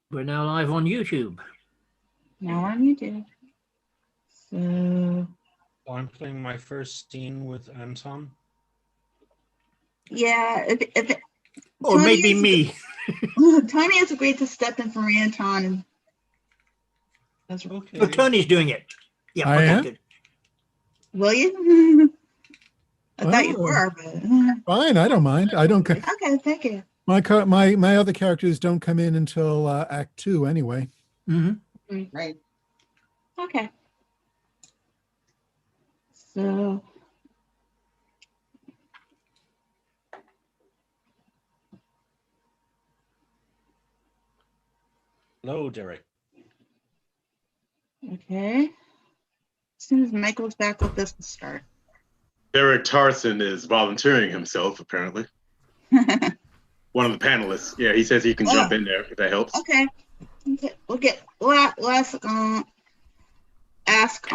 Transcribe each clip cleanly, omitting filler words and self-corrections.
We're now live on YouTube. Now on YouTube. So Well, I'm playing my first scene with Anton. yeah, if Or maybe me. Tony has agreed to step in for Anton, and that's Okay. Oh, Tony's doing it. Yeah, I okay, am? good. will you? I thought you Well, were, but fine. I don't mind. I don't. okay, thank you. My other characters don't come in until Act 2 anyway. Mm-hmm. Right. Okay. So Hello, Derek. okay. As soon as Michael's back with us, we'll start. Derek Tarson is volunteering himself, apparently. One of the panelists. Yeah, he says he can jump in there if that helps. Okay. We'll ask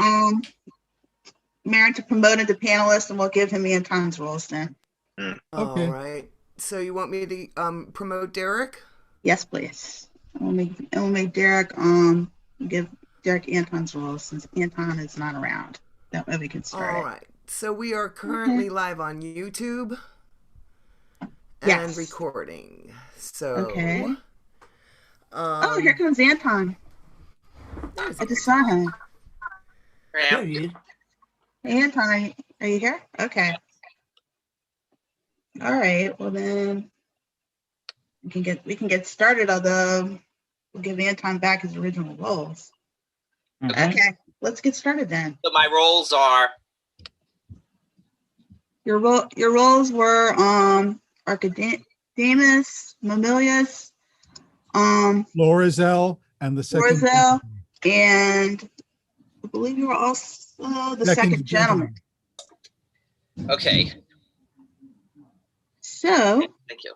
Maren to promote him to panelist, and we'll give him Anton's roles then. Yeah. Okay. All right. So you want me to promote Derek? Yes, please. We'll make Derek give Derek Anton's role since Anton is not around. That way we can start. All right. So we are currently live on YouTube and Yes. recording. So Okay. Oh, here comes Anton. I just saw him. There he is. Hey, Anton, are you here? Okay. All right. Well then, we can get started. Although we'll give Anton back his original roles. Okay. Let's get started then. So my roles are Your roles were Archidamus, Mamilius, Florizel and the second. Florizel, and I believe you were also the second gentleman. okay. So, Thank you.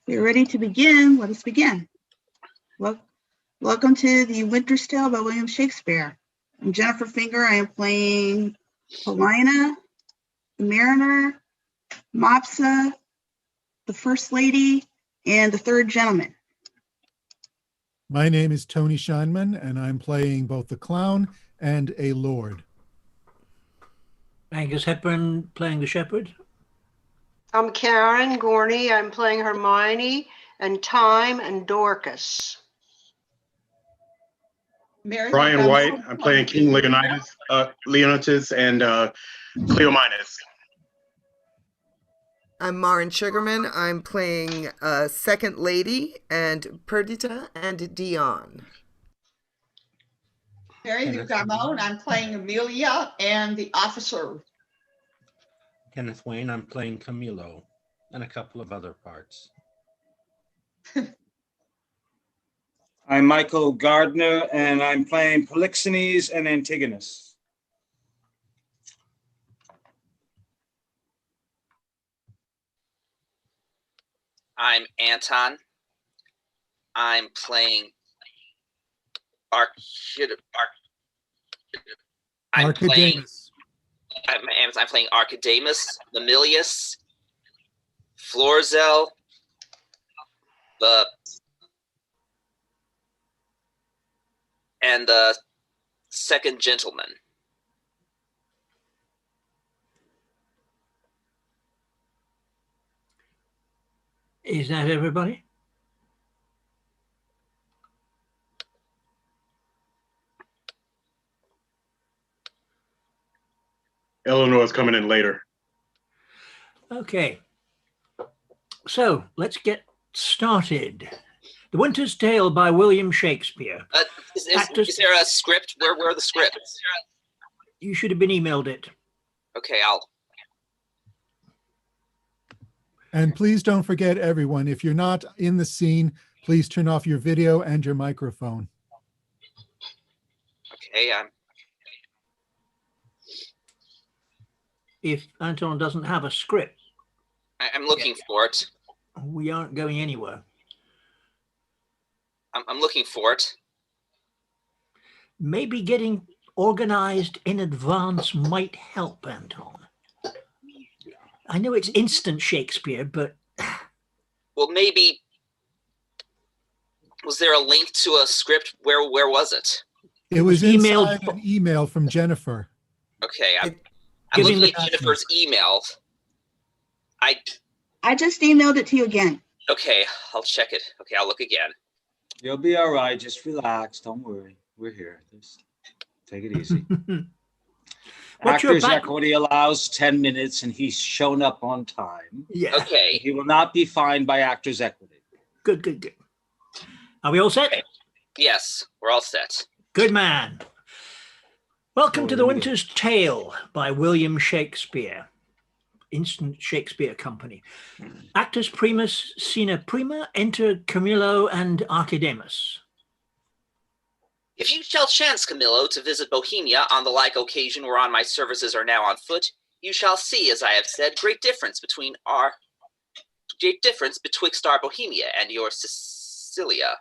if you're ready to begin, let us begin. Welcome to The Winter's Tale by William Shakespeare. I'm Jennifer Finger. I am playing Paulina, the Mariner, Mopsa, the First Lady, and the third gentleman. My name is Tony Scheinman, and I'm playing both the clown and a lord. Angus Hepburn playing the shepherd. I'm Karen Gorney. I'm playing Hermione and Time and Dorcas. Brian White, I'm playing King Leonidas and Cleomenes. I'm Marin Sugarman. I'm playing Second Lady and Perdita and Dion. Mary Ducamo, and I'm playing Amelia and the officer. Kenneth Wayne, I'm playing Camilo and a couple of other parts. I'm Michael Gardner, and I'm playing Polixenes and Antigonus. I'm Anton. I'm playing I'm playing Archidamus, Mamilius, Florizel, and the second gentleman. Is that everybody? Eleanor's coming in later. Okay. So let's get started. The Winter's Tale by William Shakespeare. Is there a script? Where are the scripts? You should have been emailed it. Okay, And please don't forget, everyone, if you're not in the scene, please turn off your video and your microphone. Okay, If Anton doesn't have a script, I'm looking for it. we aren't going anywhere. I'm looking for it. Maybe getting organized in advance might help, Anton. I know it's instant Shakespeare, but Well, maybe Was there a link to a script? Where was it? It was emailed- inside an email from Jennifer. Okay, I'm Giving looking the- at Jennifer's email. I just emailed it to you again. Okay, I'll check it. Okay, I'll look again. You'll be all right. Just relax. Don't worry. We're here. Just take it easy. What's your Actors back- Equity allows 10 minutes and he's shown up on time. Yeah. Okay. He will not be fined by Actors Equity. Good. Are we all set? Yes, we're all set. Good man. Welcome to The Alright. Winter's Tale by William Shakespeare. Instant Shakespeare Company. Actors primus sine prima, enter Camillo and Archidamus. If you shall chance, Camillo, to visit Bohemia on the like occasion whereon my services are now on foot, you shall see, as I have said, great difference betwixt our Bohemia and your Sicilia.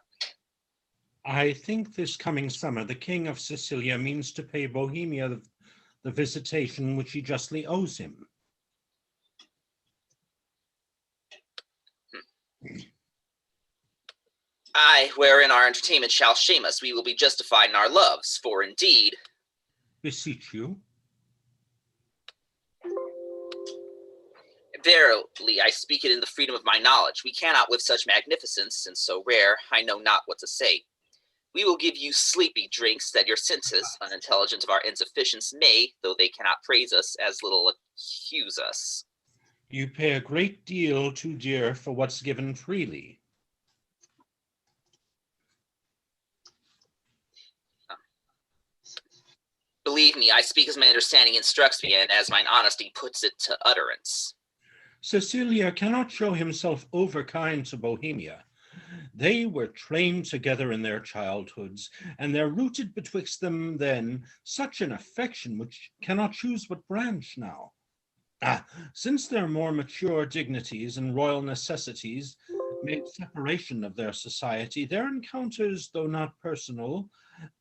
I think this coming summer, the King of Sicilia means to pay Bohemia the visitation which he justly owes him. Aye, wherein our entertainment shall shame us, we will be justified in our loves, for indeed, Beseech you. verily, I speak it in the freedom of my knowledge, we cannot with such magnificence, and so rare, I know not what to say. We will give you sleepy drinks that your senses, unintelligent of our insufficience, may, though they cannot praise us, as little accuse us. You pay a great deal too dear for what's given freely. Believe me, I speak as my understanding instructs me, and as mine honesty puts it to utterance. Cecilia cannot show himself overkind to Bohemia. They were trained together in their childhoods, and there rooted betwixt them then such an affection which cannot choose but branch now. Since their more mature dignities and royal necessities made separation of their society, their encounters, though not personal,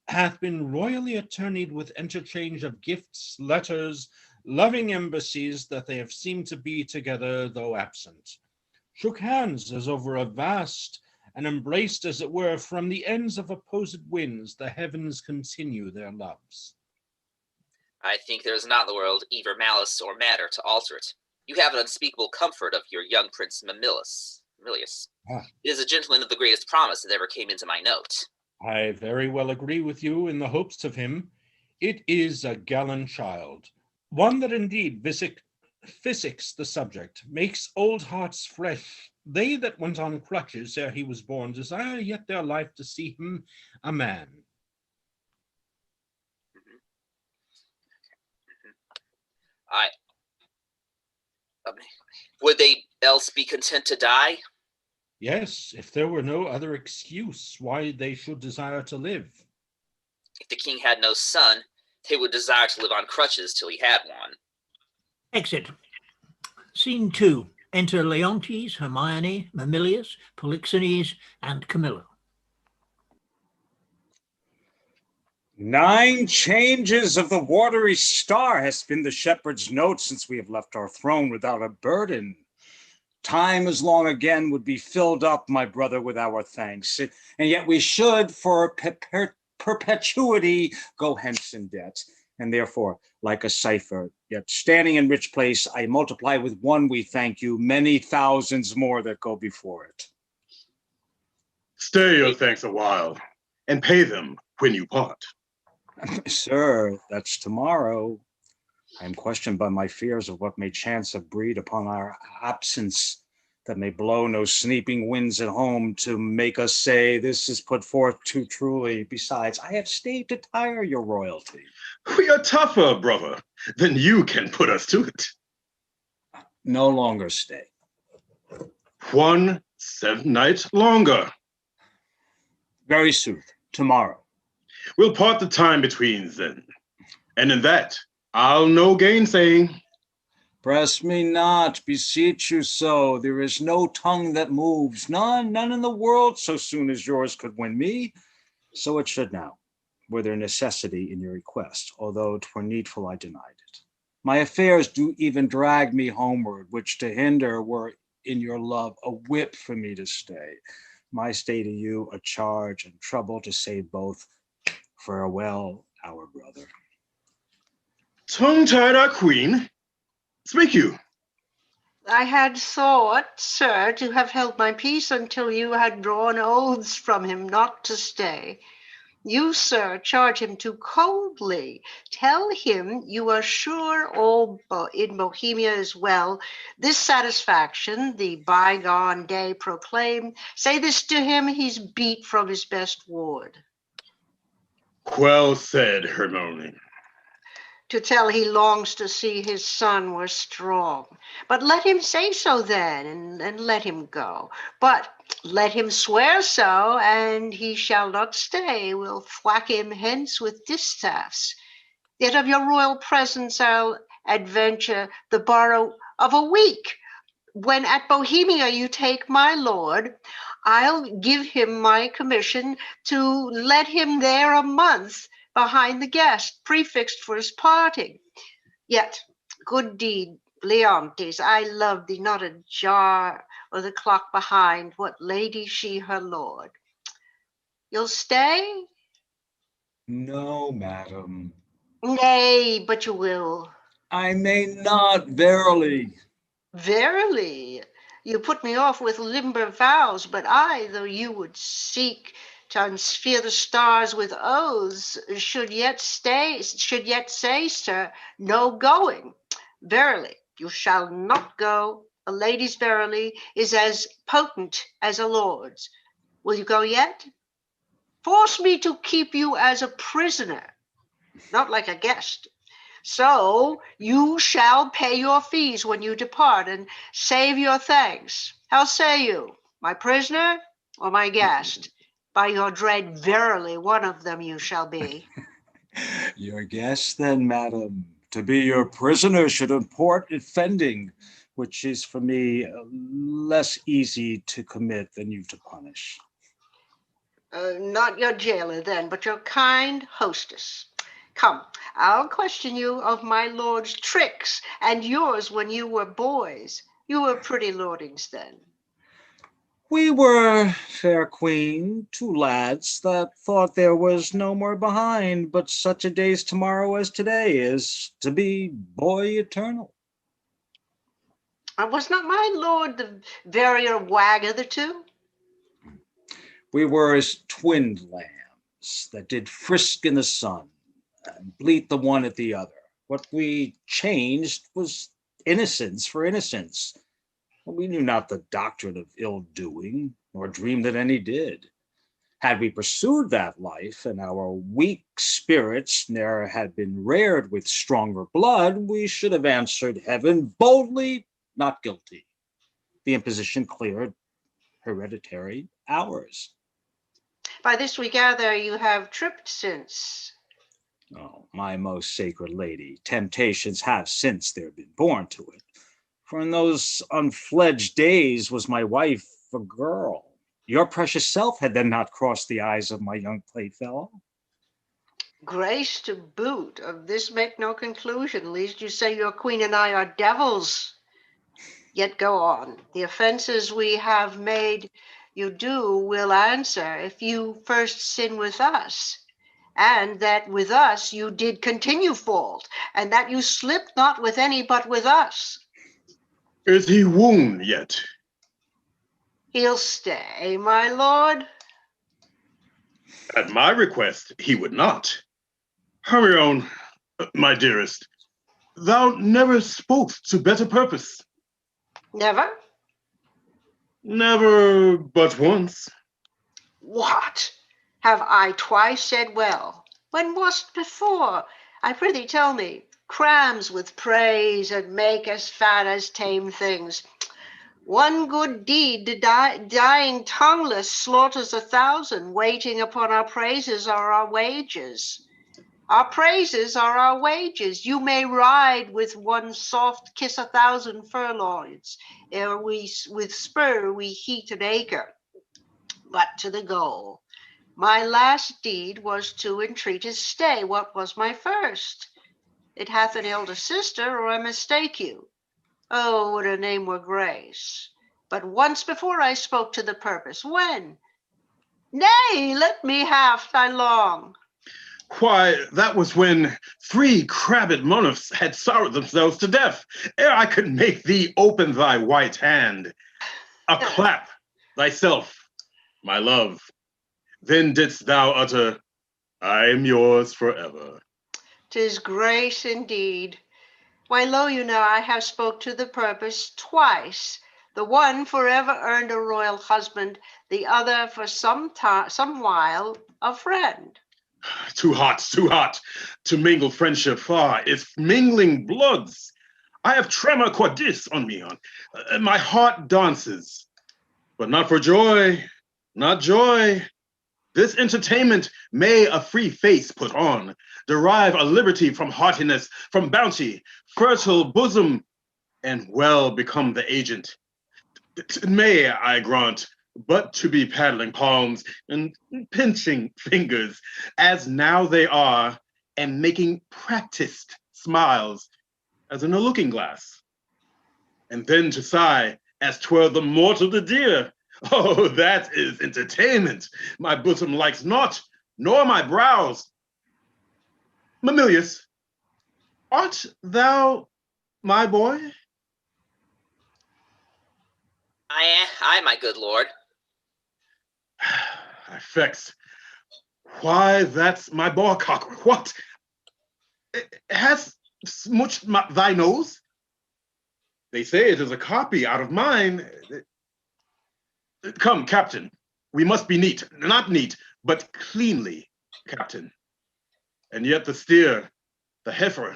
hath been royally attorneyed with interchange of gifts, letters, loving embassies that they have seemed to be together, though absent. Shook hands as over a vast, and embraced, as it were, from the ends of opposite winds, the heavens continue their loves. I think there is not in the world either malice or matter to alter it. You have an unspeakable comfort of your young Prince Mamilius. Ah. It is a gentleman of the greatest promise that ever came into my note. I very well agree with you in the hopes of him. It is a gallant child, one that indeed physics the subject, makes old hearts fresh. They that went on crutches ere he was born desire yet their life to see him a man. Would they else be content to die? Yes, if there were no other excuse why they should desire to live. If the king had no son, they would desire to live on crutches till he had one. Exit. Scene 2. Enter Leontes, Hermione, Mamilius, Polixenes, and Camillo. 9 changes of the watery star has been the shepherd's note since we have left our throne without a burden. Time as long again would be filled up, my brother, with our thanks. And yet we should, for perpetuity, go hence in debt. And therefore, like a cipher, yet standing in rich place, I multiply with 1, we thank you, many thousands more that go before it. Stay your thanks a while, and pay them when you part. Sir, that's tomorrow. I am questioned by my fears of what may chance of breed upon our absence, that may blow no sleeping winds at home to make us say this is put forth too truly. Besides, I have stayed to tire your royalty. We are tougher, brother, than you can put us to it. No longer stay. 1 night longer. Very soon, tomorrow. We'll part the time between then, and in that, I'll no gainsaying. Press me not, beseech you so. There is no tongue that moves, none in the world so soon as yours could win me. So it should now, were there necessity in your request, although 'twere needful I denied it. My affairs do even drag me homeward, which to hinder were in your love a whip for me to stay. my stay to you a charge and trouble to save both. Farewell, our brother. Tongue-tied our queen. Speak you. I had thought, sir, to have held my peace until you had drawn oaths from him not to stay. You, sir, charge him too coldly. Tell him you are sure all in Bohemia is well. This satisfaction the bygone day proclaim. Say this to him, he's beat from his best ward. Well said, Hermione. To tell he longs to see his son were strong. But let him say so then, and let him go. But let him swear so, and he shall not stay. We'll thwack him hence with distaffs. Yet of your royal presence I'll adventure the borrow of a week. When at Bohemia you take my lord, I'll give him my commission to let him there a month behind the guest, prefixed for his parting. Yet, good deed, Leontes, I love thee, not a jar or the clock behind. What lady she her lord? You'll stay? No, madam. Nay, but you will. I may not, verily. Verily, you put me off with limber vows, but I, though you would seek to unsphere the stars with oaths, should yet say, sir, no going. Verily, you shall not go. A lady's verily is as potent as a lord's. Will you go yet? Force me to keep you as a prisoner, not like a guest. So you shall pay your fees when you depart and save your thanks. How say you, my prisoner or my guest? By your dread, verily, one of them you shall be. Your guest, then, madam. To be your prisoner should import offending, which is for me less easy to commit than you to punish. Not your jailer, then, but your kind hostess. Come, I'll question you of my lord's tricks and yours when you were boys. You were pretty lordings then. We were, fair queen, two lads that thought there was no more behind, but such a day's tomorrow as today is to be boy eternal. Was not my lord the verier wag of the two? We were as twinned lambs that did frisk in the sun and bleat the one at the other. What we changed was innocence for innocence. We knew not the doctrine of ill doing, nor dreamed that any did. Had we pursued that life, and our weak spirits ne'er had been reared with stronger blood, we should have answered heaven boldly, not guilty. The imposition cleared, hereditary, ours. By this we gather you have tripped since. Oh, my most sacred lady, temptations have since there been born to it. For in those unfledged days was my wife a girl. Your precious self had then not crossed the eyes of my young playfellow. Grace to boot, of this make no conclusion, lest you say your queen and I are devils. Yet go on. The offenses we have made you do will answer if you first sin with us, and that with us you did continue fault, and that you slipped not with any but with us. Is he wound yet? He'll stay, my lord. At my request, he would not. Hermione, my dearest, thou never spokest to better purpose. Never? Never but once. What? Have I twice said well? When was't before? I prithee tell me. Crams with praise and make as fat as tame things. One good deed to dying tongueless slaughters 1,000. Waiting upon our praises are our wages. Our praises are our wages. You may ride with one soft kiss 1,000 furlongs, ere we with spur we heat an acre. But to the goal. My last deed was to entreat his stay. What was my first? It hath an elder sister, or I mistake you. Oh, would her name were Grace. But once before I spoke to the purpose. When? Nay, let me have thy long. Why, that was when 3 crabbed monarchs had sorrowed themselves to death, ere I could make thee open thy white hand. A clap, thyself, my love. Then didst thou utter, I am yours forever. 'Tis grace indeed. Why, lo, you know, I have spoke to the purpose twice. The one forever earned a royal husband, the other for some while a friend. Too hot to mingle friendship far. It's mingling bloods. I have tremor cordis on me. My heart dances, but not for joy, not joy. This entertainment may a free face put on, derive a liberty from haughtiness, from bounty, fertile bosom, and well become the agent. May I grant, but to be paddling palms and pinching fingers, as now they are, and making practiced smiles, as in a looking glass. And then to sigh, as 'twere the mortal the dear. Oh, that is entertainment. My bosom likes naught, nor my brows. Mamilius, art thou my boy? I, my good lord. I vex. Why, that's my barcock. What? Has smooched thy nose? They say it is a copy out of mine. Come, Captain. We must be neat. Not neat, but cleanly, Captain. And yet the steer, the heifer,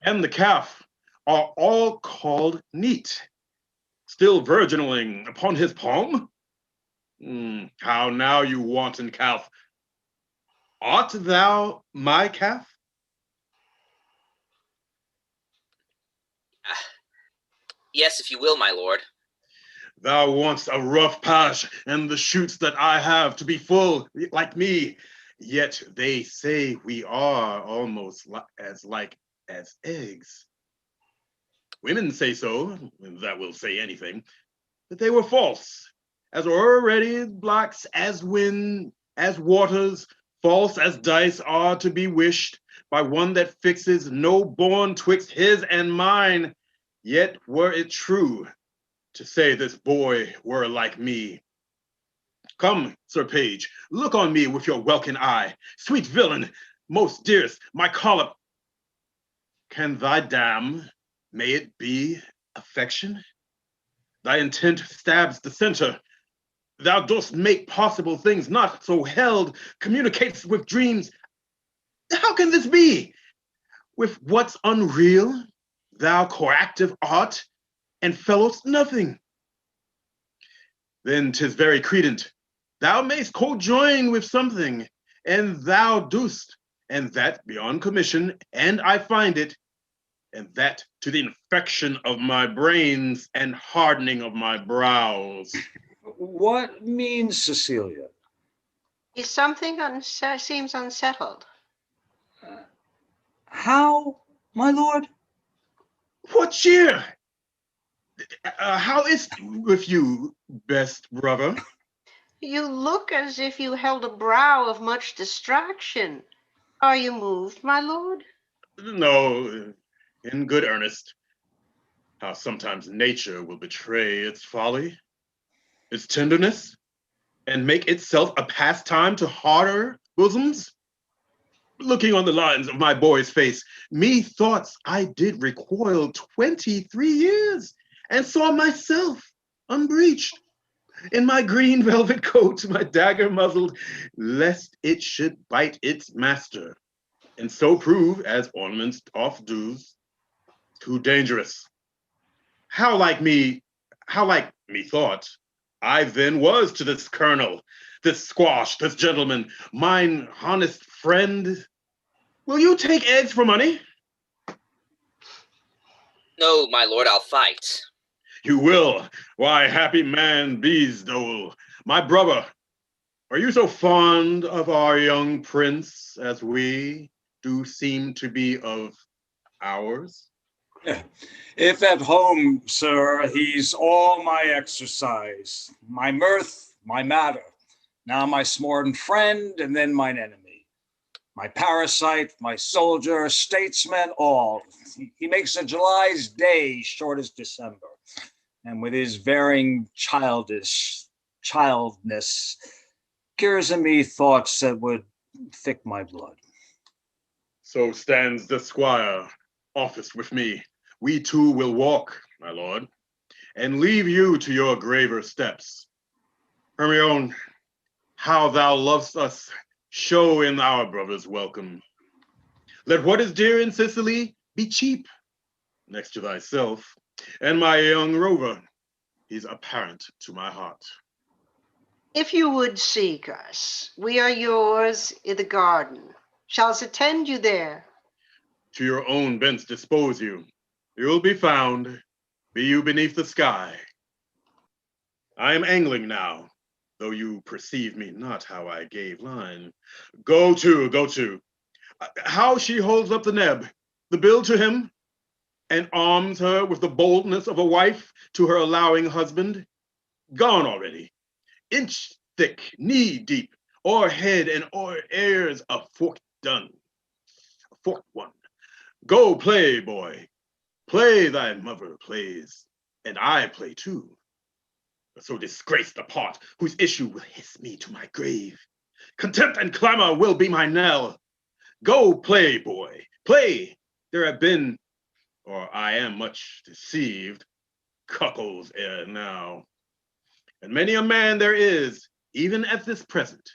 and the calf are all called neat. Still virginaling upon his palm? How now, you wanton calf? Art thou my calf? Yes, if you will, my lord. Thou want'st a rough pash, and the shoots that I have to be full, like me. Yet they say we are almost as like as eggs. Women say so, that will say anything, that they were false, as already blacks as wind, as waters, false as dice are to be wished by one that fixes no born twixt his and mine. Yet were it true to say this boy were like me. Come, Sir Page, look on me with your welkin eye. Sweet villain, most dearest, my collop. Can thy dam, may it be affection? Thy intent stabs the center. Thou dost make possible things not so held, communicates with dreams. How can this be? With what's unreal, thou coactive art, and fellowst nothing. Then 'tis very credent. Thou mayst co-join with something, and thou dost, and that beyond commission, and I find it, and that to the infection of my brains and hardening of my brows. What means Cecilia? Is something seems unsettled. How, my lord? What cheer? How is it with you, best brother? You look as if you held a brow of much distraction. Are you moved, my lord? No, in good earnest. How sometimes nature will betray its folly, its tenderness, and make itself a pastime to harder bosoms. Looking on the lines of my boy's face, methoughts I did recoil 23 years, and saw myself unbreached in my green velvet coat, my dagger muzzled, lest it should bite its master, and so prove, as ornaments oft do's, too dangerous. How like methought, I then was to this colonel, this squash, this gentleman, mine honest friend. Will you take eggs for money? No, my lord, I'll fight. You will. Why, happy man, bees dole. My brother, are you so fond of our young prince as we do seem to be of ours? If at home, sir, he's all my exercise, my mirth, my matter, now my smorn friend, and then mine enemy, my parasite, my soldier, statesman, all. He makes a July's day short as December, and with his varying childness, cures in me thoughts that would thick my blood. So stands the squire, office with me. We two will walk, my lord, and leave you to your graver steps. Hermione, how thou lovest us, show in our brother's welcome. Let what is dear in Sicily be cheap next to thyself, and my young rover, he's apparent to my heart. If you would seek us, we are yours in the garden. Shall attend you there. To your own bents dispose you. You'll be found, be you beneath the sky. I am angling now, though you perceive me not how I gave line. Go to. How she holds up the neb, the bill to him, and arms her with the boldness of a wife to her allowing husband. Gone already, inch thick, knee deep, o'er head and o'er ears, a forked done, a forked one. Go play, boy, play thy mother plays, and I play too. But so disgrace the part whose issue will hiss me to my grave. Contempt and clamor will be my knell. Go play, boy, play. There have been, or I am much deceived, cuckolds ere now. And many a man there is, even at this present,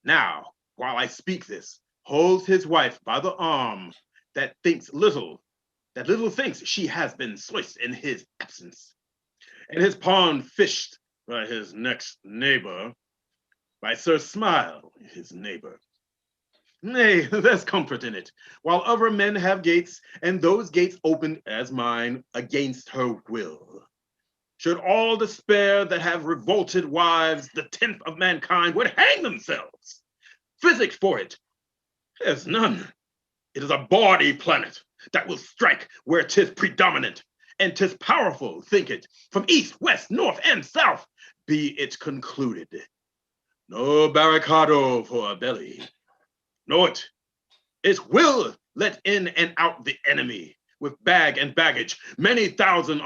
now, while I speak this, holds his wife by the arm, that little thinks she has been sluiced in his absence, and his pond fished by his next neighbor, by Sir Smile, his neighbor. Nay, there's comfort in it, while other men have gates, and those gates opened as mine against her will. Should all despair that have revolted wives, the 10th of mankind would hang themselves. Physic for it, there's none. It is a bawdy planet that will strike where 'tis predominant, and 'tis powerful, think it, from east, west, north, and south, be it concluded. No barricado for a belly. Know it, it will let in and out the enemy with bag and baggage. Many thousand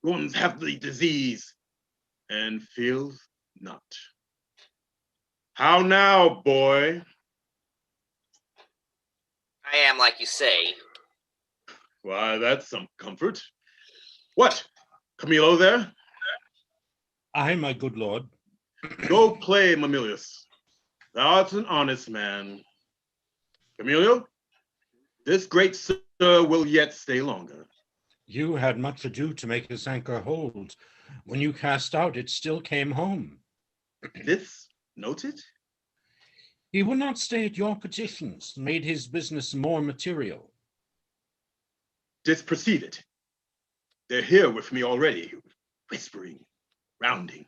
ones have the disease and feels not. How now, boy? I am like you say. Why, that's some comfort. What, Camillo there? Aye, my good lord. Go play, Mamilius. Thou art an honest man. Camillo, this great sir will yet stay longer. You had much ado to make his anchor hold. When you cast out, it still came home. This noted? He would not stay at your petitions, made his business more material. Disperceive it. They're here with me already, whispering, rounding.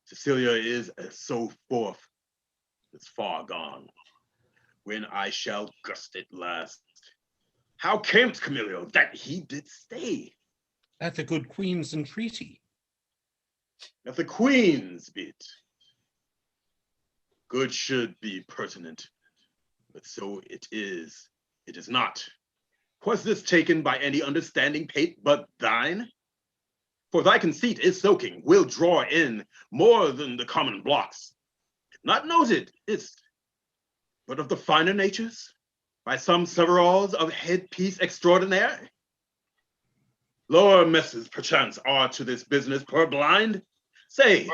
Cecilia is so forth, it's far gone. When I shall gust it last. How cam'st, Camillo, that he did stay? At the good queen's entreaty. At the queen's bit. Good should be pertinent, but so it is not. Was this taken by any understanding pate but thine? For thy conceit is soaking, will draw in more than the common blocks. Not noted is, but of the finer natures, by some severals of headpiece extraordinaire. Lower messes, perchance, are to this business purblind. Say.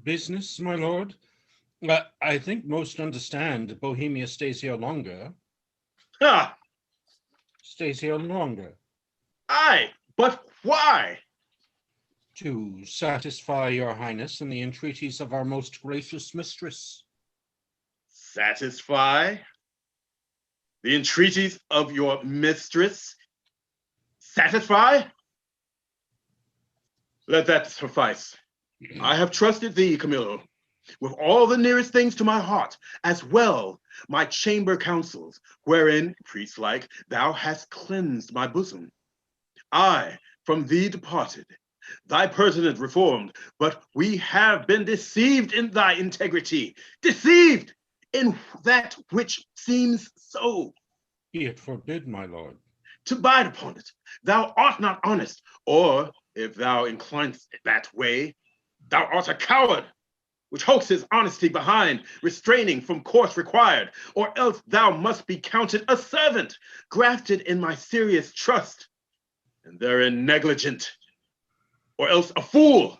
Business, my lord? I think most understand Bohemia stays here longer. Ha! Stays here longer. Aye, but why? To satisfy your highness and the entreaties of our most gracious mistress. Satisfy the entreaties of your mistress? Satisfy? Let that suffice. I have trusted thee, Camillo, with all the nearest things to my heart, as well my chamber councils, wherein, priest-like, thou hast cleansed my bosom. I from thee departed, thy pertinent reformed, but we have been deceived in thy integrity, deceived in that which seems so. Be it forbid, my lord. To bide upon it, thou art not honest, or if thou inclinest that way, thou art a coward, which hopes his honesty behind, restraining from course required, or else thou must be counted a servant, grafted in my serious trust, and therein negligent, or else a fool,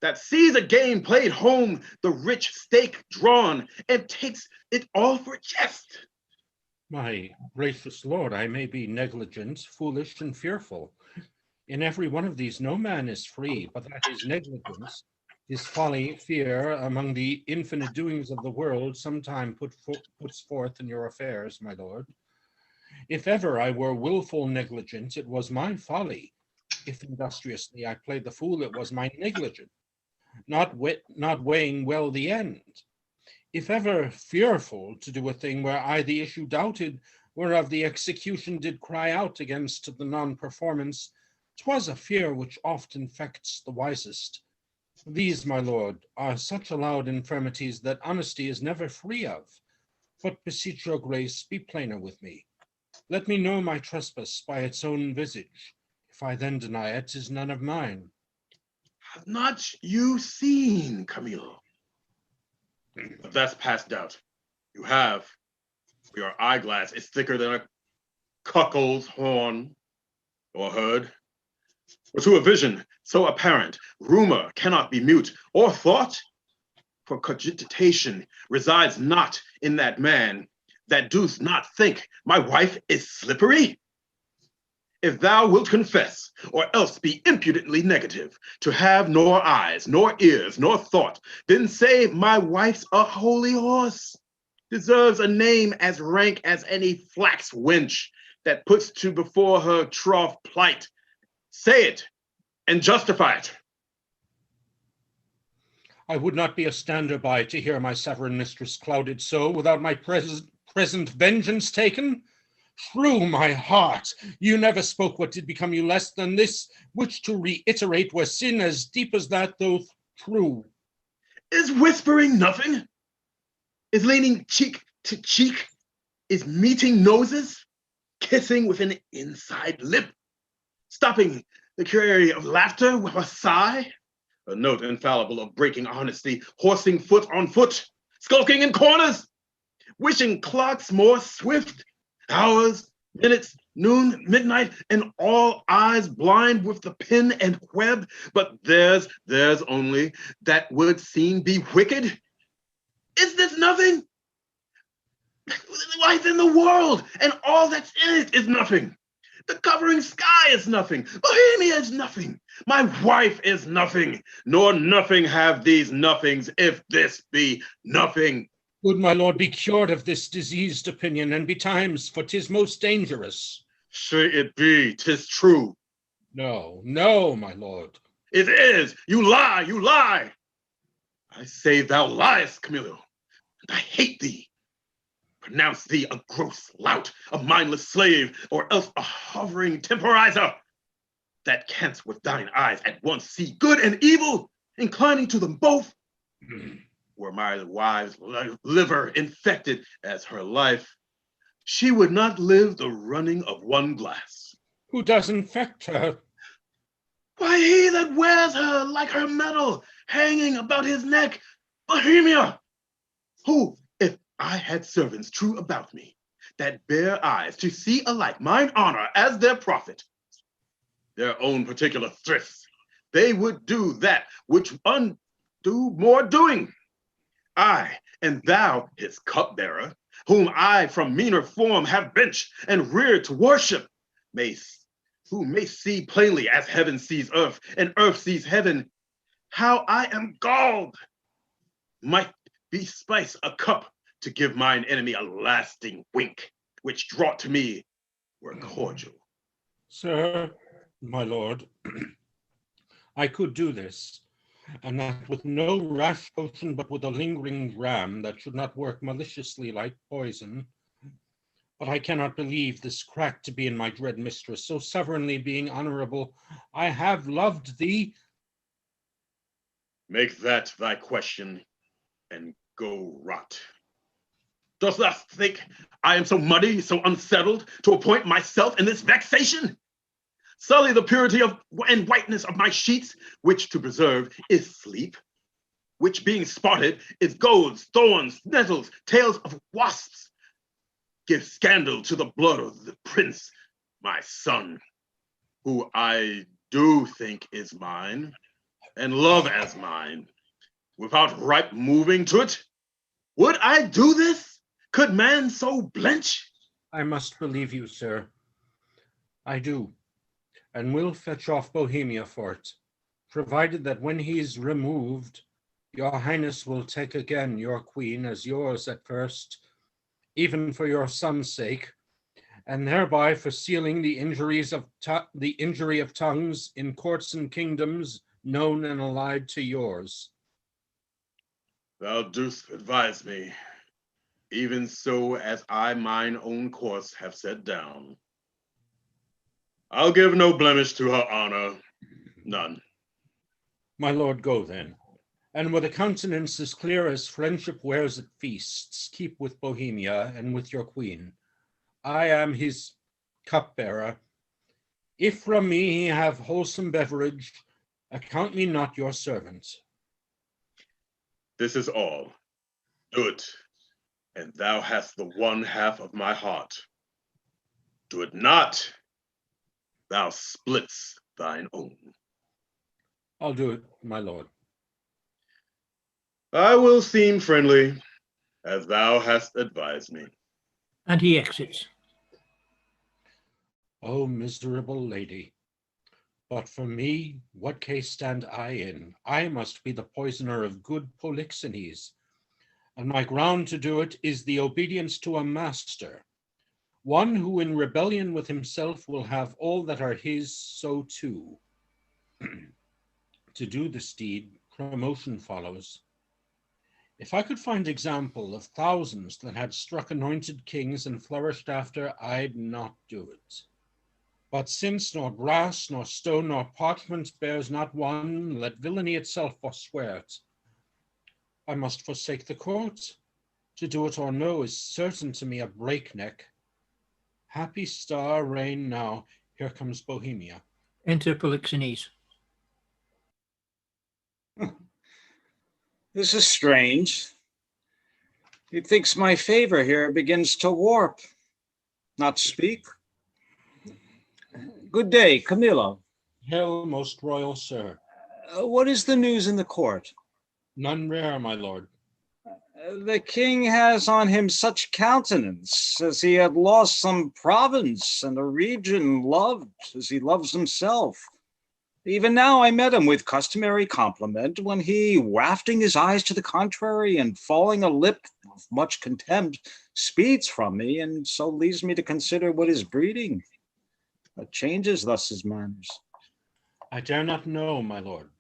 that sees a game played home, the rich stake drawn, and takes it all for jest. My gracious lord, I may be negligent, foolish, and fearful. In every one of these no man is free, but that his negligence, his folly, fear, among the infinite doings of the world, sometime puts forth in your affairs, my lord. If ever I were willful negligent, it was my folly. If industriously I played the fool, it was my negligence, not weighing well the end. If ever fearful to do a thing where I the issue doubted, whereof the execution did cry out against the non-performance, 'twas a fear which oft infects the wisest. These, my lord, are such allowed infirmities that honesty is never free of. But beseech your grace, be plainer with me. Let me know my trespass by its own visage. If I then deny it, 'tis none of mine. Have not you seen, Camilo? But that's past doubt. You have, for your eyeglass is thicker than a cuckold's horn, or heard. For to a vision so apparent, rumor cannot be mute, or thought. For cogitation resides not in that man that doth not think my wife is slippery. If thou wilt confess, or else be impudently negative, to have nor eyes, nor ears, nor thought, then say my wife's a holy horse, deserves a name as rank as any flax wench that puts to before her trough plight. Say it, and justify it. I would not be a stander by to hear my sovereign mistress clouded so, without my present vengeance taken. True, my heart, you never spoke what did become you less than this, which to reiterate were sin as deep as that, though true. Is whispering nothing? Is leaning cheek to cheek? Is meeting noses? Kissing with an inside lip? Stopping the curary of laughter with a sigh? A note infallible of breaking honesty, horsing foot on foot, skulking in corners, wishing clocks more swift, hours, minutes, noon, midnight, and all eyes blind with the pen and web, but theirs only that would seem be wicked. Is this nothing? Life in the world and all that's in it is nothing. The covering sky is nothing. Bohemia is nothing. My wife is nothing. Nor nothing have these nothings, if this be nothing. Would my lord be cured of this diseased opinion, and betimes, for 'tis most dangerous. Sure it be, 'tis true. No, no, my lord. It is. You lie, you lie. I say thou liest, Camilo, and I hate thee. Pronounce thee a gross lout, a mindless slave, or else a hovering temporizer, that canst with thine eyes at once see good and evil, inclining to them both. Were my wife's liver infected as her life, she would not live the running of one glass. Who does infect her? Why, he that wears her like her medal, hanging about his neck, Bohemia, who, if I had servants true about me, that bear eyes to see alike mine honor as their profit, their own particular thrifts, they would do that which undo more doing. I, and thou, his cupbearer, whom I from meaner form have benched and reared to worship, who may see plainly as heaven sees earth, and earth sees heaven, how I am galled, might be spice a cup to give mine enemy a lasting wink, which draught to me were cordial. Sir, my lord, I could do this. and that with no rash potion, but with a lingering dram that should not work maliciously like poison. But I cannot believe this crack to be in my dread mistress, so sovereignly being honorable, I have loved thee. Make that thy question, and go rot. Dost thou think I am so muddy, so unsettled, to appoint myself in this vexation? Sully the purity of and whiteness of my sheets, which to preserve is sleep, which being spotted is golds, thorns, nettles, tails of wasps. Give scandal to the blood of the prince, my son, who I do think is mine, and love as mine, without right moving to it. Would I do this? Could man so blench? I must believe you, sir. I do, and will fetch off Bohemia for it, provided that when he's removed, your highness will take again your queen as yours at first, even for your son's sake, and thereby for sealing the injury of tongues in courts and kingdoms known and allied to yours. Thou dost advise me, even so as I mine own course have set down. I'll give no blemish to her honor, none. My lord, go then, and with a countenance as clear as friendship wears at feasts, keep with Bohemia and with your queen. I am his cupbearer. If from me he have wholesome beverage, account me not your servant. This is all. Do it, and thou hast the one half of my heart. Do it not, thou splits thine own. I'll do it, my lord. I will seem friendly, as thou hast advised me. And he exits. O miserable lady, but for me, what case stand I in? I must be the poisoner of good Polixenes, and my ground to do it is the obedience to a master, one who in rebellion with himself will have all that are his, so too. To do this deed, promotion follows. If I could find example of thousands that had struck anointed kings and flourished after, I'd not do it. But since nor brass, nor stone, nor parchment bears not one, let villainy itself forswear it. I must forsake the court. To do it or no is certain to me a breakneck. Happy star, reign now. Here comes Bohemia. Enter Polixenes. This is strange. He thinks my favor here begins to warp, not speak. Good day, Camillo. Hail, most royal sir. What is the news in the court? None rare, my lord. The king has on him such countenance, as he had lost some province and a region loved as he loves himself. Even now I met him with customary compliment, when he, wafting his eyes to the contrary and falling a lip of much contempt, speeds from me, and so leaves me to consider what is breeding. Changes thus his manners. I dare not know, my lord.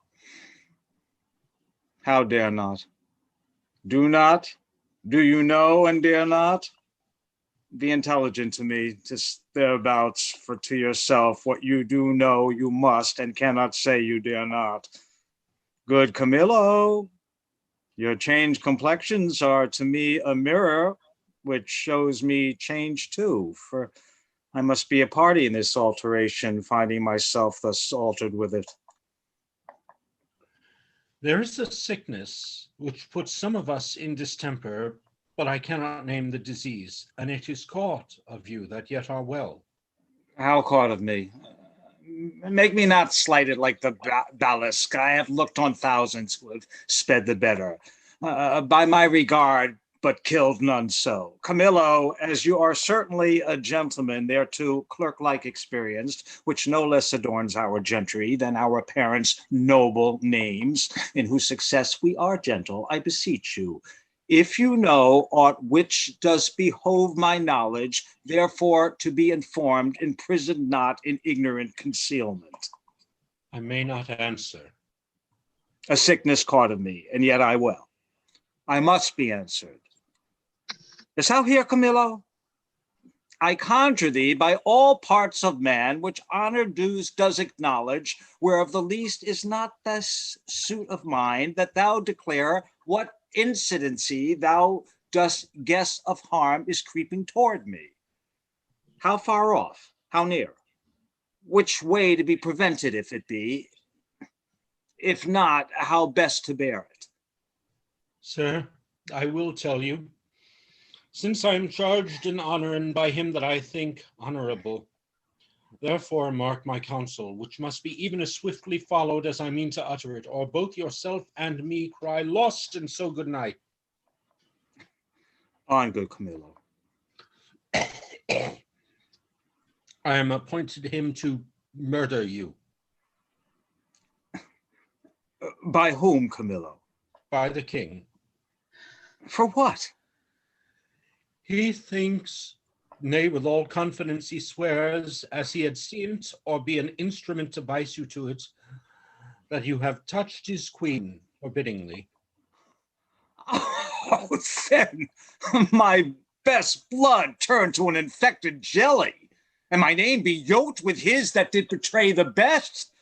How dare not? Do not? Do you know and dare not? Be intelligent to me, just thereabouts, for to yourself what you do know you must and cannot say you dare not. Good Camillo, your changed complexions are to me a mirror which shows me change too, for I must be a party in this alteration, finding myself thus altered with it. There is a sickness which puts some of us in distemper, but I cannot name the disease, and it is caught of you that yet are well. How caught of me? Make me not slighted like the ballast. I have looked on thousands who have sped the better. By my regard, but killed none so. Camillo, as you are certainly a gentleman, thereto clerk-like experienced, which no less adorns our gentry than our parents' noble names, in whose success we are gentle, I beseech you, if you know aught which does behove my knowledge, therefore to be informed, imprisoned not in ignorant concealment. I may not answer. A sickness caught of me, and yet I will. I must be answered. Dost thou hear, Camillo? I conjure thee by all parts of man, which honor dues does acknowledge, whereof the least is not this suit of mine, that thou declare what incidency thou dost guess of harm is creeping toward me. How far off? How near? Which way to be prevented, if it be? If not, how best to bear it? Sir, I will tell you. Since I am charged in honor and by him that I think honorable, therefore mark my counsel, which must be even as swiftly followed as I mean to utter it, or both yourself and me cry lost, and so good night. On, good Camillo. I am appointed him to murder you. By whom, Camillo? By the king. For what? He thinks, nay, with all confidence he swears, as he had seen it, or be an instrument to bice you to it, that you have touched his queen forbiddingly. Oh, then my best blood turned to an infected jelly, and my name be yoked with his that did betray the best.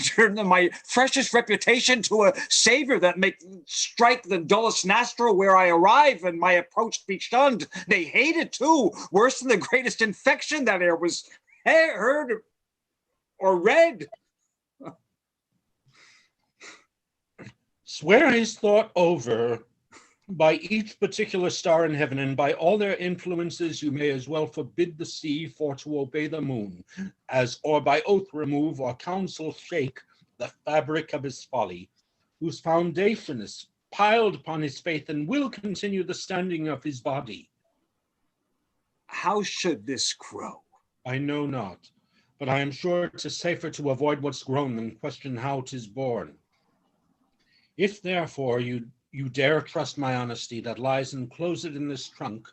Turn my freshest reputation to a savior that make strike the dullest nostril where I arrive, and my approach be shunned. They hate it too, worse than the greatest infection that e'er was heard or read. Swear his thought over by each particular star in heaven, and by all their influences you may as well forbid the sea for to obey the moon, as or by oath remove or counsel shake the fabric of his folly, whose foundation is piled upon his faith and will continue the standing of his body. How should this grow? I know not, but I am sure 'tis safer to avoid what's grown than question how 'tis born. If therefore you dare trust my honesty that lies enclosed in this trunk,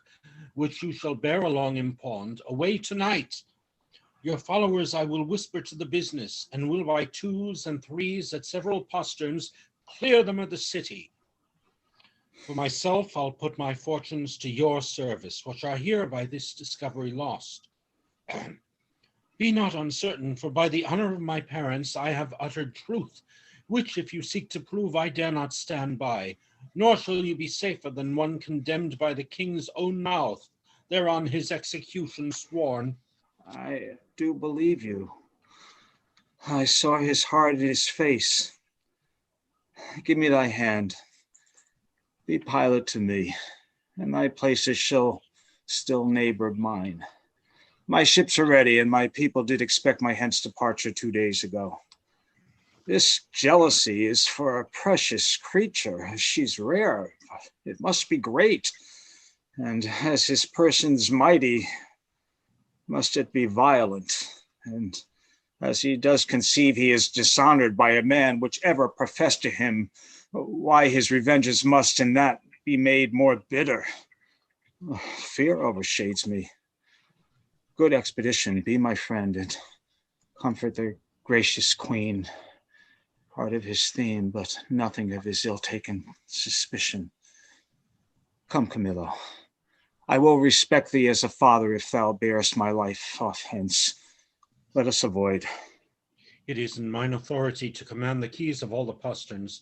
which you shall bear along impawned, away tonight. Your followers I will whisper to the business, and will by twos and threes at several posterns clear them of the city. For myself, I'll put my fortunes to your service, which are here by this discovery lost. Be not uncertain, for by the honor of my parents I have uttered truth, which if you seek to prove I dare not stand by, nor shall you be safer than one condemned by the king's own mouth, thereon his execution sworn. I do believe you. I saw his heart in his face. Give me thy hand. Be pilot to me, and thy places shall still neighbor mine. My ships are ready, and my people did expect my hence departure 2 days ago. This jealousy is for a precious creature. She's rare. It must be great. And as his person's mighty, must it be violent. And as he does conceive he is dishonored by a man which ever professed to him, why his revenges must in that be made more bitter. Fear overshades me. Good expedition, be my friend, and comfort the gracious queen. Part of his theme, but nothing of his ill-taken suspicion. Come, Camillo. I will respect thee as a father if thou bearest my life off hence. Let us avoid. It is in mine authority to command the keys of all the posterns.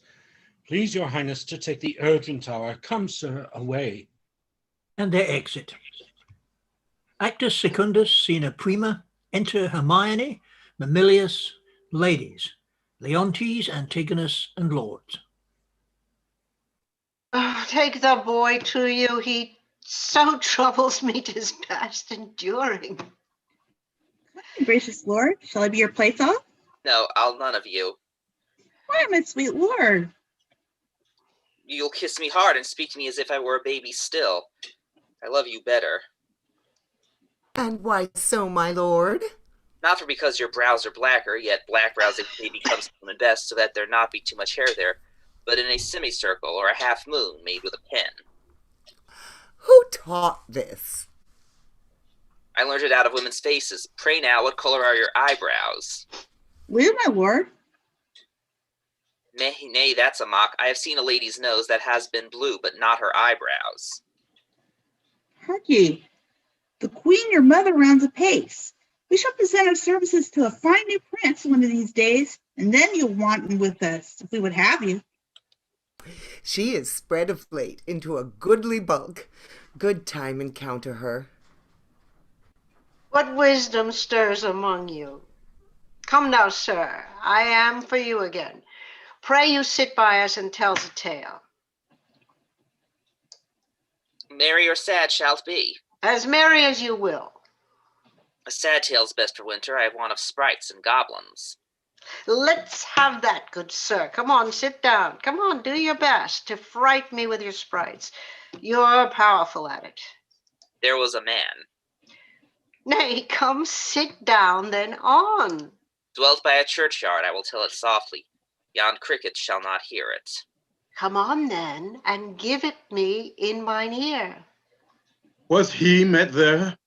Please your highness to take the urgent hour. Come, sir, away. And their exit. Actus secundus, scena prima, enter Hermione, Mamilius, ladies, Leontes, Antigonus, and lords. Oh, take the boy to you. He so troubles me 'tis past enduring. Gracious lord, shall I be your playfellow? No, I'll none of you. Why, my sweet lord? You'll kiss me hard and speak to me as if I were a baby still. I love you better. And why so, my lord? Not for because your brows are blacker, yet black brows may become common best, so that there not be too much hair there, but in a semicircle or a half moon made with a pen. Who taught this? I learned it out of women's faces. Pray now, what color are your eyebrows? Blue, my lord. Nay, that's a mock. I have seen a lady's nose that has been blue, but not her eyebrows. Hark ye, the queen your mother rounds apace. We shall present our services to a fine new prince one of these days, and then you'll want with us, if we would have you. She is spread of late into a goodly bulk. Good time encounter her. What wisdom stirs among you? Come now, sir, I am for you again. Pray you sit by us and tell the tale. Merry or sad shall it be? As merry as you will. A sad tale's best for winter. I have one of sprites and goblins. Let's have that, good sir. Come on, sit down. Come on, do your best to fright me with your sprites. You're powerful at it. There was a man. Nay, come sit down, then on. Dwelt by a churchyard, I will tell it softly. Yond crickets shall not hear it. Come on, then, and give it me in mine ear. Was he met there?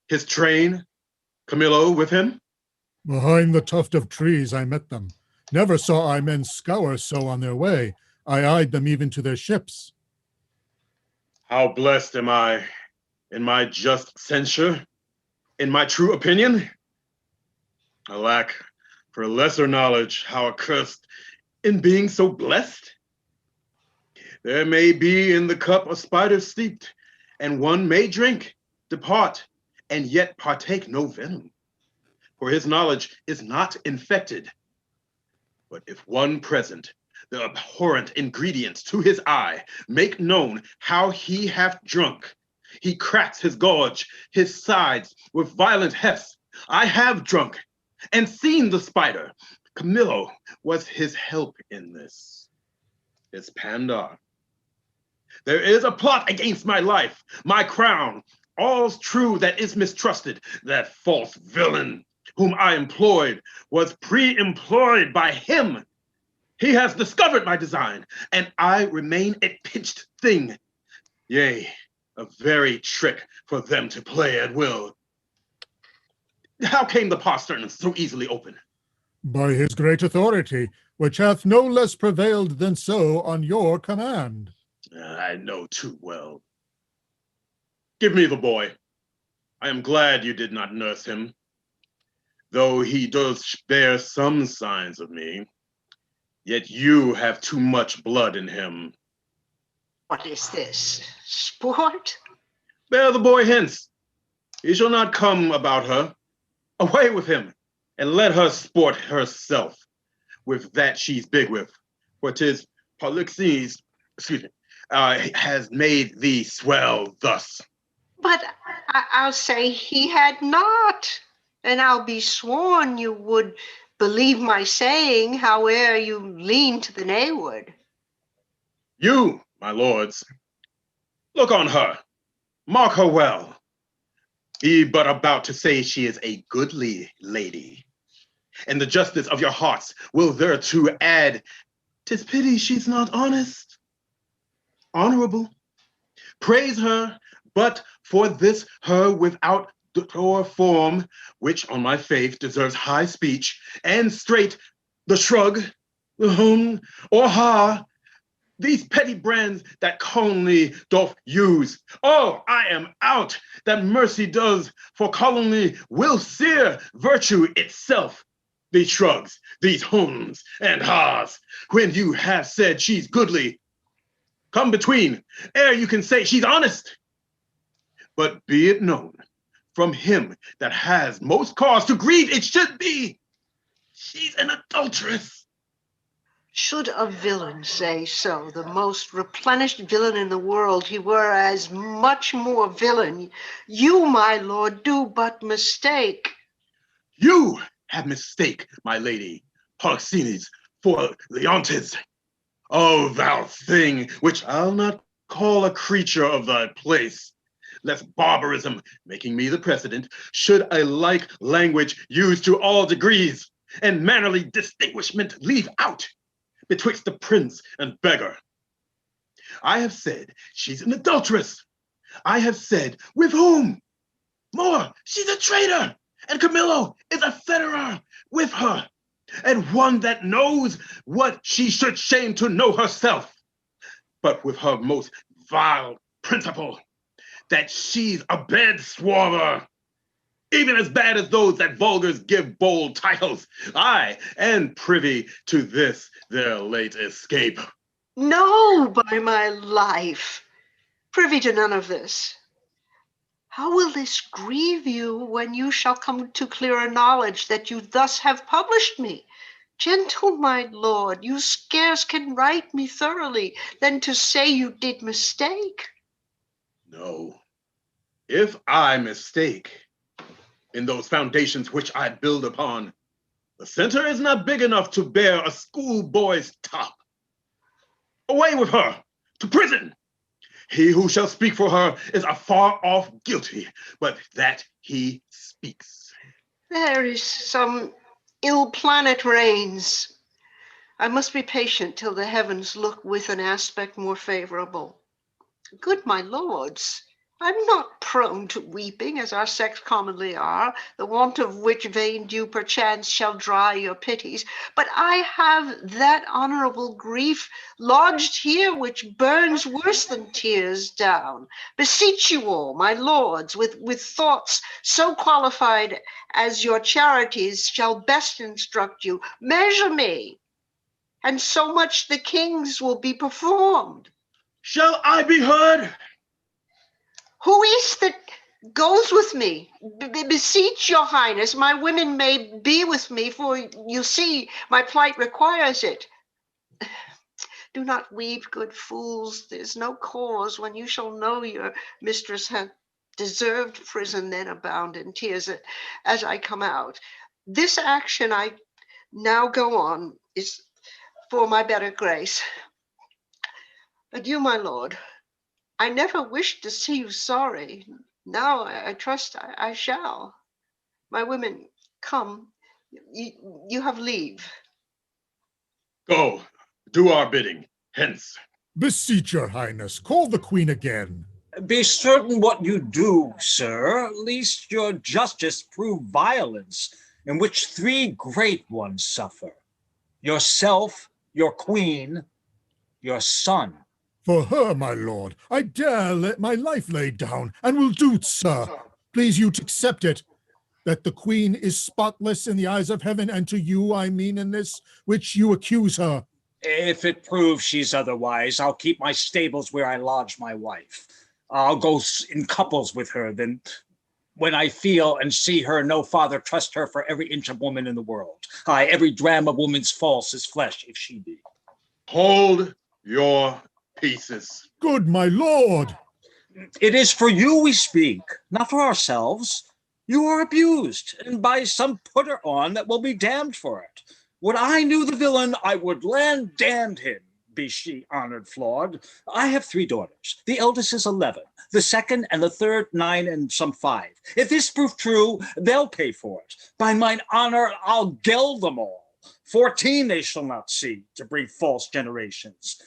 His train? Camillo with him? Behind the tuft of trees I met them. Never saw I men scour so on their way. I eyed them even to their ships. How blessed am I in my just censure, in my true opinion? Alack, for lesser knowledge, how accursed in being so blessed. There may be in the cup a spider steeped, and one may drink, depart, and yet partake no venom. For his knowledge is not infected. But if one present, the abhorrent ingredients to his eye make known how he hath drunk, he cracks his gorge, his sides with violent hefts. I have drunk and seen the spider. Camillo was his help in this. It's Pandar. There is a plot against my life, my crown. All's true that is mistrusted. That false villain whom I employed was pre-employed by him. He has discovered my design, and I remain a pitched thing. Yea, a very trick for them to play at will. How came the postern so easily open? By his great authority, which hath no less prevailed than so on your command. I know too well. Give me the boy. I am glad you did not nurse him, though he does bear some signs of me. Yet you have too much blood in him. What is this? Sport? Bear the boy hence. He shall not come about her. Away with him, and let her sport herself with that she's big with. For 'tis Polixenes, has made thee swell thus. But I'll say he had not, and I'll be sworn you would believe my saying, howe'er you lean to the nayward. You, my lords, look on her, mark her well. Be but about to say she is a goodly lady, and the justice of your hearts will thereto add, 'tis pity she's not honest, honorable. Praise her, but for this her without or form, which on my faith deserves high speech, and straight the shrug, the hum, or ha, these petty brands that colony doth use. Oh, I am out, that mercy does for colony will sear virtue itself. These shrugs, these hums and ha's, when you have said she's goodly, come between, ere you can say she's honest. But be it known, from him that has most cause to grieve it should be, she's an adulteress. Should a villain say so, the most replenished villain in the world, he were as much more villain. You, my lord, do but mistake. You have mistake, my lady, Polixenes, for Leontes. O thou thing, which I'll not call a creature of thy place, lest barbarism, making me the precedent, should a like language used to all degrees, and mannerly distinguishment leave out betwixt the prince and beggar. I have said she's an adulteress. I have said with whom? More, she's a traitor, and Camillo is a fetterer with her. and one that knows what she should shame to know herself, but with her most vile principle, that she's a bed swarmer, even as bad as those that vulgars give bold titles. Aye, and privy to this their late escape. No, by my life, privy to none of this. How will this grieve you when you shall come to clearer knowledge that you thus have published me? Gentle my lord, you scarce can write me thoroughly than to say you did mistake. No, if I mistake in those foundations which I build upon, the center is not big enough to bear a schoolboy's top. Away with her, to prison! He who shall speak for her is afar off guilty, but that he speaks. There is some ill planet reigns. I must be patient till the heavens look with an aspect more favorable. Good my lords, I'm not prone to weeping, as our sex commonly are, the want of which vain dew perchance shall dry your pities. But I have that honorable grief lodged here which burns worse than tears down. Beseech you all, my lords, with thoughts so qualified as your charities shall best instruct you, measure me, and so much the king's will be performed. Shall I be heard? Who is that goes with me? Beseech your highness, my women may be with me, for you see, my plight requires it. Do not weep, good fools. There's no cause when you shall know your mistress hath deserved prison, then abound in tears as I come out. This action I now go on is for my better grace. Adieu, my lord. I never wished to see you sorry. Now I trust I shall. My women, come. You have leave. Go, do our bidding, hence. Beseech your highness, call the queen again. Be certain what you do, sir, lest your justice prove violence, in which three great ones suffer. Yourself, your queen, your son. For her, my lord, I dare let my life lay down, and will do't, sir. Please you to accept it, that the queen is spotless in the eyes of heaven, and to you I mean in this which you accuse her. If it proves she's otherwise, I'll keep my stables where I lodge my wife. I'll go in couples with her, then when I feel and see her, no father trust her for every inch of woman in the world. Aye, every dram of woman's false is flesh, if she be. Hold your pieces. Good my lord. It is for you we speak, not for ourselves. You are abused, and by some putter on that will be damned for it. Would I knew the villain, I would land damned him, be she honored flawed. I have 3 daughters. The eldest is 11, the second and the third 9 and some 5. If this prove true, they'll pay for it. By mine honor, I'll geld them all. 14 they shall not see, to breed false generations.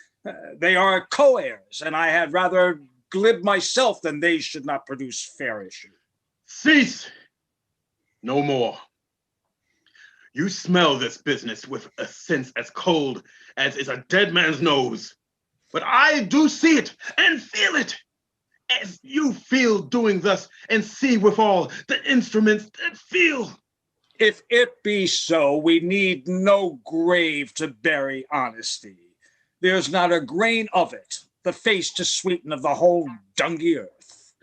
They are co-heirs, and I had rather glib myself than they should not produce fair issue. Cease! No more. You smell this business with a sense as cold as is a dead man's nose. But I do see it and feel it, as you feel doing thus, and see withal the instruments that feel. If it be so, we need no grave to bury honesty. There's not a grain of it, the face to sweeten of the whole dungy earth.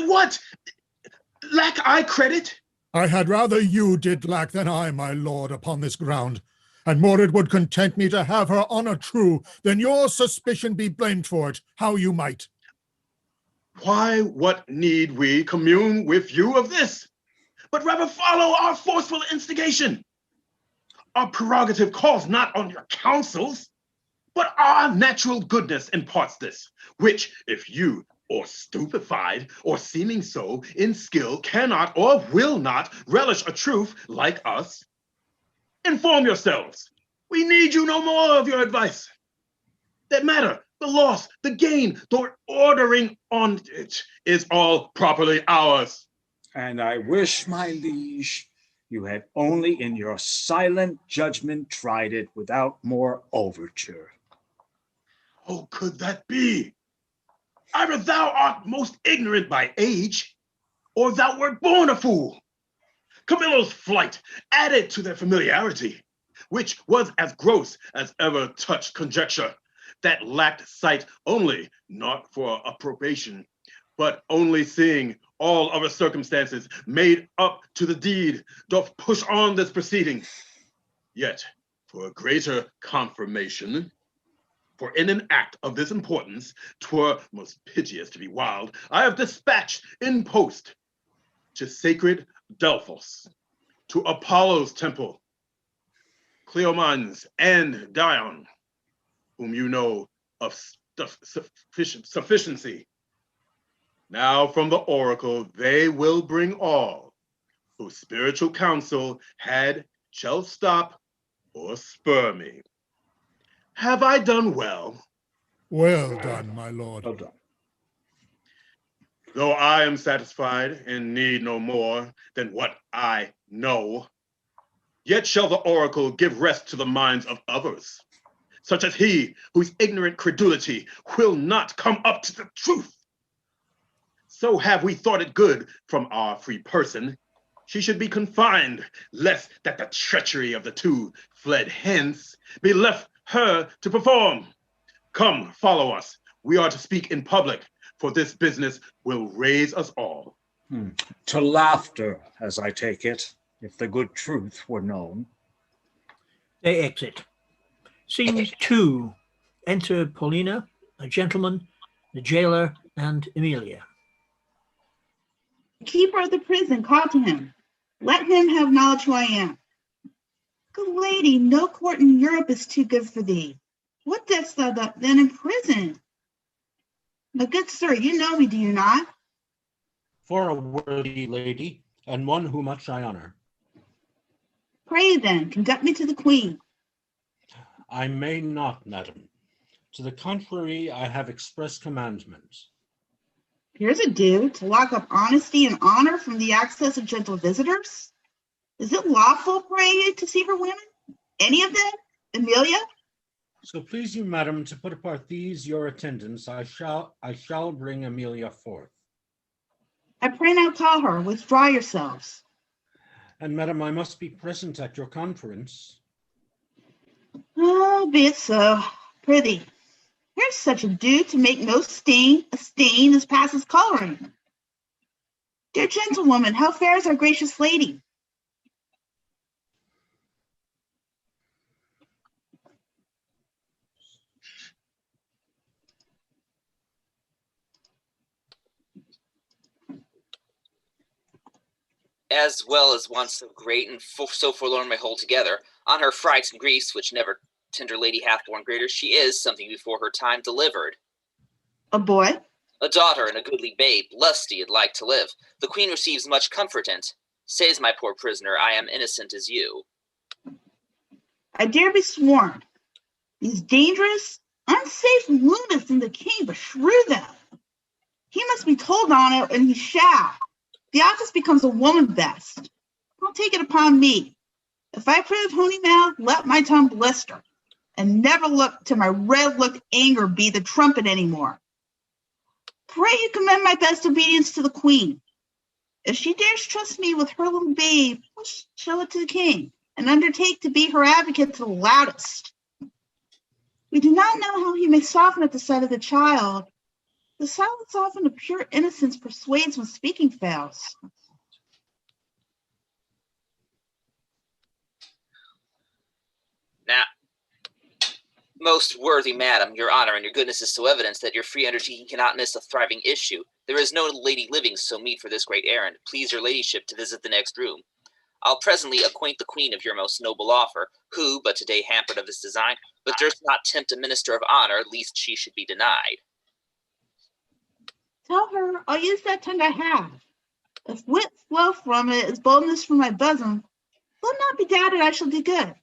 What? Lack I credit? I had rather you did lack than I, my lord, upon this ground. And more it would content me to have her honor true, than your suspicion be blamed for it, how you might. Why, what need we commune with you of this? But rather follow our forceful instigation. Our prerogative calls not on your counsels, but our natural goodness imparts this, which if you, or stupefied, or seeming so in skill, cannot or will not relish a truth like us, inform yourselves. We need you no more of your advice. That matter, the loss, the gain, the ordering on it is all properly ours. And I wish, my liege, You had only in your silent judgment tried it without more overture. Oh, could that be? Either thou art most ignorant by age, or thou wert born a fool. Camillo's flight added to their familiarity, which was as gross as ever touched conjecture, that lacked sight only, not for approbation, but only seeing all other circumstances made up to the deed, doth push on this proceeding. Yet, for a greater confirmation, for in an act of this importance, 'twere most piteous to be wild, I have dispatched in post to sacred Delphos, to Apollo's temple, Cleomans and Dion, whom you know of sufficiency. Now from the oracle they will bring all whose spiritual counsel shall stop or spur me. Have I done well? Well done, my lord. Well done. Though I am satisfied and need no more than what I know, yet shall the oracle give rest to the minds of others, such as he whose ignorant credulity will not come up to the truth. So have we thought it good from our free person, she should be confined, lest that the treachery of the two fled hence be left her to perform. Come, follow us. We are to speak in public, for this business will raise us all. To laughter, as I take it, if the good truth were known. They exit. Scene 2. Enter Paulina, a gentleman, the jailer, and Emilia. The keeper of the prison called to him. Let him have knowledge who I am. Good lady, no court in Europe is too good for thee. What dost thou then in prison? My good sir, you know me, do you not? For a worthy lady, and one who much I honor. Pray then, conduct me to the queen. I may not, madam. To the contrary, I have express commandment. Here's a do to lock up honesty and honor from the access of gentle visitors. Is it lawful, pray, to see her women? Any of them? Emilia? So please you, madam, to put apart these your attendants, I shall bring Emilia forth. I pray now call her, withdraw yourselves. And madam, I must be present at your conference. Oh, be it so. Prithee, here's such a do to make no stain, a stain as passes coloring. Dear gentlewoman, how fares our gracious lady? As well as once so great and so forlorn may hold together, on her frights and griefs, which never tender lady hath borne greater, she is something before her time delivered. A boy? A daughter and a goodly babe, lusty and like to live. The queen receives much comfort in't. Says my poor prisoner, I am innocent as you. I dare be sworn. These dangerous, unsafe lunatics in the king beshrew them. He must be told on it, and he shall. The office becomes a woman best. I'll take it upon me. If I prove honey mouth, let my tongue blister, and never look to my red look anger be the trumpet anymore. Pray you commend my best obedience to the queen. If she dares trust me with her little babe, I'll show it to the king, and undertake to be her advocate to the loudest. We do not know how he may soften at the sight of the child. The silence often of pure innocence persuades when speaking fails. Now, most worthy madam, your honor and your goodness is so evident that your free undertaking cannot miss a thriving issue. There is no lady living so meet for this great errand. Please your ladyship to visit the next room. I'll presently acquaint the queen of your most noble offer, who, but today hampered of this design, but durst not tempt a minister of honor, lest she should be denied. Tell her I'll use that tongue I have. If wit flow from it as boldness from my bosom, let not be doubted I shall do good.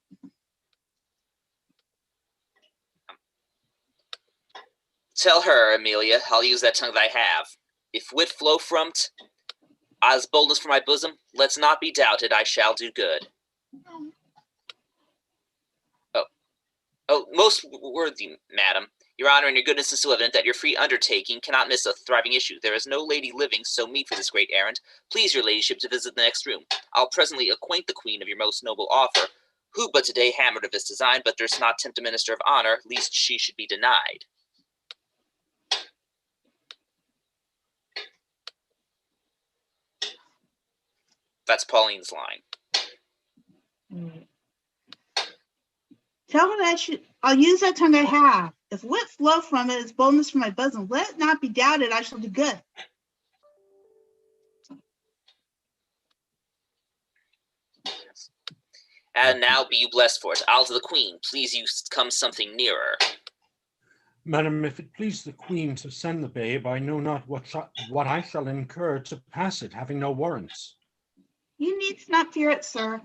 Tell her, Emilia, I'll use that tongue that I have. If wit flow from't, As boldness for my bosom, let's not be doubted, I shall do good. Oh, most worthy madam, your honor and your goodness is so evident that your free undertaking cannot miss a thriving issue. There is no lady living so meet for this great errand. Please your ladyship to visit the next room. I'll presently acquaint the queen of your most noble offer, who but today hammered of this design, but durst not tempt a minister of honor, lest she should be denied. That's Pauline's line. Tell her that I'll use that tongue I have. If wit flow from it is boldness from my bosom, let it not be doubted I shall do good. And now be you blessed for it. I'll to the queen. Please you come something nearer. Madam, if it please the queen to send the babe, I know not what I shall incur to pass it, having no warrants. You needs not fear it, sir.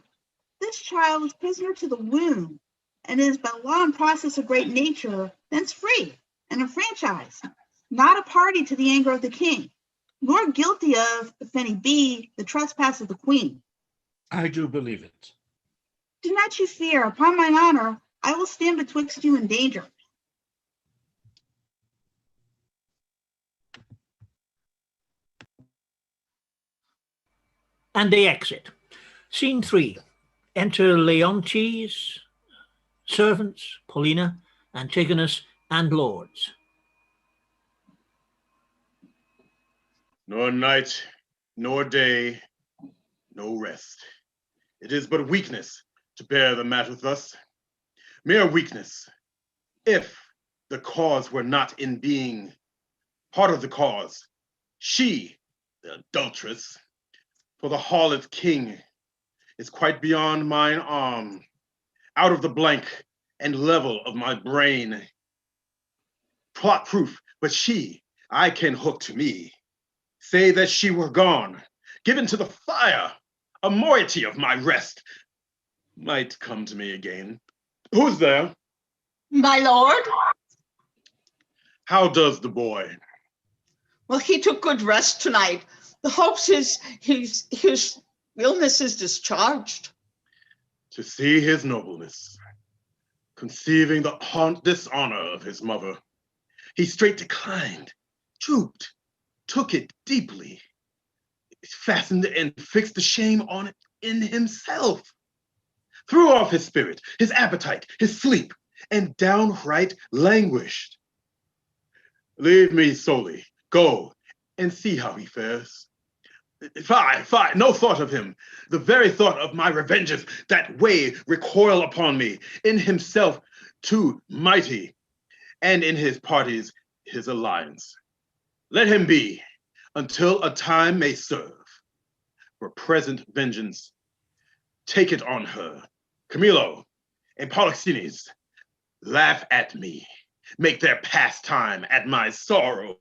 This child is prisoner to the womb, and is by law and process of great nature, thence free and enfranchised, not a party to the anger of the king, nor guilty of, if any be, the trespass of the queen. I do believe it. Do not you fear, upon mine honor, I will stand betwixt you and danger. And they exit. Scene 3. Enter Leontes, servants, Paulina, Antigonus, and lords. Nor night, nor day, no rest. It is but weakness to bear the matter thus. Mere weakness. If the cause were not in being, part of the cause, she, the adulteress, for the harlot king, is quite beyond mine arm, out of the blank and level of my brain. Plot proof, but she, I can hook to me. Say that she were gone, given to the fire, a moiety of my rest might come to me again. Who's there? My lord? How does the boy? Well, he took good rest tonight. The hopes his illness is discharged. To see his nobleness, conceiving the dishonor of his mother, he straight declined, drooped, took it deeply, fastened and fixed the shame on it in himself, threw off his spirit, his appetite, his sleep, and downright languished. Leave me solely, go and see how he fares. Fie, no thought of him. The very thought of my revenges that way recoil upon me, in himself too mighty, and in his parties his alliance. Let him be, until a time may serve. For present vengeance, take it on her. Camillo and Polixenes, laugh at me, make their pastime at my sorrow.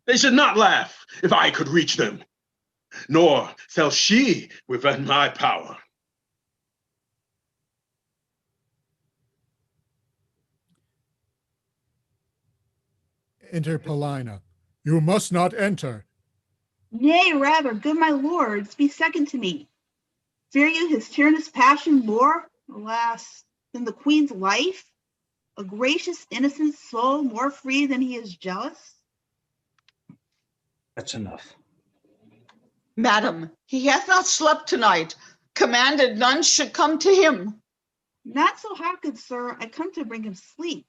They should not laugh if I could reach them, nor shall she within my power. Enter Paulina. You must not enter. Nay, rather, good my lords, be second to me. Fear you his tyrannous passion more, alas, than the queen's life? A gracious, innocent soul more free than he is jealous? That's enough. Madam, he hath not slept tonight. Commanded none should come to him. Not so hot, good sir, I come to bring him sleep.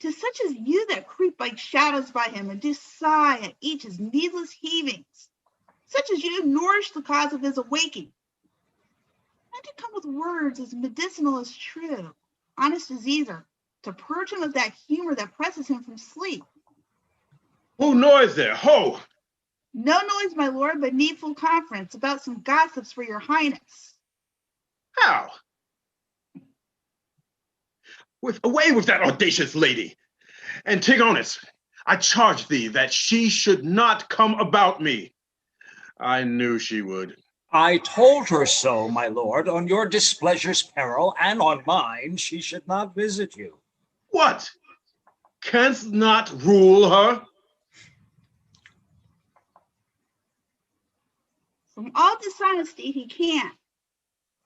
'Tis such as you that creep like shadows by him and do sigh at each his needless heavings, such as you nourish the cause of his awaking. And to come with words as medicinal as true, honest as either, to purge him of that humor that presses him from sleep. Who noise there? Ho! No noise, my lord, but needful conference about some gossips for your highness. How? Away with that audacious lady. Antigonus, I charge thee that she should not come about me. I knew she would. I told her so, my lord. On your displeasure's peril, and on mine, she should not visit you. What? Canst not rule her? From all dishonesty he can.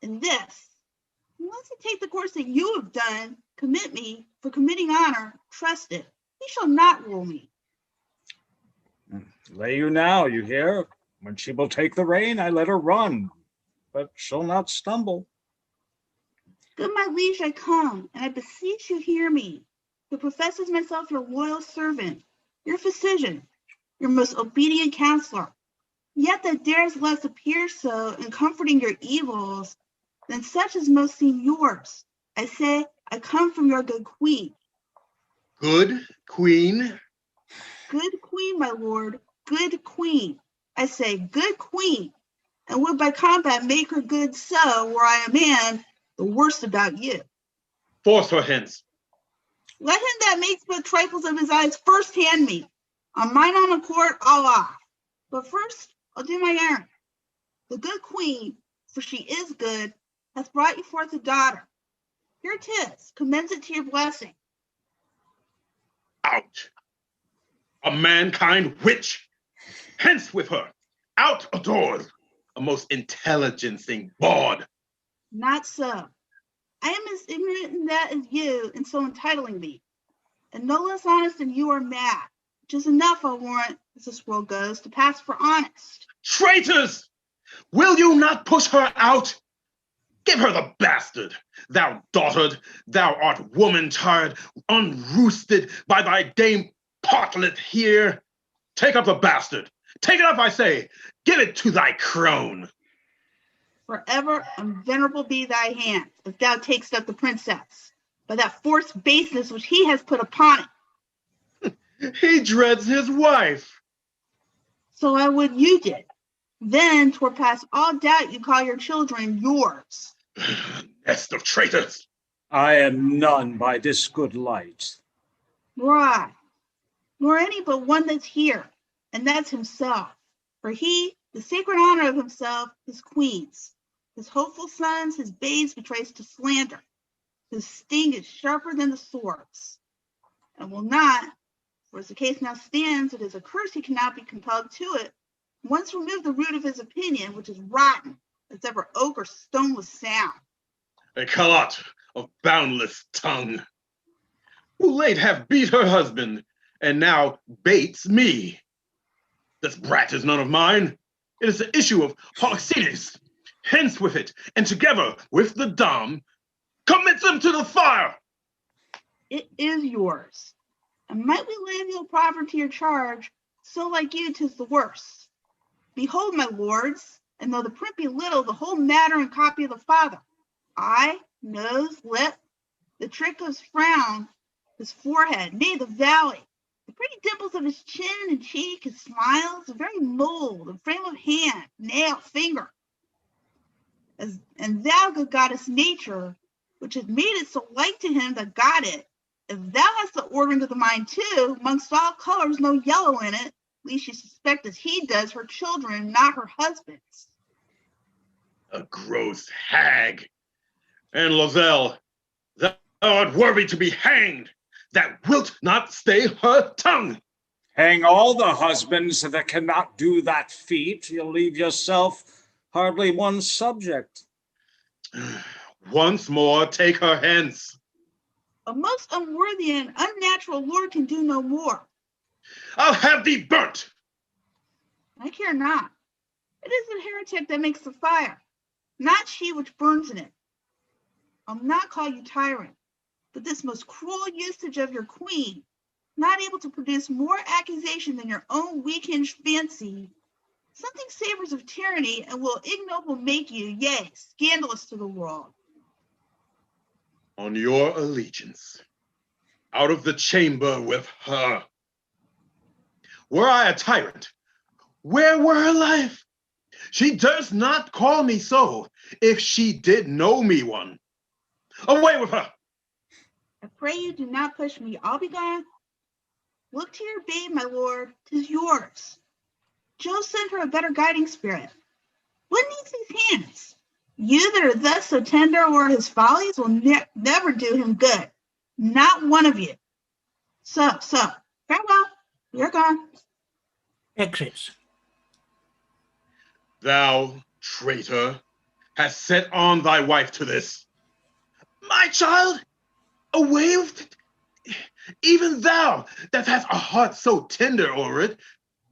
In this, unless he take the course that you have done, commit me for committing honor, trust it. He shall not rule me. Lay you now, you hear? When she will take the rein, I let her run, but she'll not stumble. Good my liege, I come, and I beseech you hear me, who professes myself your loyal servant, your physician, your most obedient counselor, yet that dares less appear so in comforting your evils than such as most seem yours. I say, I come from your good queen. Good queen? Good queen, my lord, good queen. I say, good queen, and would by combat make her good so, were I a man, the worst about you. Force her hence. Let him that makes but trifles of his eyes first hand me. On mine own accord, I'll off. But first, I'll do my errand. The good queen, for she is good, hath brought you forth a daughter. Here 'tis, commends it to your blessing. Out. A mankind witch. Hence with her. Out of doors. A most intelligencing bawd. Not so. I am as ignorant in that as you, in so entitling thee, and no less honest than you are mad, which is enough, I'll warrant, as this world goes, to pass for honest. Traitors! Will you not push her out? Give her the bastard, thou dotard, thou art woman-tired, unroosted by thy dame partlet here. Take up the bastard. Take it up, I say. Give it to thy crone. Forever and venerable be thy hand, if thou takest up the princess, by that forced baseness which he has put upon it. He dreads his wife. So I would you did. Then 'twere past all doubt you call your children yours. Nest of traitors. I am none by this good light. Nor I, nor any but one that's here, and that's himself. For he, the sacred honor of himself, his queen's. His hopeful sons, his babes betrays to slander. His sting is sharper than the swords, and will not, for as the case now stands, it is a curse he cannot be compelled to it. Once remove the root of his opinion, which is rotten, as ever oak or stone was sound. A calot of boundless tongue, who late have beat her husband, and now baits me. This brat is none of mine. It is the issue of Polixenes. Hence with it, and together with the dam, commit them to the fire. It is yours. And might we lay the old proverb to your charge, so like you 'tis the worst. Behold, my lords, and though the print be little, the whole matter and copy of the father. Eye, nose, lip, the trick of his frown, his forehead, nay, the valley, the pretty dimples of his chin and cheek, his smiles, the very mold, the frame of hand, nail, finger. And thou, good goddess nature, which has made it so like to him that got it, if thou hast the ordering of the mind too, amongst all colors no yellow in it, least you suspect as he does her children, not her husbands. A gross hag. And Lozelle, thou art worthy to be hanged, that wilt not stay her tongue. Hang all the husbands that cannot do that feat. You'll leave yourself hardly one subject. Once more, take her hence. A most unworthy and unnatural lord can do no more. I'll have thee burnt. I care not. It is the heretic that makes the fire, not she which burns in it. I'll not call you tyrant, but this most cruel usage of your queen, not able to produce more accusation than your own weak-hinged fancy, something savors of tyranny and will ignoble make you, yea, scandalous to the world. On your allegiance, out of the chamber with her. Were I a tyrant, where were her life? She durst not call me so, if she did know me one. Away with her! I pray you do not push me. I'll be gone. Look to your babe, my lord. 'Tis yours. Jove sent her a better guiding spirit. What needs these hands? You that are thus so tender o'er his follies will never do him good. Not one of you. So, farewell. You're gone. Exits. Thou, traitor, hast set on thy wife to this. My child, away with it. Even thou, that hast a heart so tender o'er it,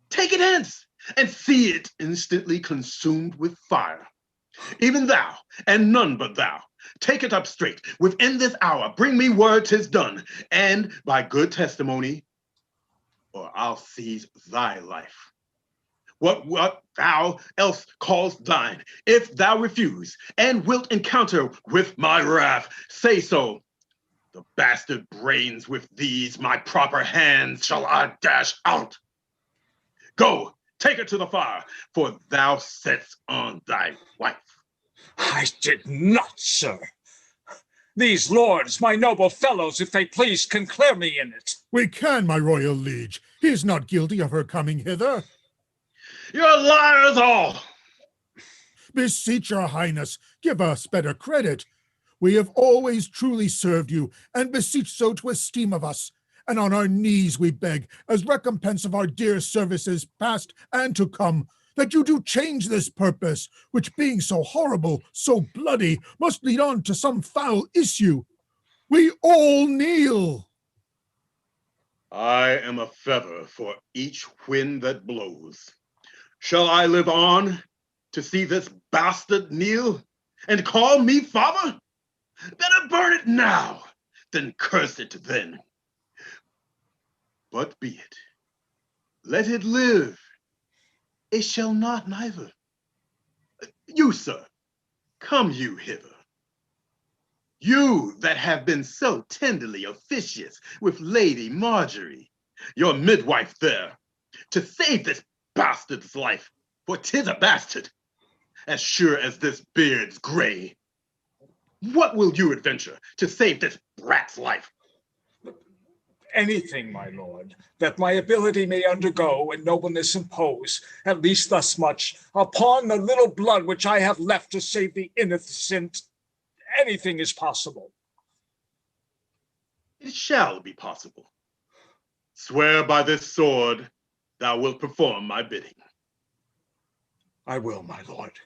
take it hence, and see it instantly consumed with fire. Even thou, and none but thou, take it up straight. Within this hour, bring me word 'tis done, and by good testimony, or I'll seize thy life. What thou else callest thine, if thou refuse, and wilt encounter with my wrath, say so. The bastard brains with these my proper hands shall I dash out. Go, take her to the fire, for thou setst on thy wife. I did not, sir. These lords, my noble fellows, if they please, can clear me in it. We can, my royal liege. He is not guilty of her coming hither. You're liars all. Beseech your highness, give us better credit. We have always truly served you, and beseech so to esteem of us. And on our knees we beg, as recompense of our dear services past and to come, that you do change this purpose, which being so horrible, so bloody, must lead on to some foul issue. We all kneel. I am a feather for each wind that blows. Shall I live on to see this bastard kneel and call me father? Better burn it now than curse it then. But be it. Let it live. It shall not neither. You, sir, come you hither. You that have been so tenderly officious with Lady Marjorie, your midwife there, to save this bastard's life, for 'tis a bastard, as sure as this beard's gray. What will you adventure to save this brat's life? Anything, my lord, that my ability may undergo and nobleness impose, at least thus much, upon the little blood which I have left to save the innocent. Anything is possible. It shall be possible. Swear by this sword, thou wilt perform my bidding. I will, my lord.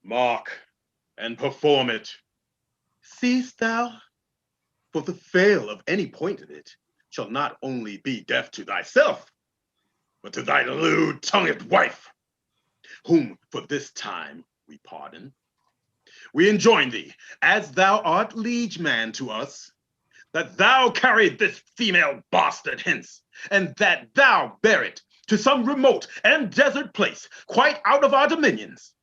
Mark and perform it. Seest thou? For the fail of any point in it shall not only be death to thyself, but to thy lewd-tongued wife, whom for this time we pardon. We enjoin thee, as thou art liege man to us, that thou carry this female bastard hence, and that thou bear it to some remote and desert place, quite out of our dominions,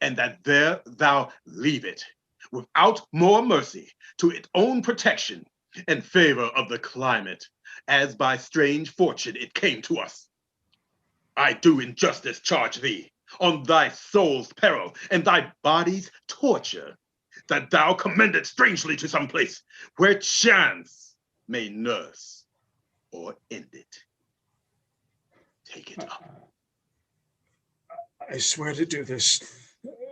and that there thou leave it, without more mercy, to its own protection and favor of the climate, as by strange fortune it came to us. I do in justice charge thee, on thy soul's peril and thy body's torture, that thou commend it strangely to some place where chance may nurse or end it. Take it up. I swear to do this,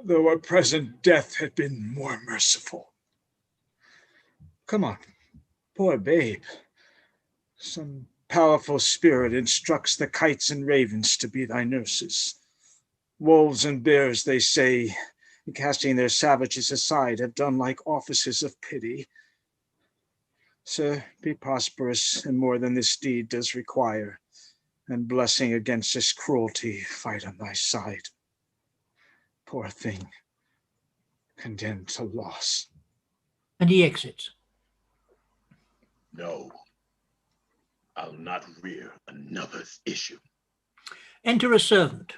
though a present death had been more merciful. Come on, poor babe. Some powerful spirit instructs the kites and ravens to be thy nurses. Wolves and bears, they say, casting their savages aside, have done like offices of pity. Sir, be prosperous in more than this deed does require, and blessing against this cruelty fight on thy side. Poor thing, condemned to loss. And he exits. No, I'll not rear another's issue. Enter a servant.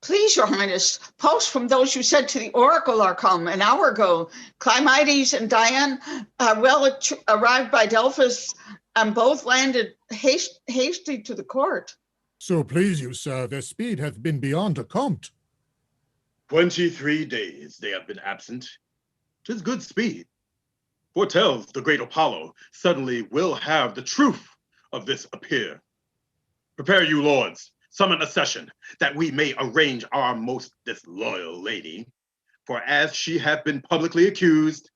Please, your highness, posts from those you sent to the oracle are come an hour ago. Clymides and Diane arrived by Delphus, and both landed hasty to the court. So please you, sir, their speed hath been beyond account. 23 days they have been absent. 'Tis good speed. Foretells the great Apollo suddenly will have the truth of this appear. Prepare you, lords, summon a session, that we may arrange our most disloyal lady. For as she hath been publicly accused,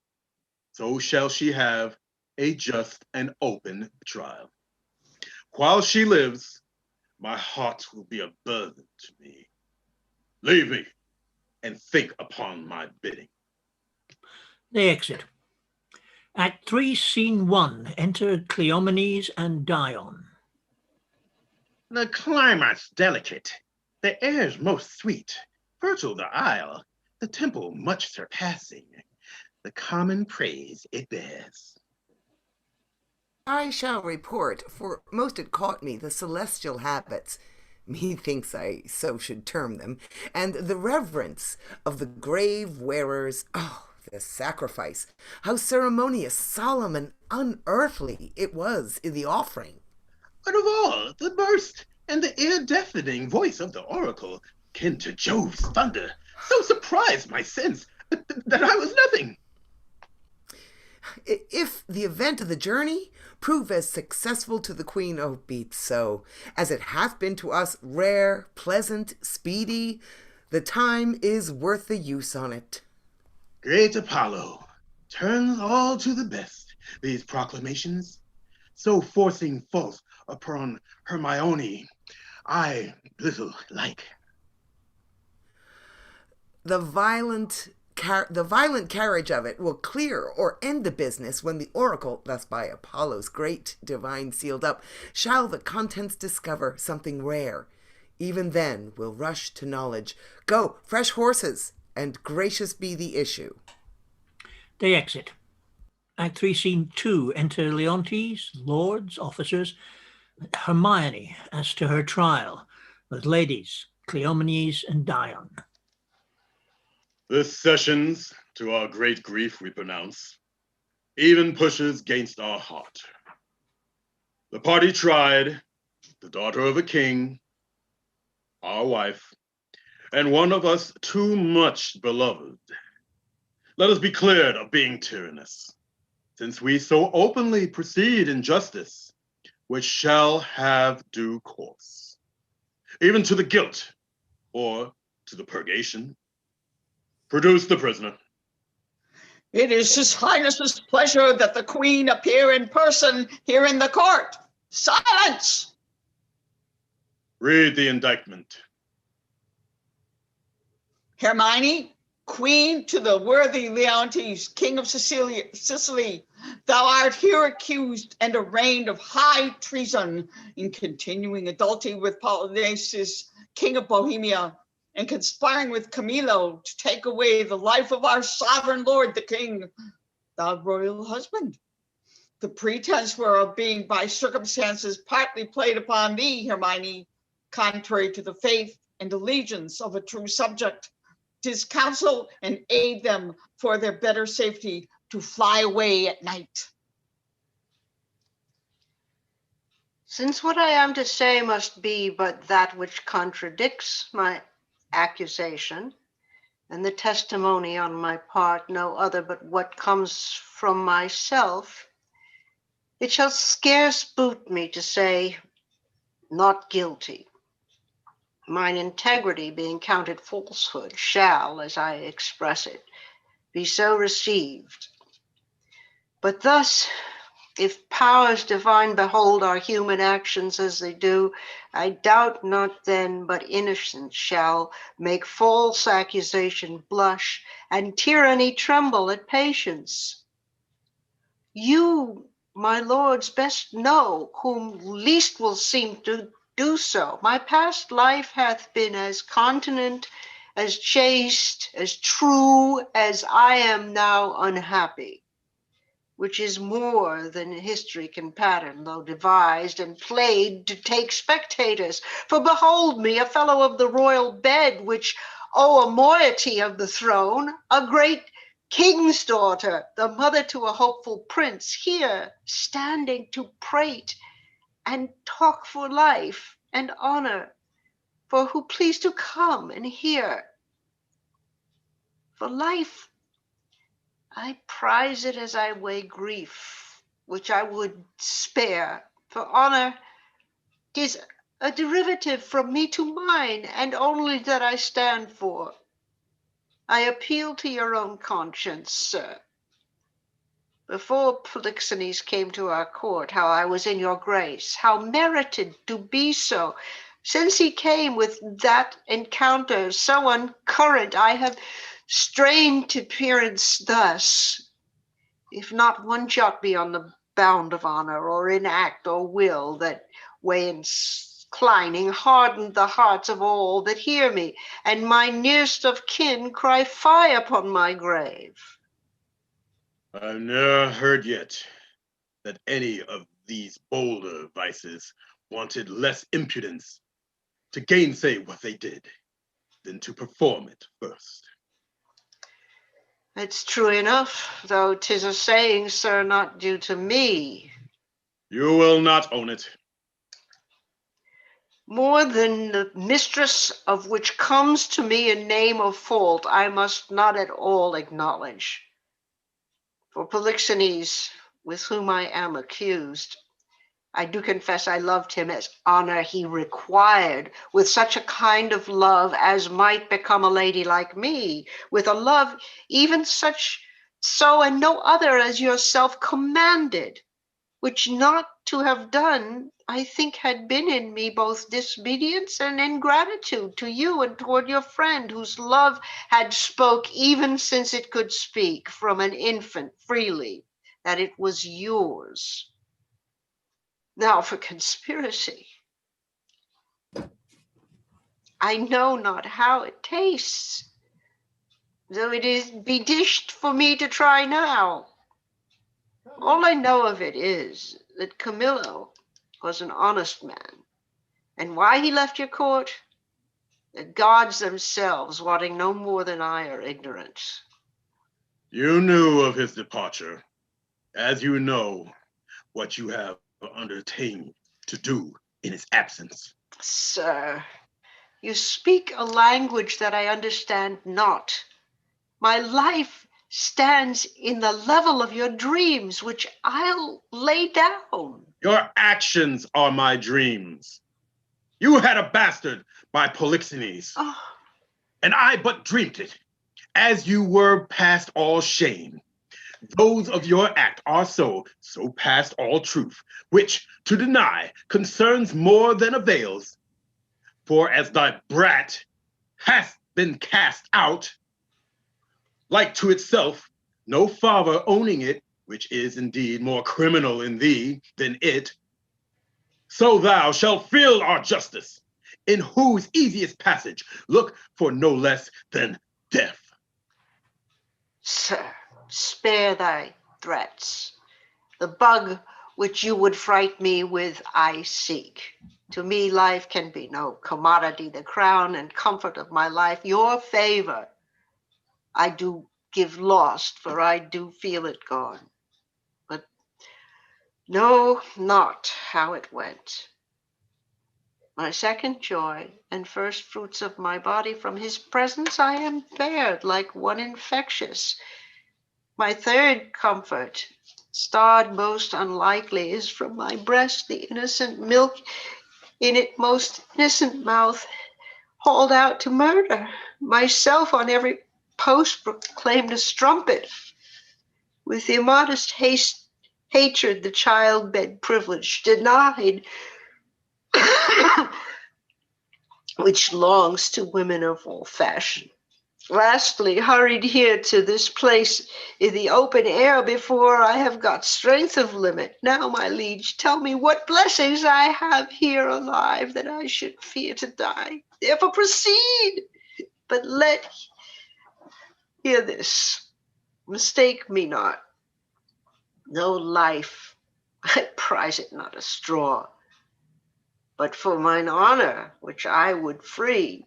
so shall she have a just and open trial. While she lives, my heart will be a burden to me. Leave me and think upon my bidding. They exit. Act 3, Scene 1. Enter Cleomenes and Dion. The climate's delicate, the air's most sweet, fertile the isle, the temple much surpassing, the common praise it bears. I shall report, for most it caught me, the celestial habits, methinks I so should term them, and the reverence of the grave wearers. Oh, the sacrifice! How ceremonious, solemn, and unearthly it was in the offering. But of all, the burst and the ear-deafening voice of the oracle, kin to Jove's thunder, so surprised my sense that I was nothing. If the event of the journey prove as successful to the queen, oh, be it so, as it hath been to us, rare, pleasant, speedy, the time is worth the use on it. Great Apollo turns all to the best, these proclamations, so forcing forth upon Hermione, I little like. The violent carriage of it will clear or end the business when the oracle, thus by Apollo's great divine sealed up, shall the contents discover something rare. Even then will rush to knowledge. Go, fresh horses, and gracious be the issue. They exit. Act 3, Scene 2. Enter Leontes, lords, officers, Hermione as to her trial, with ladies, Cleomenes and Dion. This sessions, to our great grief we pronounce, even pushes gainst our heart. The party tried, the daughter of a king, our wife, and one of us too much beloved. Let us be cleared of being tyrannous, since we so openly proceed in justice, which shall have due course, even to the guilt or to the purgation. Produce the prisoner. It is His Highness's pleasure that the Queen appear in person here in the court. Silence! Read the indictment. Hermione, Queen to the worthy Leontes, King of Sicily, thou art here accused and arraigned of high treason in continuing adultery with Polynices, King of Bohemia, and conspiring with Camillo to take away the life of our sovereign lord, the king, thy royal husband. The pretense whereof being by circumstances partly played upon thee, Hermione, contrary to the faith and allegiance of a true subject, 'tis counsel and aid them for their better safety to fly away at night. Since what I am to say must be but that which contradicts my accusation, and the testimony on my part no other but what comes from myself, it shall scarce boot me to say not guilty. Mine integrity being counted falsehood shall, as I express it, be so received. But thus, if powers divine behold our human actions as they do, I doubt not then but innocence shall make false accusation blush and tyranny tremble at patience. You, my lords, best know whom least will seem to do so. My past life hath been as continent, as chaste, as true as I am now unhappy, which is more than history can pattern, though devised and played to take spectators. For behold me, a fellow of the royal bed, which owe a moiety of the throne, a great king's daughter, the mother to a hopeful prince, here standing to prate and talk for life and honor, for who please to come and hear. For life, I prize it as I weigh grief, which I would spare. For honor, 'tis a derivative from me to mine, and only that I stand for. I appeal to your own conscience, sir. Before Polixenes came to our court, how I was in your grace, how merited to be so, Since he came with that encounter so uncurrent, I have strained to appearance thus, if not one jot beyond the bound of honor, or in act or will, that way inclining hardened the hearts of all that hear me, and my nearest of kin cry fie upon my grave. I've never heard yet that any of these bolder vices wanted less impudence to gainsay what they did than to perform it first. It's true enough, though 'tis a saying, sir, not due to me. You will not own it. More than the mistress of which comes to me in name of fault, I must not at all acknowledge. For Polixenes, with whom I am accused, I do confess I loved him as honor he required, with such a kind of love as might become a lady like me, with a love even such so and no other as yourself commanded, which not to have done, I think had been in me both disobedience and ingratitude to you and toward your friend, whose love had spoke even since it could speak from an infant freely, that it was yours. Now for conspiracy. I know not how it tastes, though it is be dished for me to try now. All I know of it is that Camillo was an honest man, and why he left your court, the gods themselves, wanting no more than I, are ignorant. You knew of his departure, as you know what you have undertaken to do in his absence. Sir, you speak a language that I understand not. My life stands in the level of your dreams, which I'll lay down. Your actions are my dreams. You had a bastard by Polixenes, Oh, and I but dreamt it, as you were past all shame. Those of your act are so past all truth, which to deny concerns more than avails. For as thy brat hath been cast out, like to itself, no father owning it, which is indeed more criminal in thee than it, so thou shalt feel our justice, in whose easiest passage look for no less than death. sir, spare thy threats. The bug which you would fright me with, I seek. To me, life can be no commodity. The crown and comfort of my life, your favor, I do give lost, for I do feel it gone. But know not how it went. My second joy and first fruits of my body, from his presence I am bared like one infectious. My third comfort, starred most unlikely, is from my breast the innocent milk in it most innocent mouth hauled out to murder. Myself on every post proclaimed a strumpet. With immodest hatred the childbed privilege denied, which longs to women of all fashion. Lastly, hurried here to this place in the open air before I have got strength of limit. Now, my liege, tell me what blessings I have here alive, that I should fear to die. Therefore proceed, but hear this. Mistake me not. No life, I prize it not a straw, but for mine honor, which I would free.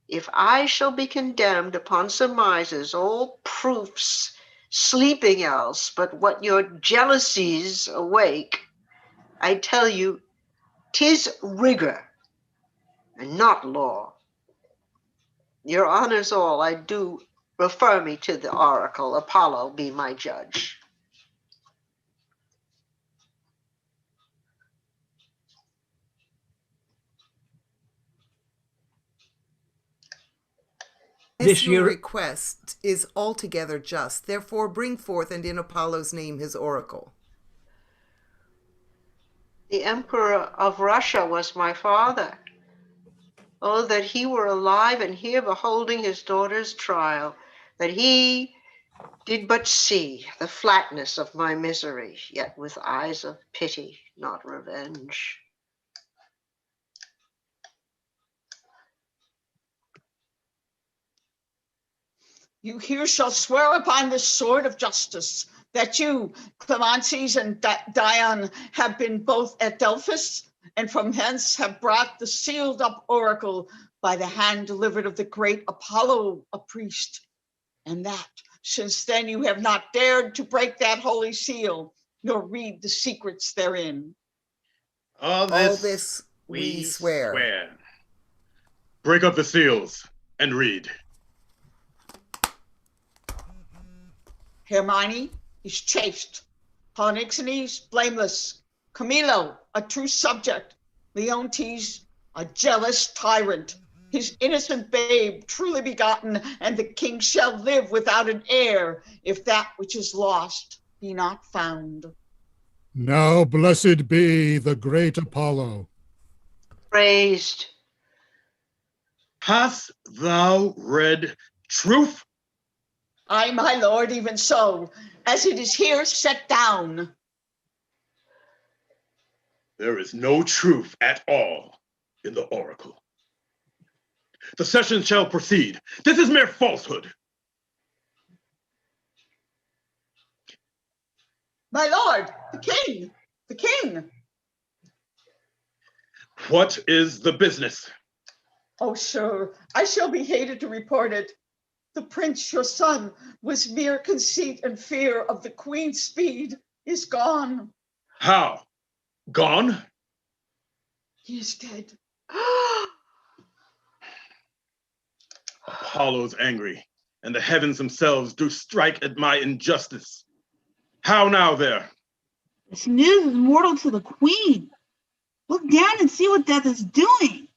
If I shall be condemned upon surmises, all proofs sleeping else, but what your jealousies awake, I tell you, 'tis rigor and not law. Your honors all, I do refer me to the oracle. Apollo be my judge. This Your year, request is altogether just. Therefore, bring forth and in Apollo's name his oracle. The emperor of Russia was my father. Oh, that he were alive and here beholding his daughter's trial, that he did but see the flatness of my misery, yet with eyes of pity, not revenge. You here shall swear upon this sword of justice that you, Clemences and Dion, have been both at Delphus and from hence have brought the sealed up oracle by the hand delivered of the great Apollo, a priest, and that since then you have not dared to break that holy seal, nor read the secrets therein. All this we swear. Break up the seals and read. Hermione is chaste, Polynixenes blameless, Camillo a true subject, Leontes a jealous tyrant, his innocent babe truly begotten, and the king shall live without an heir if that which is lost be not found. Now blessed be the great Apollo. Praised. Hast thou read truth? Aye, my lord, even so, as it is here set down. There is no truth at all in the oracle. The session shall proceed. This is mere falsehood. My lord, the king. What is the business? Oh, sir, I shall be hated to report it. The prince, your son, was mere conceit and fear of the queen's speed, is gone. How? Gone? He is dead. Apollo's angry, and the heavens themselves do strike at my injustice. How now there? This news is mortal to the queen. Look down and see what death is doing.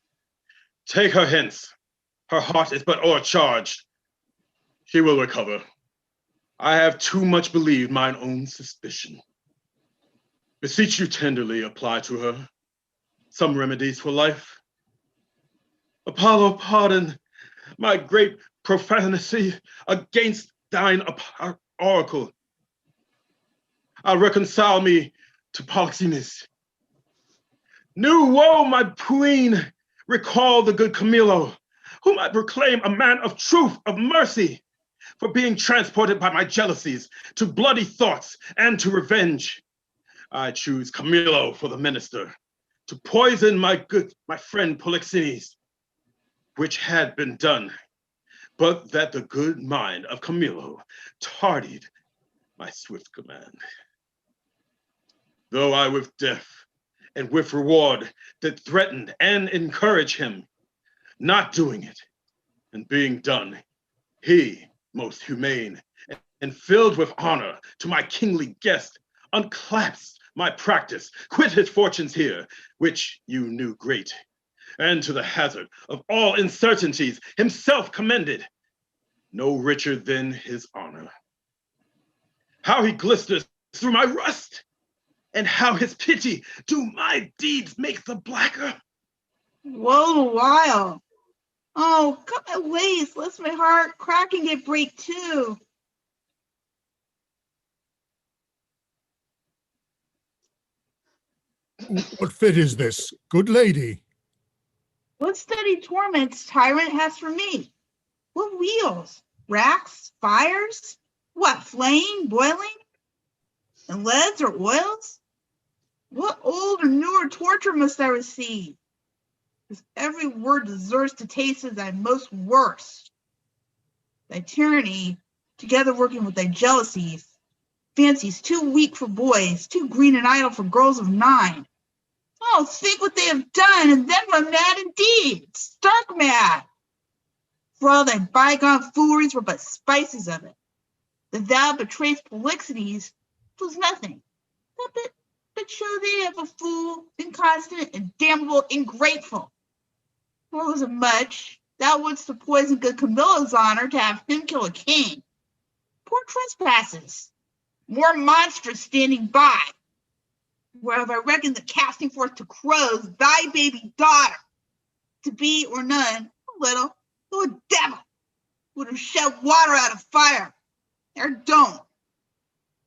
Take her hence. Her heart is but o'ercharged. She will recover. I have too much believed mine own suspicion. Beseech you tenderly apply to her some remedies for life. Apollo, pardon my great profanity against thine oracle. Reconcile me to Polixenes. New woe, my queen, recall the good Camillo, whom I proclaim a man of truth, of mercy, for being transported by my jealousies to bloody thoughts and to revenge. I choose Camillo for the minister, to poison my friend Polixenes, which had been done, but that the good mind of Camillo tardied my swift command. Though I with death and with reward did threaten and encourage him, not doing it, and being done, he, most humane and filled with honor to my kingly guest, unclasped my practice, quit his fortunes here, which you knew great, and to the hazard of all uncertainties himself commended, no richer than his honor. How he glisters through my rust, and how his pity do my deeds make the blacker. Woe the while. Oh, cut my waist, lest my heart crack and get break too. What fit is this, good lady? What steady torments tyrant has for me? What wheels, racks, fires? What, flame, boiling? And leads or oils? What old or newer torture must I receive? Because every word deserves to taste as thy most worst. Thy tyranny, together working with thy jealousies, fancies too weak for boys, too green and idle for girls of 9. Oh, think what they have done, and then run mad indeed, stark mad. For all thy bygone fooleries were but spices of it. That thou betrayest Polixenes was nothing, but show thee of a fool, inconstant, and damnable ingrateful. Nor was it much. Thou wouldst to poison good Camilla's honor to have him kill a king. Poor trespasses, more monstrous standing by. Whereof I reckon the casting forth to crows thy baby daughter. to be or none, a little, though a devil would have shed water out of fire, or don't.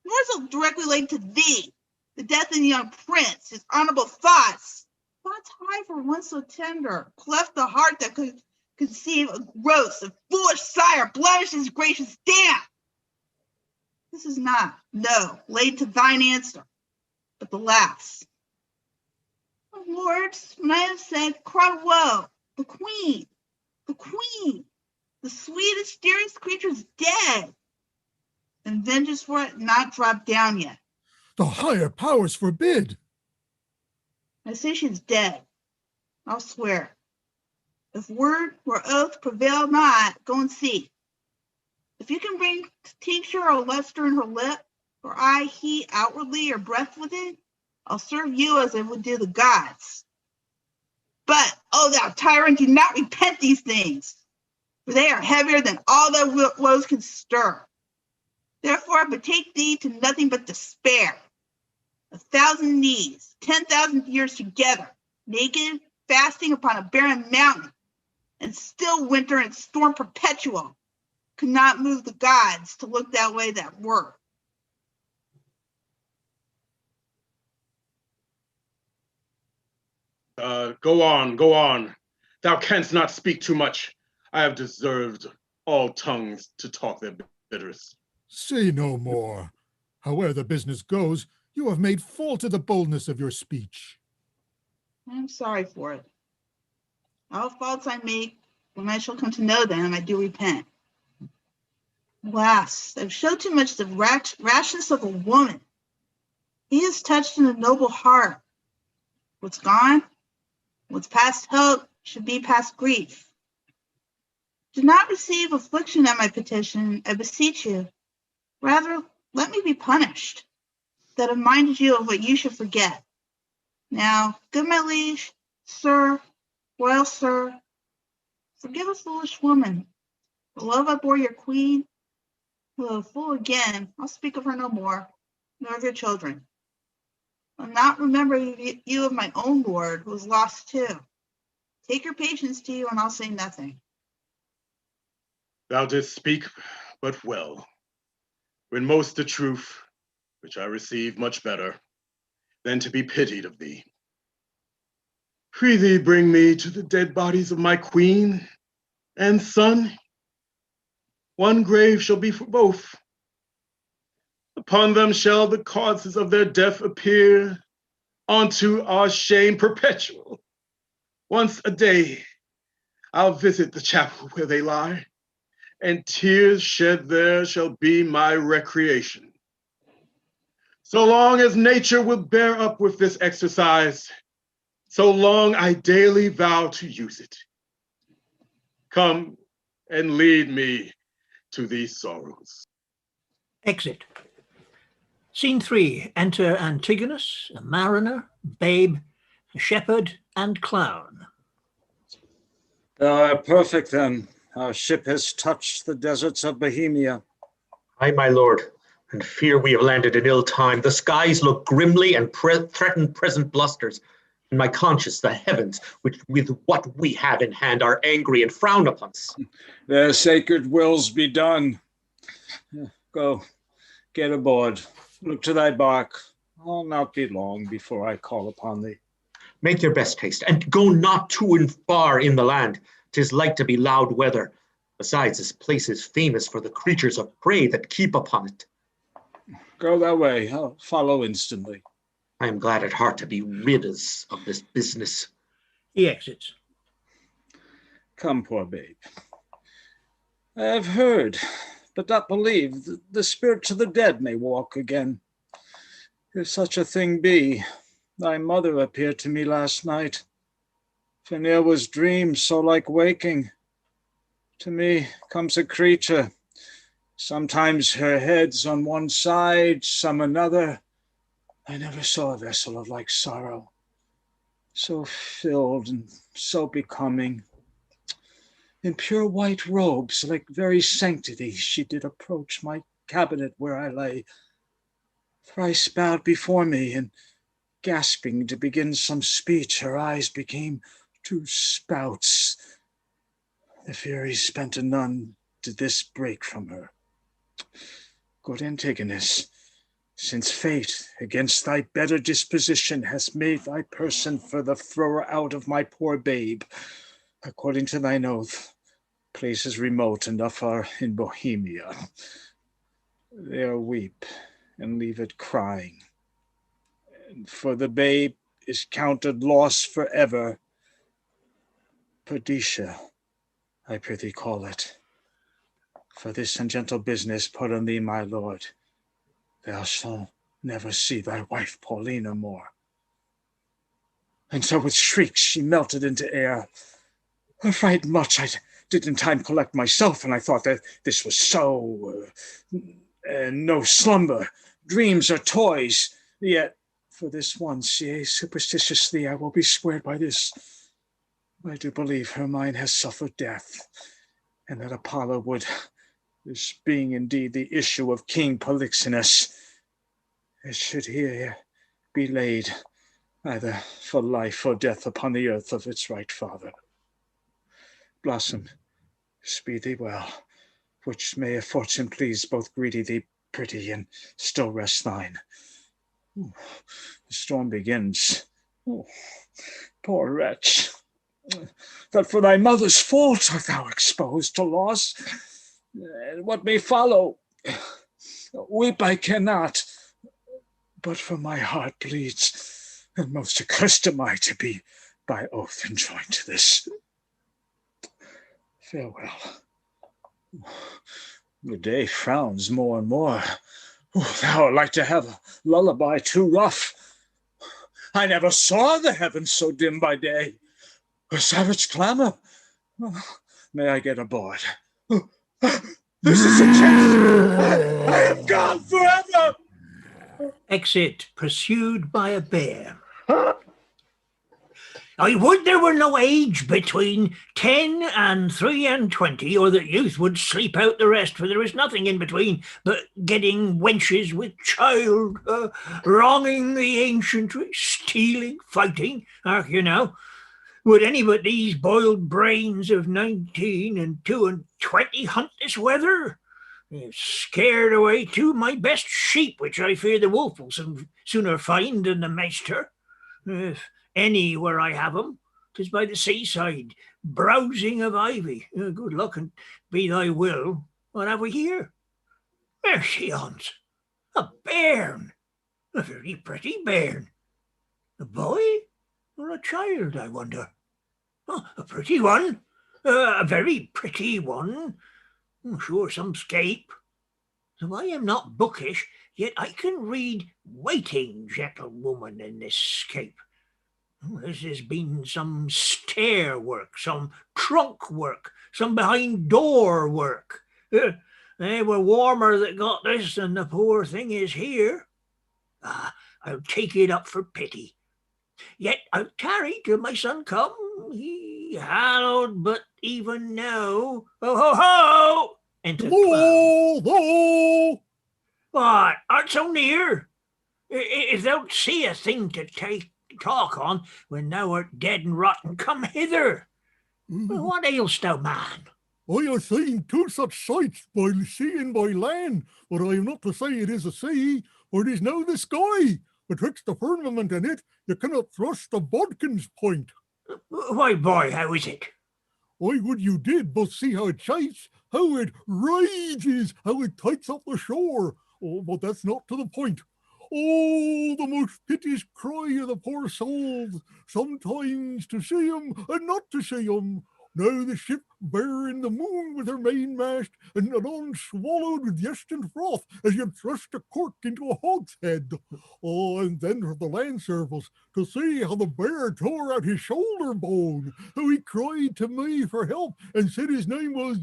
Nor is it directly related to thee, the death of the young prince, his honorable thoughts high for one so tender, cleft the heart that could conceive a gross and foolish sire, blemish his gracious dam. This is not, no, laid to thine answer, but the last. Oh, lords, when I have said, cry woe, the queen, the sweetest, dearest creature's dead, and vengeance for it not dropped down yet. The higher powers forbid. I say she's dead. I'll swear. If word or oath prevail not, go and see. If you can bring tincture or luster in her lip, or eye heat outwardly or breath within, I'll serve you as I would do the gods. But, oh thou tyrant, do not repent these things, for they are heavier than all thy woes can stir. Therefore I betake thee to nothing but despair. 1,000 knees, 10,000 years together, naked, fasting upon a barren mountain, and still winter and storm perpetual could not move the gods to look that way that were. Go on, go on. Thou canst not speak too much. I have deserved all tongues to talk their bitterest. Say no more. However the business goes, you have made full to the boldness of your speech. I'm sorry for it. All faults I make, when I shall come to know them, I do repent. Alas, I've showed too much the rashness of a woman. He is touched in a noble heart. What's gone, what's past hope, should be past grief. Do not receive affliction at my petition, I beseech you. Rather, let me be punished, that have minded you of what you should forget. Now, good my liege, sir, royal sir, forgive a foolish woman. The love I bore your queen, though fool again, I'll speak of her no more, nor of your children. I'll not remember you of my own lord, who was lost too. Take your patience to you, and I'll say nothing. Thou didst speak but well, when most the truth, which I receive much better, than to be pitied of thee. Prithee bring me to the dead bodies of my queen and son. One grave shall be for both. Upon them shall the causes of their death appear, unto our shame perpetual. Once a day, I'll visit the chapel where they lie, and tears shed there shall be my recreation. So long as nature will bear up with this exercise, so long I daily vow to use it. Come and lead me to these sorrows. Exit. Scene 3. Enter Antigonus, a mariner, babe, a shepherd, and clown. Perfect then. Our ship has touched the deserts of Bohemia. Aye, my lord, and fear we have landed in ill time. The skies look grimly and threaten present blusters. In my conscience, the heavens, which with what we have in hand are angry and frown upon us. Their sacred wills be done. Go, get aboard. Look to thy bark. I'll not be long before I call upon thee. Make your best haste, and go not too and far in the land. 'Tis like to be loud weather. Besides, this place is famous for the creatures of prey that keep upon it. Go that way. I'll follow instantly. I am glad at heart to be rid us of this business. He exits. Come, poor babe. I have heard, but not believed, that the spirits of the dead may walk again. If such a thing be, thy mother appeared to me last night. For ne'er was dream so like waking. To me comes a creature, sometimes her head's on one side, some another. I never saw a vessel of like sorrow, so filled and so becoming. In pure white robes, like very sanctity, she did approach my cabinet where I lay. Thrice bowed before me, and gasping to begin some speech, her eyes became two spouts. The Furies spent a none did this break from her. Good Antigonus, since fate against thy better disposition has made thy person for the thrower out of my poor babe, according to thine oath, places remote enough are in Bohemia. There weep and leave it crying. And for the babe is counted lost forever. Perdicia, I prithee call it. For this ungentle business put on thee, my lord, thou shalt never see thy wife Paulina more. And so with shrieks she melted into air. Frightened much, I did in time collect myself, and I thought that this was so, no slumber, dreams or toys. Yet for this once, yea, superstitiously, I will be squared by this. I do believe her mind has suffered death, and that Apollo would, this being indeed the issue of King Polixenus, it should here be laid, either for life or death, upon the earth of its right father. Blossom, speed thee well, which may if fortune please both greedy thee pretty and still rest thine. Ooh, the storm begins. Oh, poor wretch, that for thy mother's fault art thou exposed to loss, and what may follow, weep I cannot, but for my heart bleeds, and most accursed am I to be by oath enjoined to this. Farewell. The day frowns more and more. Oh, thou art like to have a lullaby too rough. I never saw the heavens so dim by day. A savage clamor. Oh, may I get aboard? Oh, this is a chance. I am gone forever. Exit, pursued by a bear. I would there were no age between 10 and 23, or that youth would sleep out the rest, for there is nothing in between but getting wenches with child, wronging the ancient, stealing, fighting, you know. Would any but these boiled brains of 19 and 22 hunt this weather? Scared away too my best sheep, which I fear the wolf will sooner find than the master. If any where I have 'em, 'tis by the seaside, browsing of ivy. Good luck and be thy will. What have we here? Mercy on's, a bairn, a very pretty bairn. A boy or a child, I wonder? Oh, a pretty one, a very pretty one. Sure, some scape. Though I am not bookish, yet I can read waiting gentlewoman in this scape. This has been some stair work, some trunk work, some behind door work. They were warmer that got this than the poor thing is here. I'll take it up for pity. Yet I'll tarry till my son come. He hallowed but even now. Ho, ho, ho! Enter clown. Hello! What, art so near? If thou'lt see a thing to talk on when thou art dead and rotten, come hither. What ails thou, man? I have seen two such sights by sea and by land, but I am not to say it is a sea, for it is now the sky. Betwixt the firmament and it, you cannot thrust a bodkin's point. Why, boy, how is it? I would you did both see how it chafes, how it rages, how it tights up the shore. Oh, but that's not to the point. Oh, the most piteous cry of the poor souls, sometimes to see 'em and not to see 'em. Now the ship bearing the moon with her mainmast, and anon swallowed with yeast and froth, as you'd thrust a cork into a hogshead. Oh, and then for the land service, to see how the bear tore out his shoulder bone, how he cried to me for help, and said his name was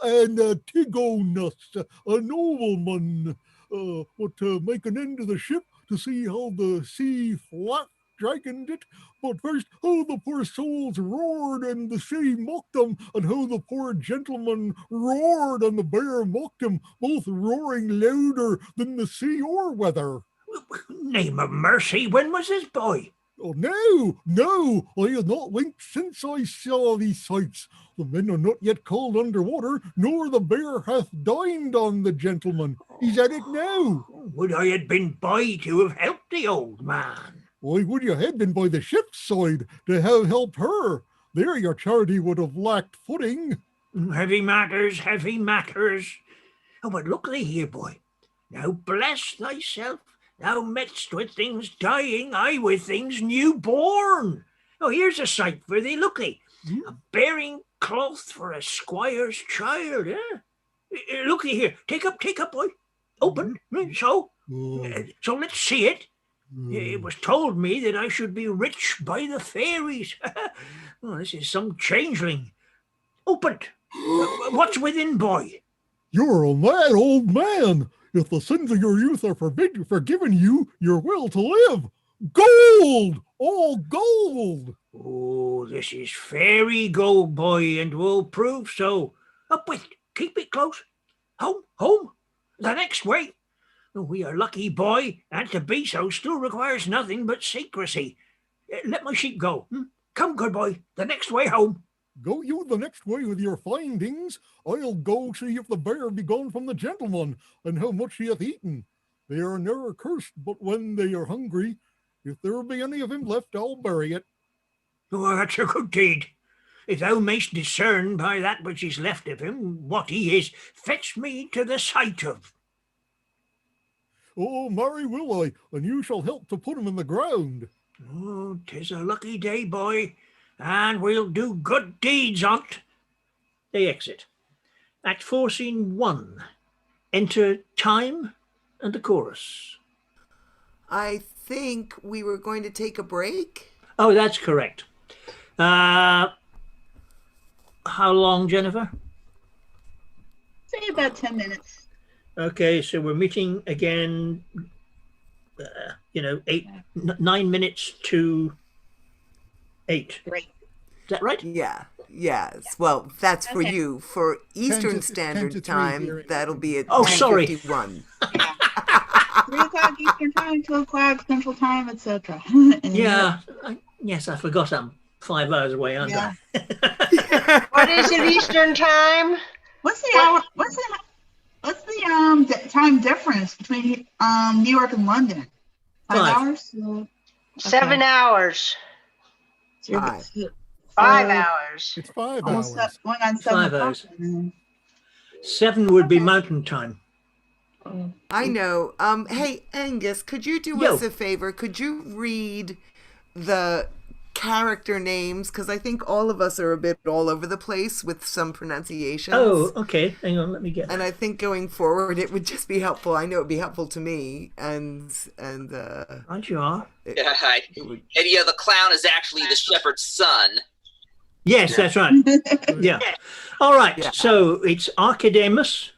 Antigonus, a nobleman. But to make an end of the ship, to see how the sea flat dragoned it, but first how the poor souls roared and the sea mocked them, and how the poor gentleman roared and the bear mocked him, both roaring louder than the sea or weather. Name of mercy, when was this, boy? Oh, no, no, I have not winked since I saw these sights. The men are not yet cold under water, nor the bear hath dined on the gentleman. He's at it now. Would I had been by to have helped the old man. Why would you have been by the ship's side to have helped her? There your charity would have lacked footing. Heavy matters, heavy matters. Oh, but look thee here, boy. Now bless thyself. Thou metst with things dying, I with things new born. Oh, here's a sight for thee, look thee. A bearing cloth for a squire's child, eh? Look thee here. Take up, boy. Open. So. So let's see it. It was told me that I should be rich by the fairies. Oh, this is some changeling. Opened. What's within, boy? You're a mad old man. If the sins of your youth are forgiven you, you're will to live. Gold! All gold! Oh, this is fairy gold, boy, and will prove so. Up with it. Keep it close. Home. The next way. We are lucky, boy, and to be so still requires nothing but secrecy. Let my sheep go. Come, good boy, the next way home. Go you the next way with your findings. I'll go see if the bear be gone from the gentleman, and how much he hath eaten. They are never cursed but when they are hungry. If there be any of him left, I'll bury it. Oh, that's a good deed. If thou mayst discern by that which is left of him what he is, fetch me to the sight of. Oh, marry will I, and you shall help to put him in the ground. Oh, 'tis a lucky day, boy, and we'll do good deeds on't. They exit. Act 4, Scene 1. Enter time and the chorus. I think we were going to take a break. Oh, that's correct. How long, Jennifer? Say about 10 minutes. Okay, so we're meeting again, 9 minutes to 8. Great. Is that right? Yeah. Yes. Well, that's for Okay. you. For 10 Eastern to Standard 3 Time, here. that'll be at Oh, sorry. 9:51. 3 o'clock Eastern Time, 2 o'clock Central Time, etc. Yeah. Yes, I forgot I'm 5 hours away, aren't Yeah. I? What is it, Eastern Time? What's the hour? What's the time difference between New York and London? 5 5. hours. 7 hours. So you're- Five. so- 5 hours. It's 5 Almost hours. going on 7 5 o'clock. hours. And 7 would be mountain time. then, I know. Hey, Angus, could you do Yo. us a favor? Could you read the character names? Because I think all of us are a bit all over the place with some pronunciations. Oh, okay. Hang on, let me get And I think going forward, it would just be helpful. I know it'd be helpful to me, and Right, you are. it would. Eddie the clown is actually the shepherd's son. Yes, that's right. Yeah. All right. Yeah. So it's Archidamus,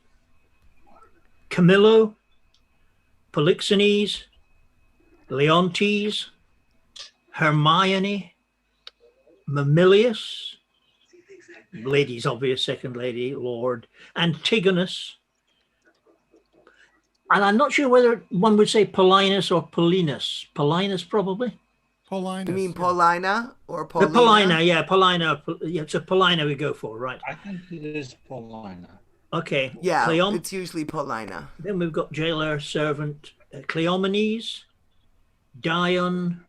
Camillo, Polixenes, Leontes, Hermione, Mamilius, lady's obvious, second lady, Lord, Antigonus. And I'm not sure whether one would say Paulinus or Paulinus. Paulinus, probably. Paulinus. You mean yeah. Paulina or The Paulina? Paulina, yeah, Paulina. Yeah, it's a Paulina we go for, right? I think it is Paulina. Okay. Yeah, Cleon. it's usually Paulina. Then we've got jailer, servant, Cleomenes, Dion,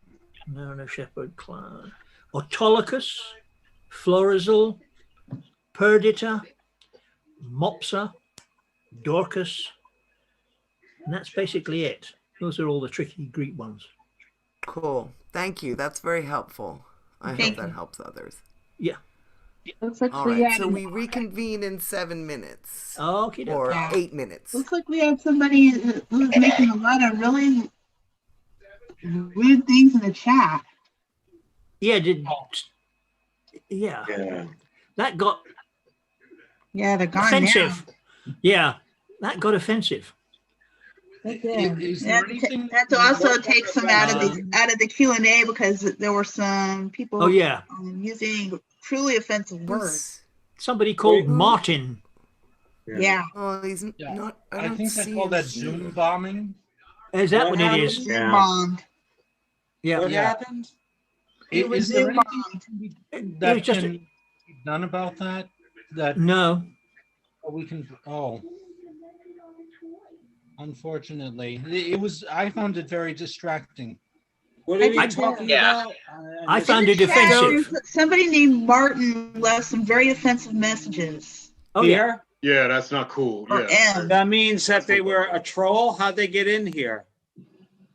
no shepherd, clan, Autolycus, Florizel, Perdita, Mopsa, Dorcas, and that's basically it. Those are all the tricky Greek ones. Cool. Thank you. That's very helpful. I Thank hope that you. helps others. Yeah. looks like All we right. had, So we reconvene in 7 minutes Okay. or Yeah. 8 minutes. looks like we had somebody who's making a lot of really weird things in the chat. Yeah. Yeah. That got Yeah, they're gone offensive. Yeah. That got offensive. now. They did. Is They there had to anything they had to also more take some out of the Q&A because there were some people Oh yeah. using truly offensive words. Who's- Somebody called Who? Martin. Yeah. Oh, he's Yeah. not. I don't think see they call him that here. Zoom bombing. Is that What what it happened? is? Yeah. Bombed. Yeah. What Yeah. happened? It was Is there Zoom anything It that was just can be done about that? That no. we can, unfortunately, it was, I found it very distracting. What are you I- talking Yeah. about? I missed found it chat, offensive. somebody named Martin left some very offensive messages. Oh yeah. Here? Yeah, that's not cool. Or Yeah. M. That means that they were a troll? How'd they get in here?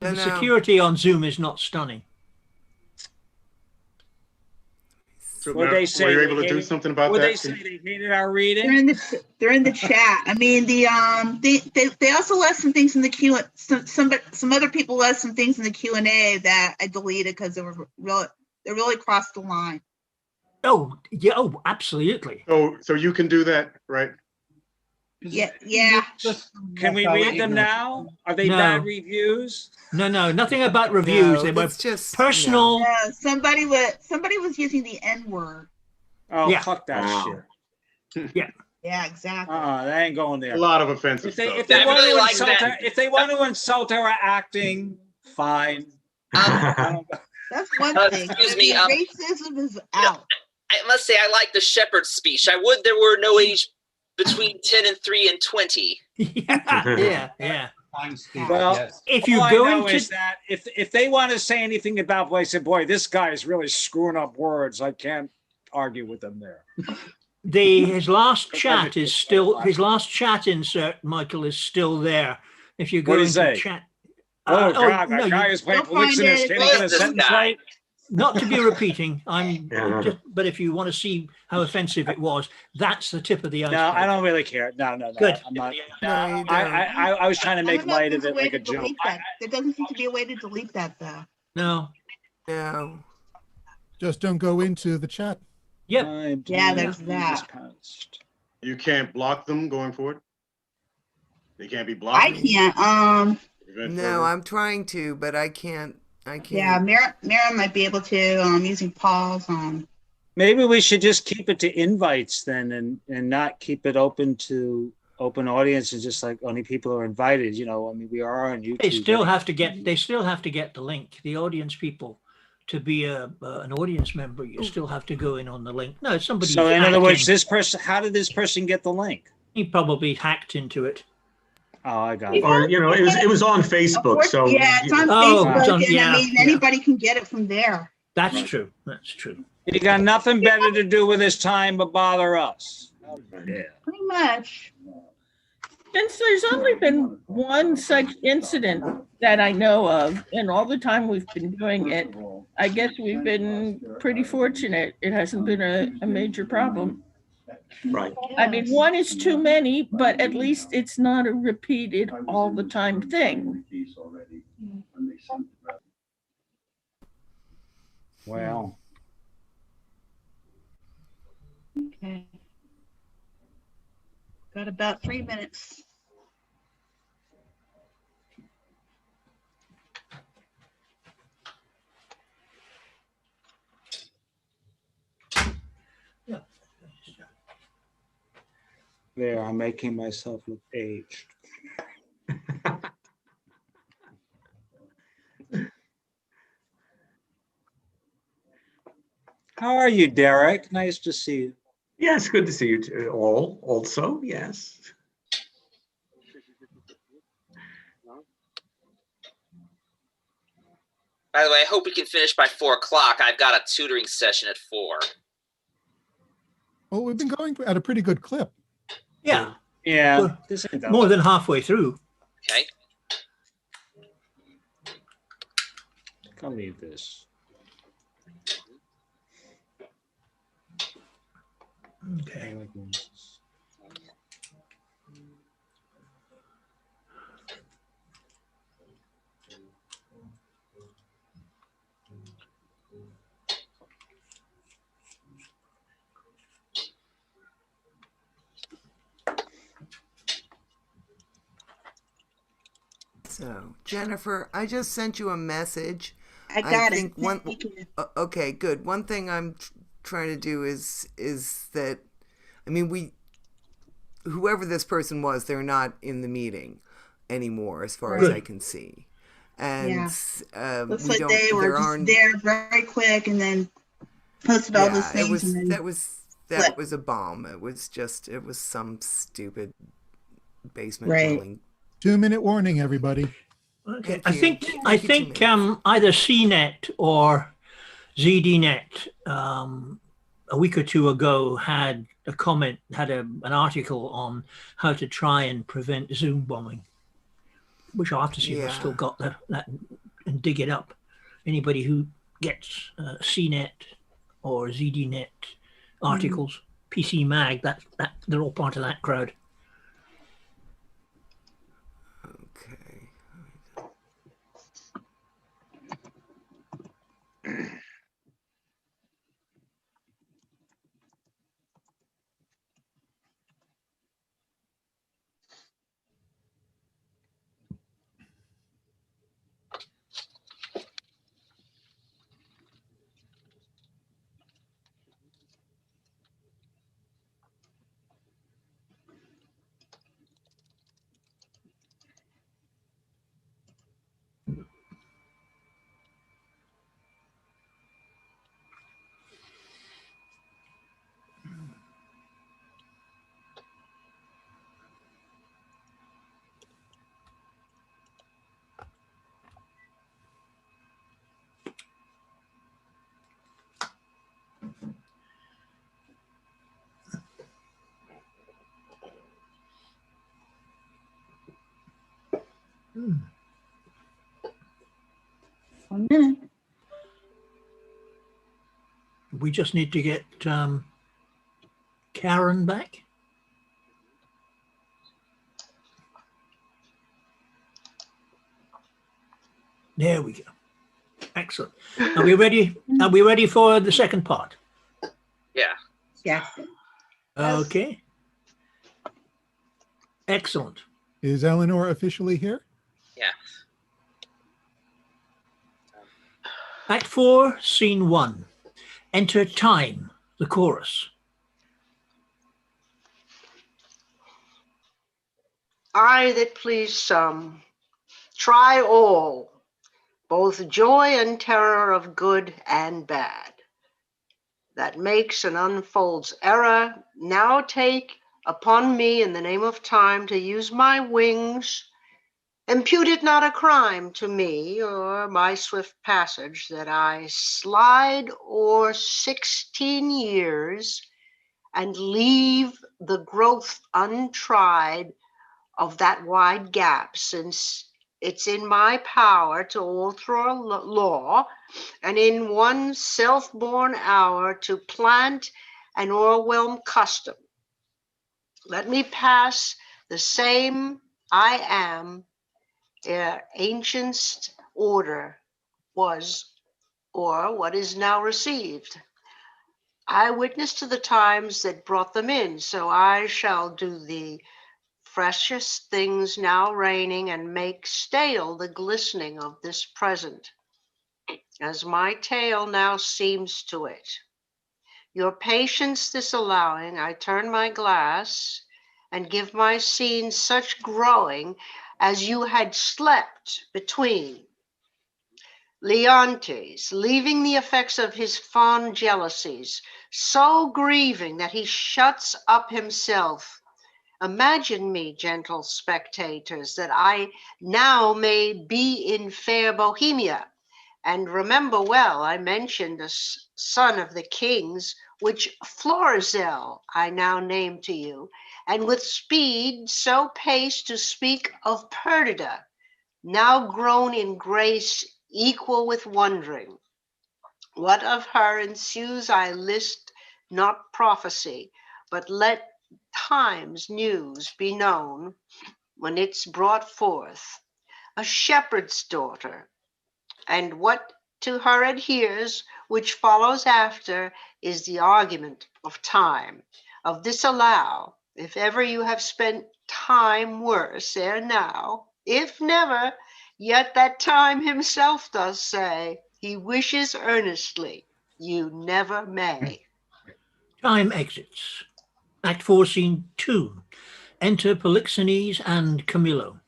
The No. security on Zoom is not stunning. So, What'd they say? were you They able to do hated- something about What'd that? they say? They hated our They're reading? in the chat. I mean, they also left some things in the Q. Some other people left some things in the Q&A that I deleted because they really crossed the line. Oh yeah. Oh, absolutely. So you can do that, right? Yeah. Can we read them now? Are they No. bad reviews? No, nothing about reviews. No, They were it's just personal. Yeah, somebody was using the N word. Oh, Yeah. fuck that Wow. shit. Yeah, exactly. They ain't going there. A lot of offensive If they, stuff. if they I want really to like insult that. her, if they want to insult our acting, fine. I don't- That's one thing. Excuse I me, mean, racism is out. I must say, I like the shepherd's speech. I would there were no age between 10 and 3 and 20. Yeah. Fine speech, Well, yes. If you all I go know into is that if they want to say anything about, boy, I said, boy, this guy is really screwing up words. I can't argue with them there. his last chat is still his last chat insert, Michael, is still there. If you go What'd he into say? chat. Oh, God, no, that guy is playing you'll find Polixenes. it. Can Who he get a is this sentence guy? right? not to be repeating. I'm Yeah. just, but if you want to see how offensive it was, that's the tip of the iceberg. No, I don't really care. No. Good. I'm not. No, you don't. I was trying to I make don't know if light of there's it way like to a joke. delete that. There doesn't seem to be a way to delete that, though. No. No. Just don't go into the chat. Yep. Yeah, there's that. You can't block them going forward. They can't be blocked. I can't. Prevent No, further- I'm trying to, but I can't. Yeah, Mira might be able to. Using pause. Maybe we should just keep it to invites then, and not keep it open to open audience and just like only people who are invited. You know, I mean, we are on YouTube. They still have to get the link. The audience people, to be an audience member, you still have to go in on the link. No, somebody. So in other words, this person, how did this person get the link? he probably hacked into it. Oh, I got it. Or, it was on Facebook, so. Yeah, it's on Oh, Facebook, it's on- and yeah, I mean, yeah. anybody can get it from there. That's true. That's true. You got nothing better to do with his time but bother us. Yeah. Pretty much. Since there's only been one such incident that I know of in all the time we've been doing it, I guess we've been pretty fortunate. It hasn't been a major problem. Right. I mean, one is too many, but at least it's not a repeated all the time thing. Well, Okay. Got about 3 minutes. there, I'm making myself look aged. How are you, Derek? Nice to see you. Yes, good to see you all also, yes. By the way, I hope we can finish by 4 o'clock. I've got a tutoring session at 4. Well, we've been going at a pretty good clip. Yeah. Yeah, Well, this ain't that more bad. than halfway through. Okay. I'll leave this. Okay. So, Jennifer, I just sent you a message. I got think it. one. Thank you. Okay, good. One thing I'm trying to do is that, I mean, whoever this person was, they're not in the meeting anymore, as far as I can see. And Looks we like don't, they were there just aren't, there very quick and then posted all those yeah, things and then that flip. was a bomb. It was some stupid basement Right. dwelling. 2-minute warning, everybody. Okay, Thank I you. think Thank you, 2 minutes. either CNET or ZDNet a week or two ago had an article on how to try and prevent Zoom bombing, which I'll have to see if I've still Yeah. got that and dig it up. Anybody who gets CNET or ZDNet articles, PC Mag, that they're all part of that crowd. Okay. Mm. 1 minute. We just need to get Karen back. There we go. Excellent. Are we ready? Are we ready for the second part? Yeah. Yeah. Okay. Excellent. Is Eleanor officially here? Yeah. Act 4, Scene 1. Enter Time, the chorus. I that please some, try all, both joy and terror of good and bad. That makes and unfolds error, now take upon me in the name of time to use my wings. Impute it not a crime to me or my swift passage that I slide o'er 16 years and leave the growth untried of that wide gap, since it's in my power to overthrow law and in one self-born hour to plant and o'erwhelm custom. Let me pass the same I am ere ancient's order was, or what is now received. I witness to the times that brought them in, so I shall do the freshest things now reigning and make stale the glistening of this present, as my tale now seems to it. Your patience disallowing, I turn my glass and give my scene such growing as you had slept between. Leontes, leaving the effects of his fond jealousies, so grieving that he shuts up himself. Imagine me, gentle spectators, that I now may be in fair Bohemia. And remember well, I mentioned the son of the kings, which Florizel I now name to you, and with speed so pace to speak of Perdita, now grown in grace equal with wondering. What of her ensues I list not prophecy, but let time's news be known when it's brought forth. A shepherd's daughter, and what to her adheres, which follows after, is the argument of time. Of this allow, if ever you have spent time worse ere now, if never, yet that time himself does say, he wishes earnestly you never may. Time exits. Act 4, Scene 2. Enter Polixenes and Camillo.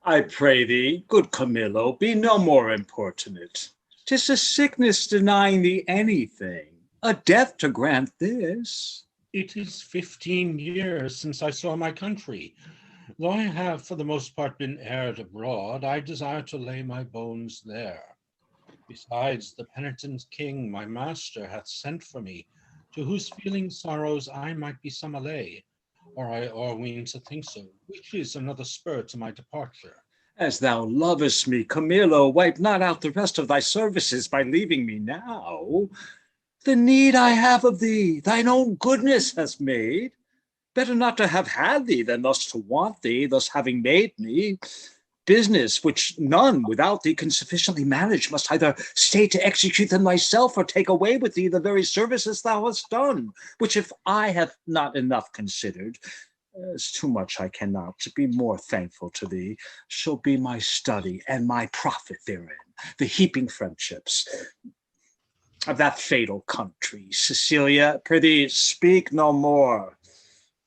I pray thee, good Camillo, be no more importunate. 'Tis a sickness denying thee anything, a death to grant this. It is 15 years since I saw my country. Though I have for the most part been aired abroad, I desire to lay my bones there. Besides, the penitent king, my master, hath sent for me, to whose feeling sorrows I might be some allay, or I o'erween to think so, which is another spur to my departure. As thou lovest me, Camillo, wipe not out the rest of thy services by leaving me now. The need I have of thee, thine own goodness has made. Better not to have had thee than thus to want thee, thus having made me. Business which none without thee can sufficiently manage must either stay to execute them thyself or take away with thee the very services thou hast done, which if I have not enough considered, as too much I cannot be more thankful to thee, shall be my study and my profit therein, the heaping friendships of that fatal country. Cecilia, prithee, speak no more.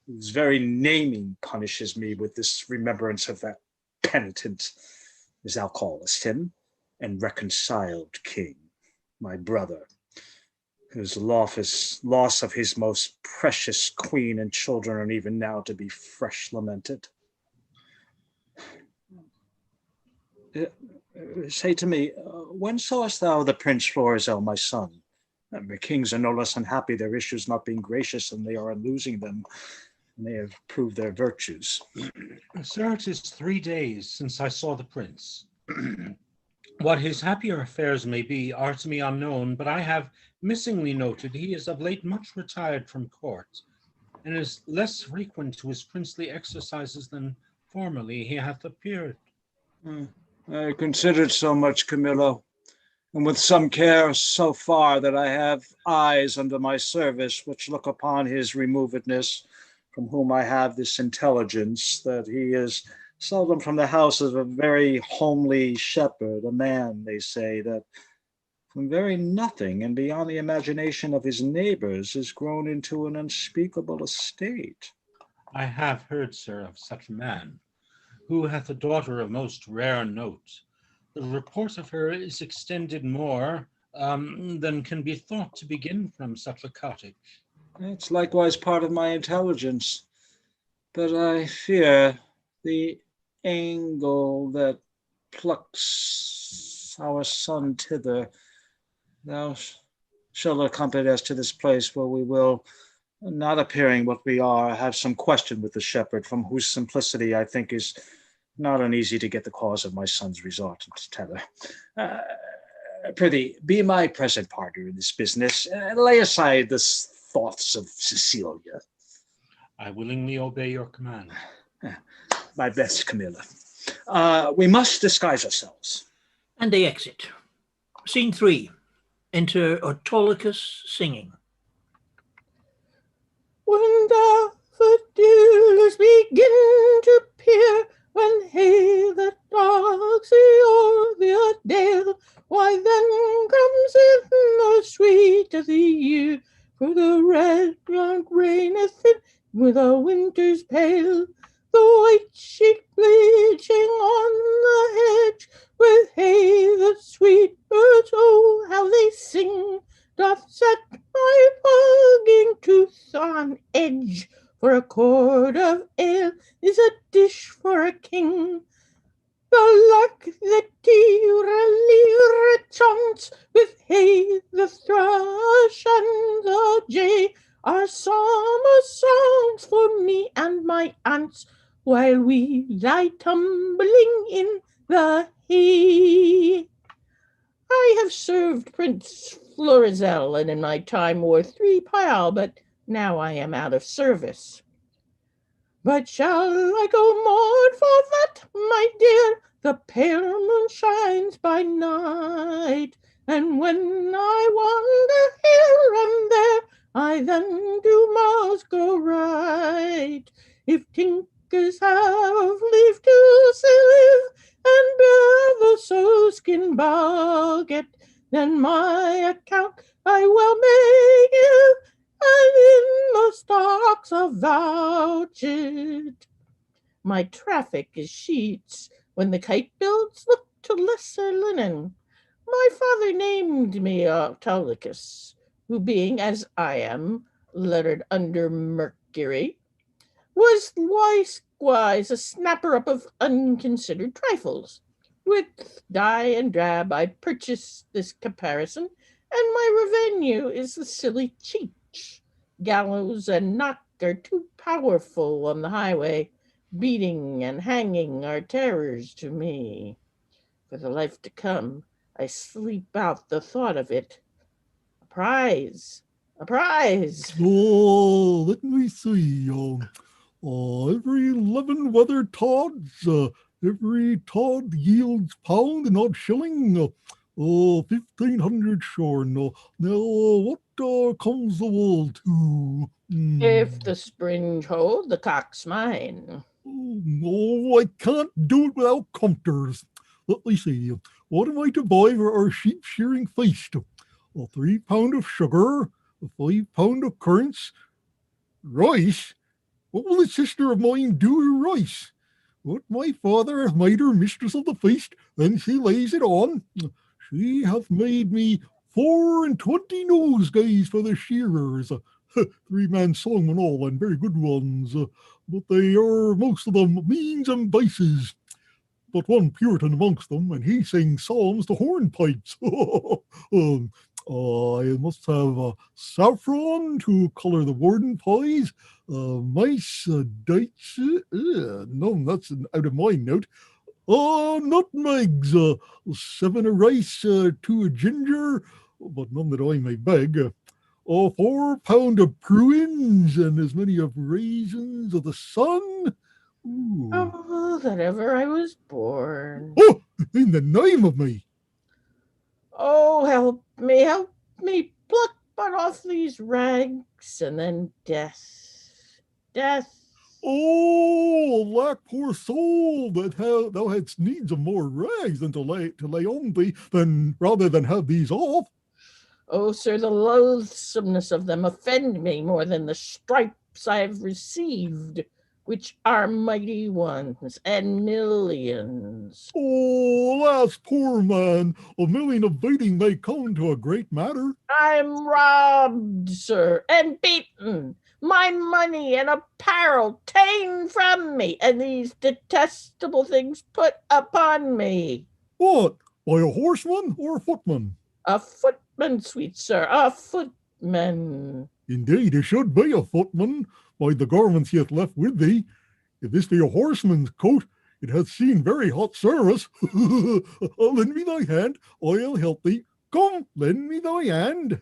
Whose very naming punishes me with this remembrance of that penitent, as thou callest him, and reconciled king, my brother, whose loss of his most precious queen and children are even now to be fresh lamented. Say to me, when sawest thou the Prince Florizel, my son? The kings are no less unhappy, their issues not being gracious, than they are in losing them, and they have proved their virtues. Sir, it is 3 days since I saw the prince. What his happier affairs may be are to me unknown, but I have missingly noted he is of late much retired from court, and is less frequent to his princely exercises than formerly he hath appeared. I considered so much, Camillo, and with some care so far that I have eyes under my service which look upon his removedness, from whom I have this intelligence, that he is seldom from the house of a very homely shepherd, a man, they say, that from very nothing and beyond the imagination of his neighbors is grown into an unspeakable estate. I have heard, sir, of such a man, who hath a daughter of most rare note. The report of her is extended more than can be thought to begin from such a cottage. It's likewise part of my intelligence, but I fear the angle that plucks our son thither. Thou shalt accompany us to this place where we will, not appearing what we are, have some question with the shepherd, from whose simplicity I think is not uneasy to get the cause of my son's resort into tether. Prithee, be my present partner in this business, and lay aside the thoughts of Cecilia. I willingly obey your command. My best, Camilla. We must disguise ourselves. And they exit. Scene 3. Enter Autolycus singing. When the dealers begin to peer, when hay the dogs see o'er the dale, why then comes in the sweet of the year, for the red ground reigneth in with a winter's pale. The white sheep bleaching on the hedge, with hay the sweet birds, oh, how they sing, doth set my pugging tooth on edge. For a quart of ale is a dish for a king. The lark, the tear chaunts, with hay the thrush and the jay are summer songs for me and my aunts, while we lie tumbling in the hay. I have served Prince Florizel, and in my time wore 3 pile, but now I am out of service. But shall I go mourn for that, my dear? The pale moon shines by night, and when I wander here and there, I then do must go right. If tinkers have leave to live, and bear the sow-skin bucket, then my account I well may give, and in the stocks avouch it. My traffic is sheets, when the kite builds look to lesser linen. My father named me Autolycus, who being, as I am, lettered under Mercury, was likewise a snapper up of unconsidered trifles. With dye and drab I purchased this comparison, and my revenue is the silly cheech. Gallows and knock are too powerful on the highway. Beating and hanging are terrors to me. For the life to come, I sleep out the thought of it. A prize, a prize. Oh, let me see. Every 11 weather tods, every tod yields pound and odd shilling. 1,500 shorn. Now, what comes the wool to? If the springe hold, the cock's mine. Oh, I can't do it without compters. Let me see. What am I to buy for our sheep shearing feast? 3 pound of sugar, 5 pound of currants, rice. What will a sister of mine do with rice? What my father hath made her mistress of the feast, then she lays it on. She hath made me 24 nosegays for the shearers. 3-man song and all, and very good ones. But they are most of them means and vices. But one Puritan amongst them, and he sings psalms to hornpipes. I must have saffron to colour the warden pies, mice, dates, no, that's out of my note. Nutmegs, 7 a rice, 2 a ginger, but none that I may beg. 4 pound of pruins, and as many of raisins of the sun. Ooh. Oh, that ever I was born. Oh, in the name of me. Oh, help me, pluck but off these rags, and then death, death. Oh, alack, poor soul, that thou hadst needs of more rags than to lay on thee, than rather than have these off. Oh, sir, the loathsomeness of them offend me more than the stripes I have received, which are mighty ones and millions. Oh, alas, poor man, a million of beating may come to a great matter. I'm robbed, sir, and beaten, my money and apparel ta'en from me, and these detestable things put upon me. What, by a horseman or a footman? A footman, sweet sir, a footman. Indeed, it should be a footman, by the garments he hath left with thee. If this be a horseman's coat, it hath seen very hot service. Lend me thy hand, I'll help thee. Come, lend me thy hand.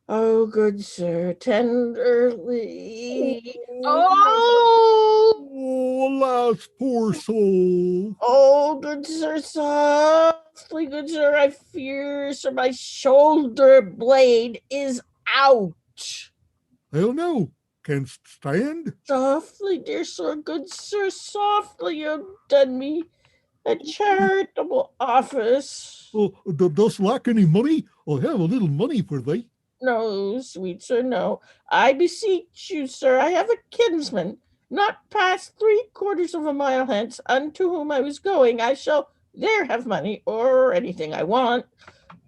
Oh, good sir, tenderly. Oh, alas, poor soul. Oh, good sir, softly, good sir. I fear, sir, my shoulder blade is out. Hell no. Canst stand? Softly, dear sir, good sir, softly. You've done me a charitable office. Oh, dost lack any money? I'll have a little money for thee. No, sweet sir, no. I beseech you, sir, I have a kinsman, not past 3/4 of a mile hence, unto whom I was going. I shall there have money, or anything I want.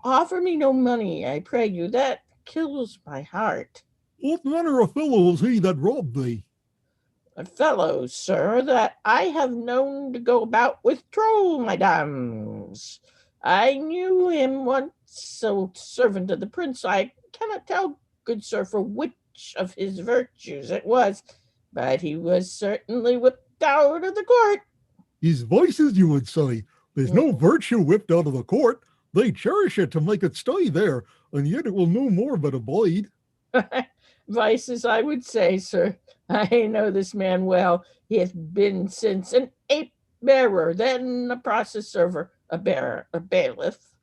Offer me no money, I pray you. That kills my heart. What manner of fellow was he that robbed thee? A fellow, sir, that I have known to go about with troll, mesdames. I knew him once, so servant of the prince. I cannot tell, good sir, for which of his virtues it was, but he was certainly whipped out of the court. His vices, you would say. There's no virtue whipped out of the court. They cherish it to make it stay there, and yet it will no more but abide. Vices, I would say, sir. I know this man well. He hath been since an ape bearer, then a process server, a bailiff.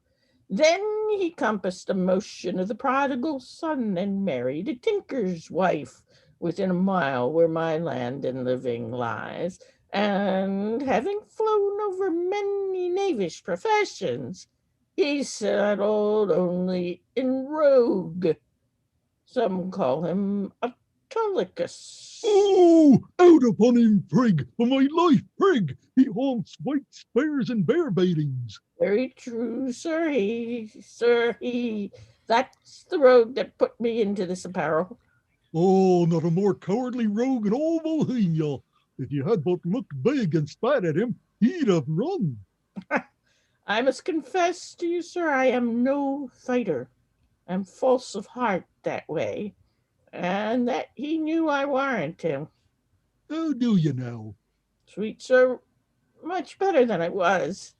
Then he compassed a motion of the prodigal son and married a tinker's wife within a mile where my land and living lies. And having flown over many knavish professions, he settled only in rogue. Some call him a Autolycus. Oh, out upon him, prig, for my life, prig. He haunts white fairs and bear baitings. Very true, sir. That's the rogue that put me into this apparel. Oh, not a more cowardly rogue in all Bohemia. If you had but looked big and spat at him, he'd have run. I must confess to you, sir, I am no fighter. I'm false of heart that way, and that he knew I warrant him. How do you now? Sweet sir, much better than I was.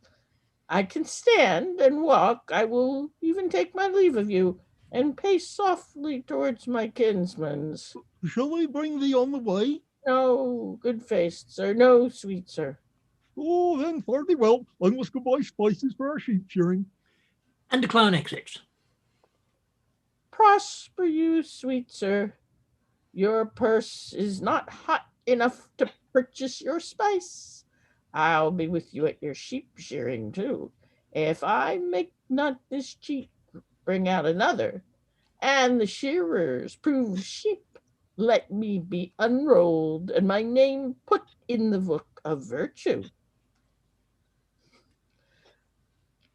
I can stand and walk. I will even take my leave of you, and pace softly towards my kinsman's. Shall I bring thee on the way? No, good-faced sir, no, sweet sir. Oh, then fare thee well. I must go buy spices for our sheep shearing. And the clown exits. Prosper you, sweet sir. Your purse is not hot enough to purchase your spice. I'll be with you at your sheep shearing too. If I make not this cheat, bring out another, and the shearers prove sheep, let me be unrolled and my name put in the book of virtue.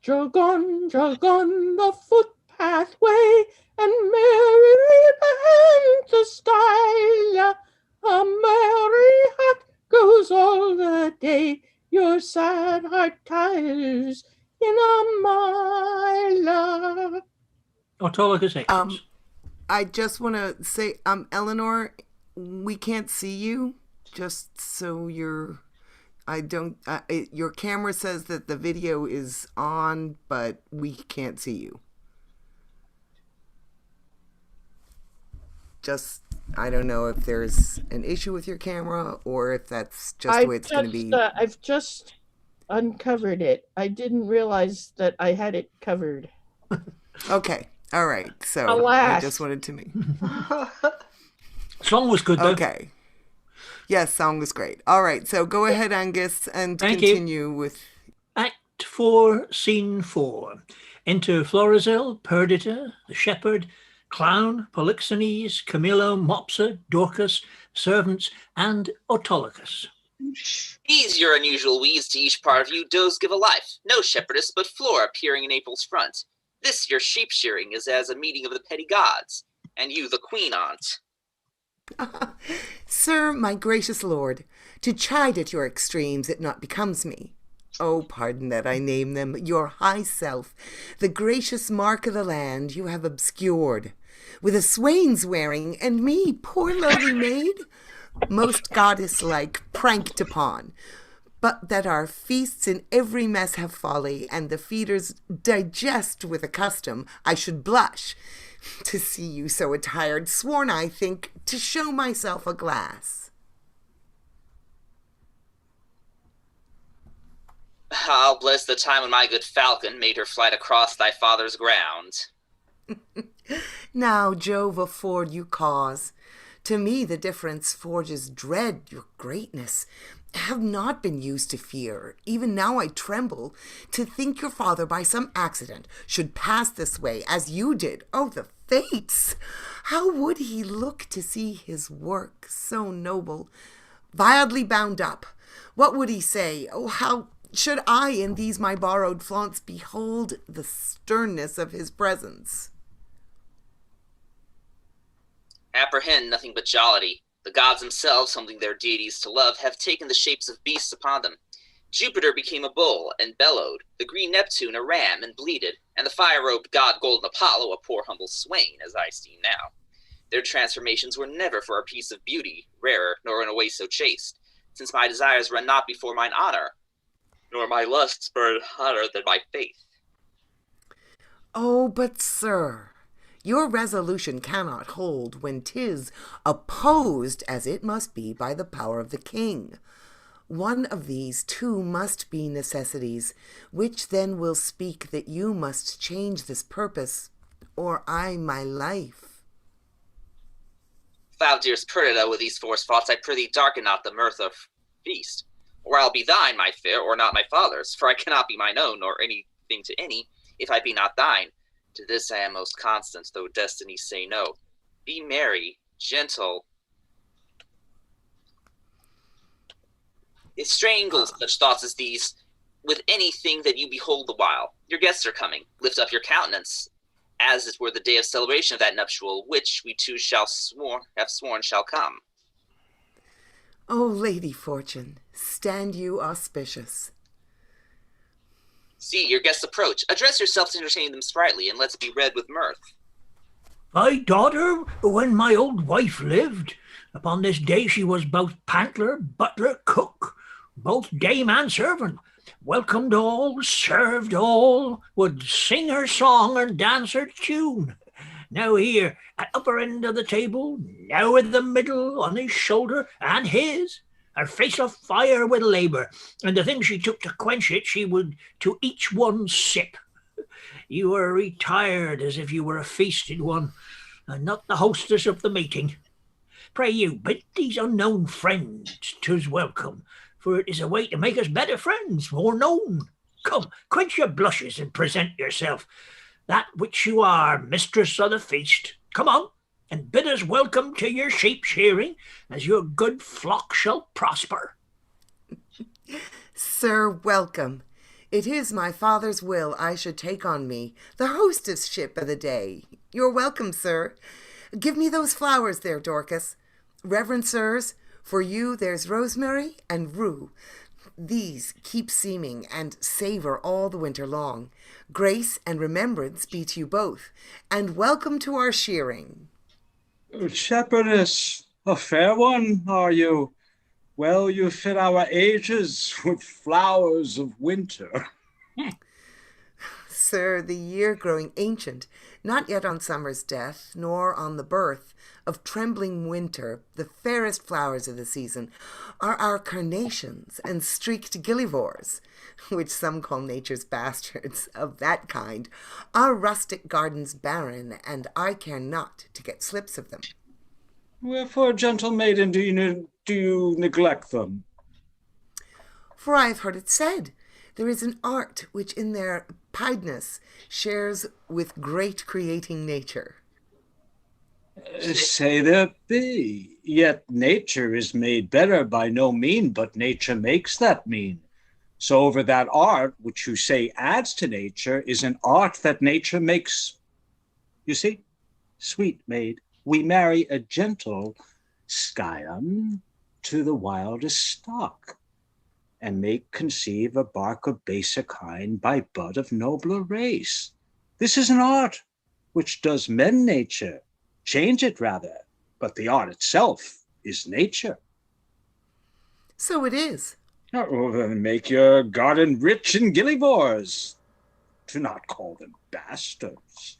Jog on the footpathway, and merrily bend the style. A merry heart goes all the day, your sad heart tires in a mile. Autolycus exits. I just want to say, Eleanor, we can't see you. Just so you're, your camera says that the video is on, but we can't see you. Just, I don't know if there's an issue with your camera or if that's just the way it's going to be. I've just uncovered it. I didn't realize that I had it covered. Okay. All right. So Alas. I just wanted to make. Song was good, though. Okay. Yes, song was great. All right. So go ahead, Angus, and continue with. Act 4, Scene 4. Enter Florizel, Perdita, the shepherd, Clown, Polixenes, Camillo, Mopsa, Dorcas, servants, and Autolycus. Ease your unusual weeds to each part of you does give a life. No shepherdess but Flora appearing in April's front. This your sheep shearing is as a meeting of the petty gods, and you the queen aunt. Sir, my gracious lord, to chide at your extremes it not becomes me. Oh, pardon that I name them, your high self, the gracious mark of the land you have obscured, with a swain's wearing, and me, poor lowly maid, most goddess-like, pranked upon. But that our feasts in every mess have folly, and the feeders digest with a custom, I should blush to see you so attired, sworn, I think, to show myself a glass. I'll bless the time when my good falcon made her flight across thy father's ground. Now Jove afford you cause. To me the difference forges dread your greatness. Have not been used to fear. Even now I tremble to think your father by some accident should pass this way as you did. Oh, the fates! How would he look to see his work so noble, wildly bound up? What would he say? Oh, how should I in these my borrowed flaunts behold the sternness of his presence? Apprehend nothing but jollity. The gods themselves, humbling their deities to love, have taken the shapes of beasts upon them. Jupiter became a bull and bellowed, the green Neptune a ram and bleated, and the fire-robed god golden Apollo a poor humble swain, as I see now. Their transformations were never for a piece of beauty, rarer, nor in a way so chaste, since my desires run not before mine honor, nor my lusts burn hotter than my faith. Oh, but sir, your resolution cannot hold when 'tis opposed, as it must be, by the power of the king. One of these two must be necessities, which then will speak that you must change this purpose, or I my life. If thou dearest Perdita with these forced thoughts, I prithee darken not the mirth of feast, or I'll be thine, my fair, or not my father's, for I cannot be mine own, nor anything to any, if I be not thine. To this I am most constant, though destiny say no. Be merry, gentle, Strangle such thoughts as these with anything that you behold the while. Your guests are coming. Lift up your countenance, as it were the day of celebration of that nuptial, which we two have sworn shall come. O Lady Fortune, stand you auspicious. See, your guests approach. Address yourself to entertain them sprightly, and let's be read with mirth. My daughter, when my old wife lived, upon this day she was both pantler, butler, cook, both dame and servant, welcomed all, served all, would sing her song and dance her tune. Now here, at upper end of the table, now in the middle, on his shoulder, and his, her face of fire with labour, and the thing she took to quench it, she would to each one sip. You were retired as if you were a feasted one, and not the hostess of the meeting. Pray you, bid these unknown friends 'tis welcome, for it is a way to make us better friends, more known. Come, quench your blushes and present yourself, that which you are, mistress of the feast. Come on, and bid us welcome to your sheep shearing, as your good flock shall prosper. Sir, welcome. It is my father's will I should take on me the hostessship of the day. You're welcome, sir. Give me those flowers there, Dorcas. Reverend sirs, for you there's rosemary and rue. These keep seeming and savor all the winter long. Grace and remembrance be to you both, and welcome to our shearing. Shepherdess, a fair one are you. Well, you fit our ages with flowers of winter. Sir, the year growing ancient, not yet on summer's death, nor on the birth of trembling winter, the fairest flowers of the season, are our carnations and streaked gillivores, which some call nature's bastards. Of that kind, our rustic gardens barren, and I care not to get slips of them. Wherefore, gentle maiden, do you neglect them? For I have heard it said, there is an art which in their piedness shares with great creating nature. Say there be, yet nature is made better by no mean, but nature makes that mean. So over that art, which you say adds to nature, is an art that nature makes. You see, sweet maid, we marry a gentle scion to the wildest stock, and make conceive a bark of baser kind by bud of nobler race. This is an art which does mend nature, change it rather, but the art itself is nature. So it is. Oh, then make your garden rich in gillivores. Do not call them bastards.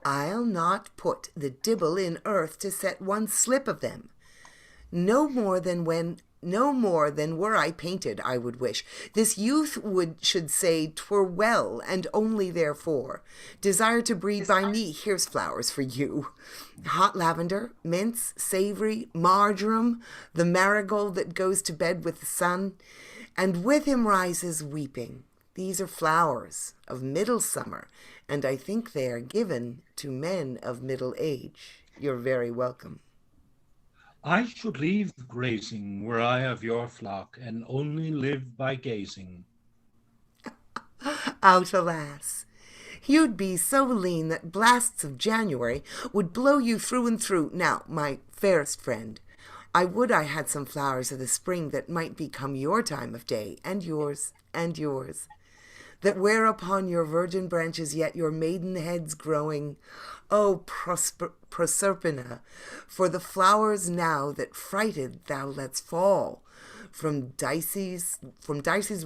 I'll not put the dibble in earth to set one slip of them. No more than were I painted, I would wish. This youth should say 'twere well, and only therefore. Desire to breed by me, here's flowers for you. Hot lavender, mints, savory, marjoram, the marigold that goes to bed with the sun, and with him rises weeping. These are flowers of middle summer, and I think they are given to men of middle age. You're very welcome. I should leave grazing were I of your flock, and only live by gazing. Out, alas! You'd be so lean that blasts of January would blow you through and through. Now, my fairest friend, I would I had some flowers of the spring that might become your time of day, and yours, that wear upon your virgin branches yet your maiden heads growing. O Proserpina, for the flowers now that frighted thou let's fall from Dicey's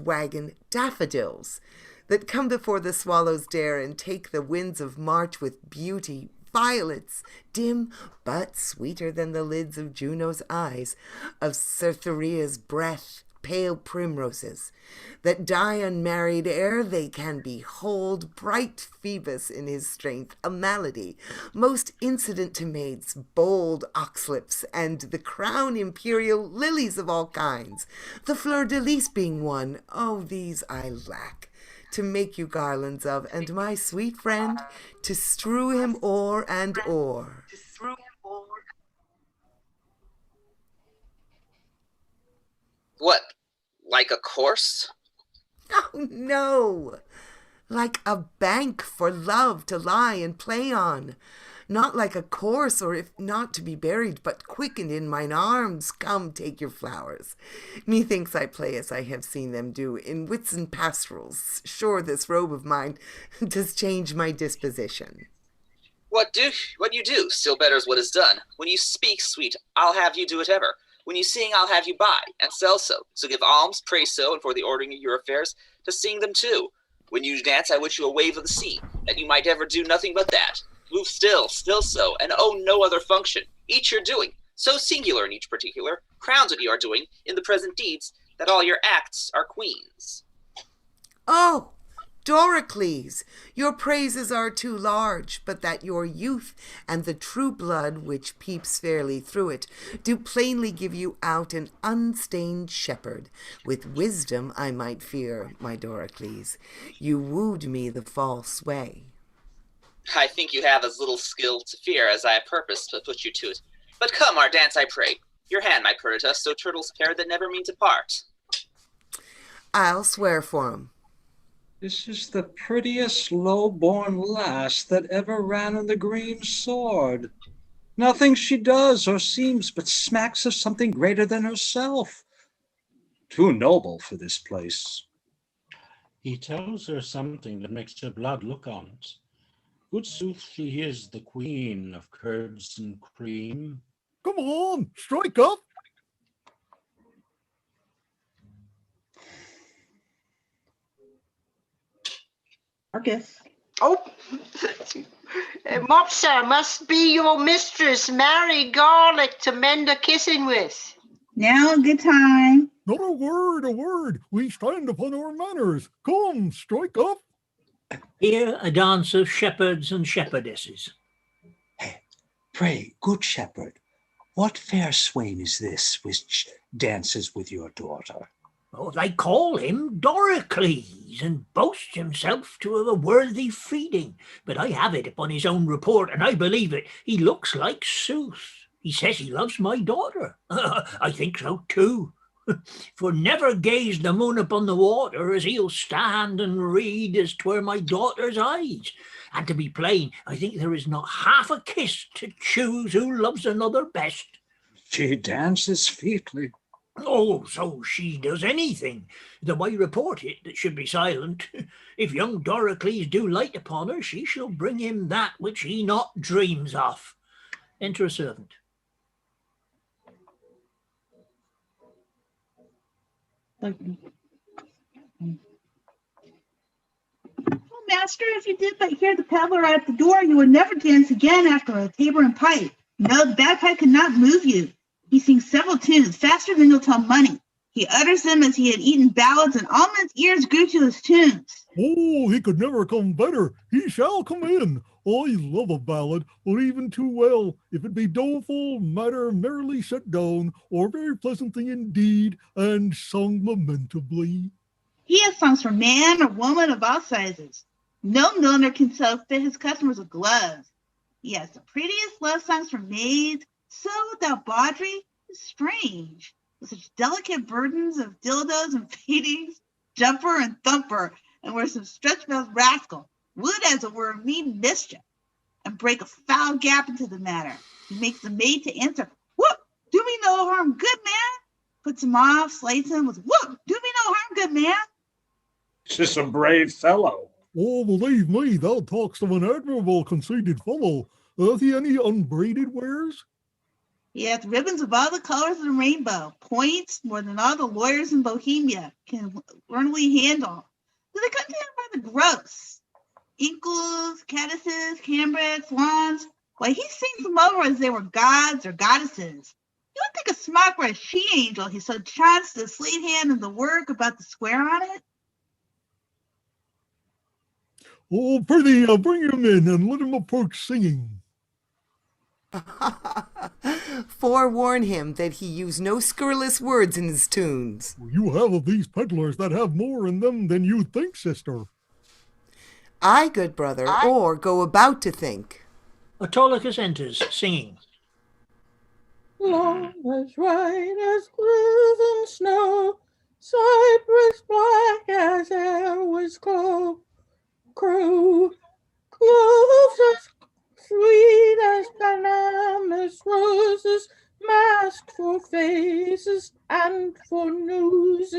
wagon, daffodils that come before the swallows dare and take the winds of March with beauty, violets, dim but sweeter than the lids of Juno's eyes, of Cytherea's breath, pale primroses, that die unmarried ere they can behold bright Phoebus in his strength, a malady, most incident to maids, bold oxlips, and the crown imperial lilies of all kinds, the fleur-de-lis being one. Oh, these I lack, to make you garlands of, and my sweet friend, to strew him o'er and o'er. What, like a course? Oh, no. Like a bank for love to lie and play on. Not like a corse, or if not to be buried, but quickened in mine arms. Come, take your flowers. Methinks I play as I have seen them do in wits and pastorals. Sure, this robe of mine does change my disposition. What you do still betters what is done. When you speak, sweet, I'll have you do it ever. When you sing, I'll have you buy and sell so. So give alms, pray so, and for the ordering of your affairs, to sing them too. When you dance, I wish you a wave of the sea, that you might ever do nothing but that. Move still so, and own no other function. Each your doing, so singular in each particular, crowns what you are doing in the present deeds, that all your acts are queens. Oh, Doricles, your praises are too large, but that your youth and the true blood which peeps fairly through it do plainly give you out an unstained shepherd. With wisdom I might fear, my Doricles, you wooed me the false way. I think you have as little skill to fear as I have purposed to put you to it. But come, our dance, I pray. Your hand, my Perdita, so turtles pair that never mean to part. I'll swear for 'em. This is the prettiest low-born lass that ever ran on the green sword. Nothing she does or seems but smacks of something greater than herself. Too noble for this place. He tells her something that makes her blood look on't. Good sooth, she is the queen of curds and cream. Come on, strike up. Marcus. Oh, Mopsa must be your mistress, Mary Garlic to mend a kissing with. Now a good time. Not a word, a word. We stand upon our manners. Come, strike up. Here a dance of shepherds and shepherdesses. Pray, good shepherd, what fair swain is this which dances with your daughter? Oh, they call him Doricles, and boasts himself to have a worthy feeding. But I have it upon his own report, and I believe it. He looks like sooth. He says he loves my daughter. I think so too. For never gazed the moon upon the water as he'll stand and read as 'twere my daughter's eyes. And to be plain, I think there is not half a kiss to choose who loves another best. She dances featly. Oh, so she does anything. Though I report it that should be silent. If young Doricles do light upon her, she shall bring him that which he not dreams of. Enter a servant. Oh, master, if you did but hear the peddler at the door, you would never dance again after a tabor and pipe. No, the bagpipe could not move you. He sings several tunes, faster than you'll tell money. He utters them as he had eaten ballads, and all men's ears grew to his tunes. Oh, he could never come better. He shall come in. I love a ballad, but even too well. If it be doleful, matter merrily set down, or very pleasant thing indeed, and sung lamentably. He has songs for man or woman of all sizes. No milliner can so fit his customers with gloves. He has the prettiest love songs for maids, so without bawdry is strange, with such delicate burdens of dildos and feedings, jumper and thumper, and where some stretch-mouthed rascal would, as it were, mean mischief, and break a foul gap into the matter. He makes the maid to answer, "Whoop, do me no harm, good man." Puts him off, slates him with, "Whoop, do me no harm, good man." Tis a brave fellow. Oh, believe me, thou talkst of an admirable conceited fellow. Hath he any unbraided wares? He hath ribbons of all the colors of the rainbow, points more than all the lawyers in Bohemia can learnedly handle. Do they come to him by the gross? Inkles, caddises, cambrics, wands. Why, he sings them over as they were gods or goddesses. You would think a smock were a she-angel, he so chanced the slate hand and the work about the square on it. Oh, prithee, bring him in and let him approach singing. Forewarn him that he use no scurrilous words in his tunes. You have of these peddlers that have more in them than you think, sister. Aye, good brother, or go about to think. Autolycus enters, singing. long as white as driven snow, cypress black as air was crew, cloves as sweet as Panama's roses, masked for faces and for news.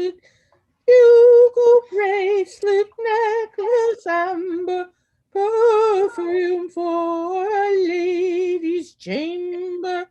Bugle bracelet, necklace, amber, perfume for a lady's chamber,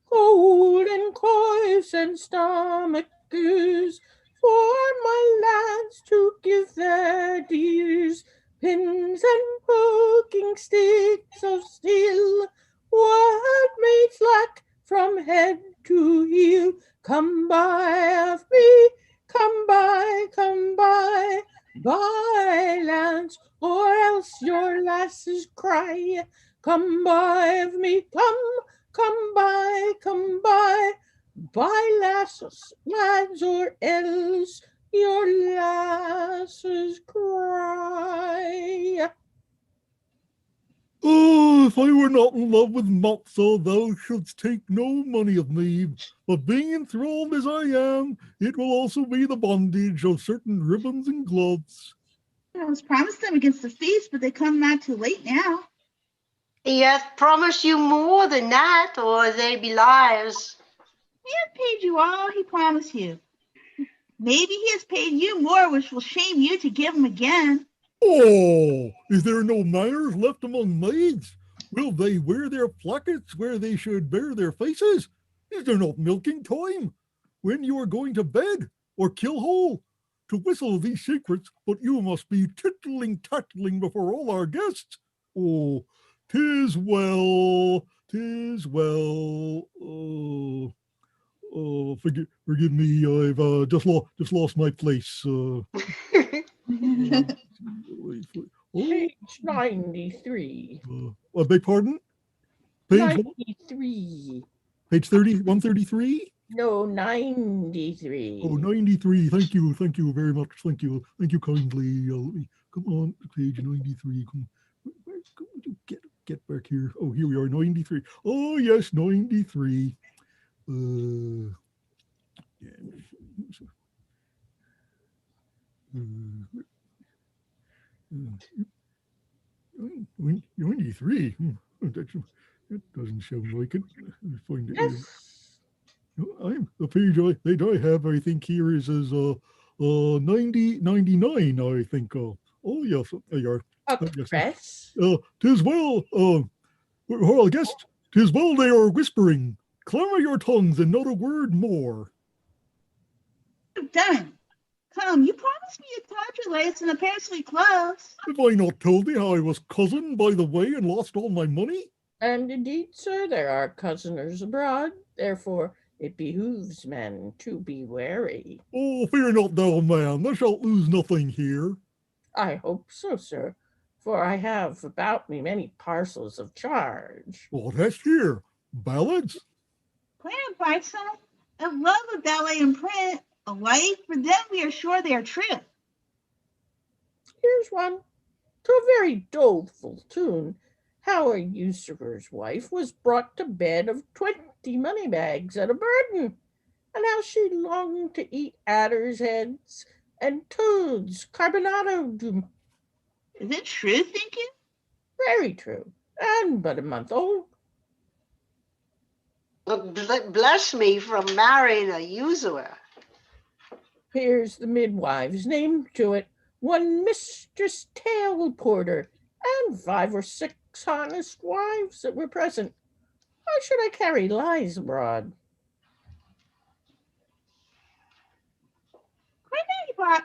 golden coifs and stomach goose for my lads to give their dears, pins and poking sticks of steel, what maids lack from head to heel. Come buy of me, come buy, lads, or else your lasses cry. Come buy of me, come buy lasses, lads, or else your lasses cry. Oh, if I were not in love with Mopsa, thou shouldst take no money of me. But being enthralled as I am, it will also be the bondage of certain ribbons and gloves. I was promised them against the feast, but they come not too late now. He hath promised you more than that, or they be liars. He hath paid you all he promised you. Maybe he has paid you more, which will shame you to give him again. Oh, is there no manners left among maids? Will they wear their plackets where they should bear their faces? Is there not milking time? When you are going to bed, or kill whole? To whistle these secrets, but you must be tattling before all our guests. Oh, 'tis well, 'tis well. Oh, forgive me. I've just lost my place. Page 93. I beg pardon? Page 93. Page 133? No, 93. Oh, 93. Thank you very much. Thank you kindly. Let me come on, page 93. Where would you get back here? Oh, here we are, 93. Oh yes, 93. Yeah. 93. That doesn't sound like it. Let me find it. Yes. The page I have, I think here is as 99, I think. Oh yes, there you are. Press. 'Tis well, royal guest, 'tis well they are whispering. Clamor your tongues and not a word more. Done. Come, you promised me a tawdry lace and a pair of sweet clothes. Have I not told thee how I was cozened by the way and lost all my money? And indeed, sir, there are cozeners abroad. Therefore, it behooves men to be wary. Oh, fear not thou, man. Thou shalt lose nothing here. I hope so, sir, for I have about me many parcels of charge. What hast here? Ballads? Printed by some, a love of ballet and print, a life for them we are sure they are true. Here's one, to a very doleful tune, how a usurer's wife was brought to bed of 20 money bags at a burden, and how she longed to eat adders' heads and toads carbonadoed. Is it true, think you? Very true, and but a month old. Bless me from marrying a usurer. Here's the midwife's name to it, one Mistress Tail Porter, and 5 or 6 honest wives that were present. Why should I carry lies abroad? Couldn't I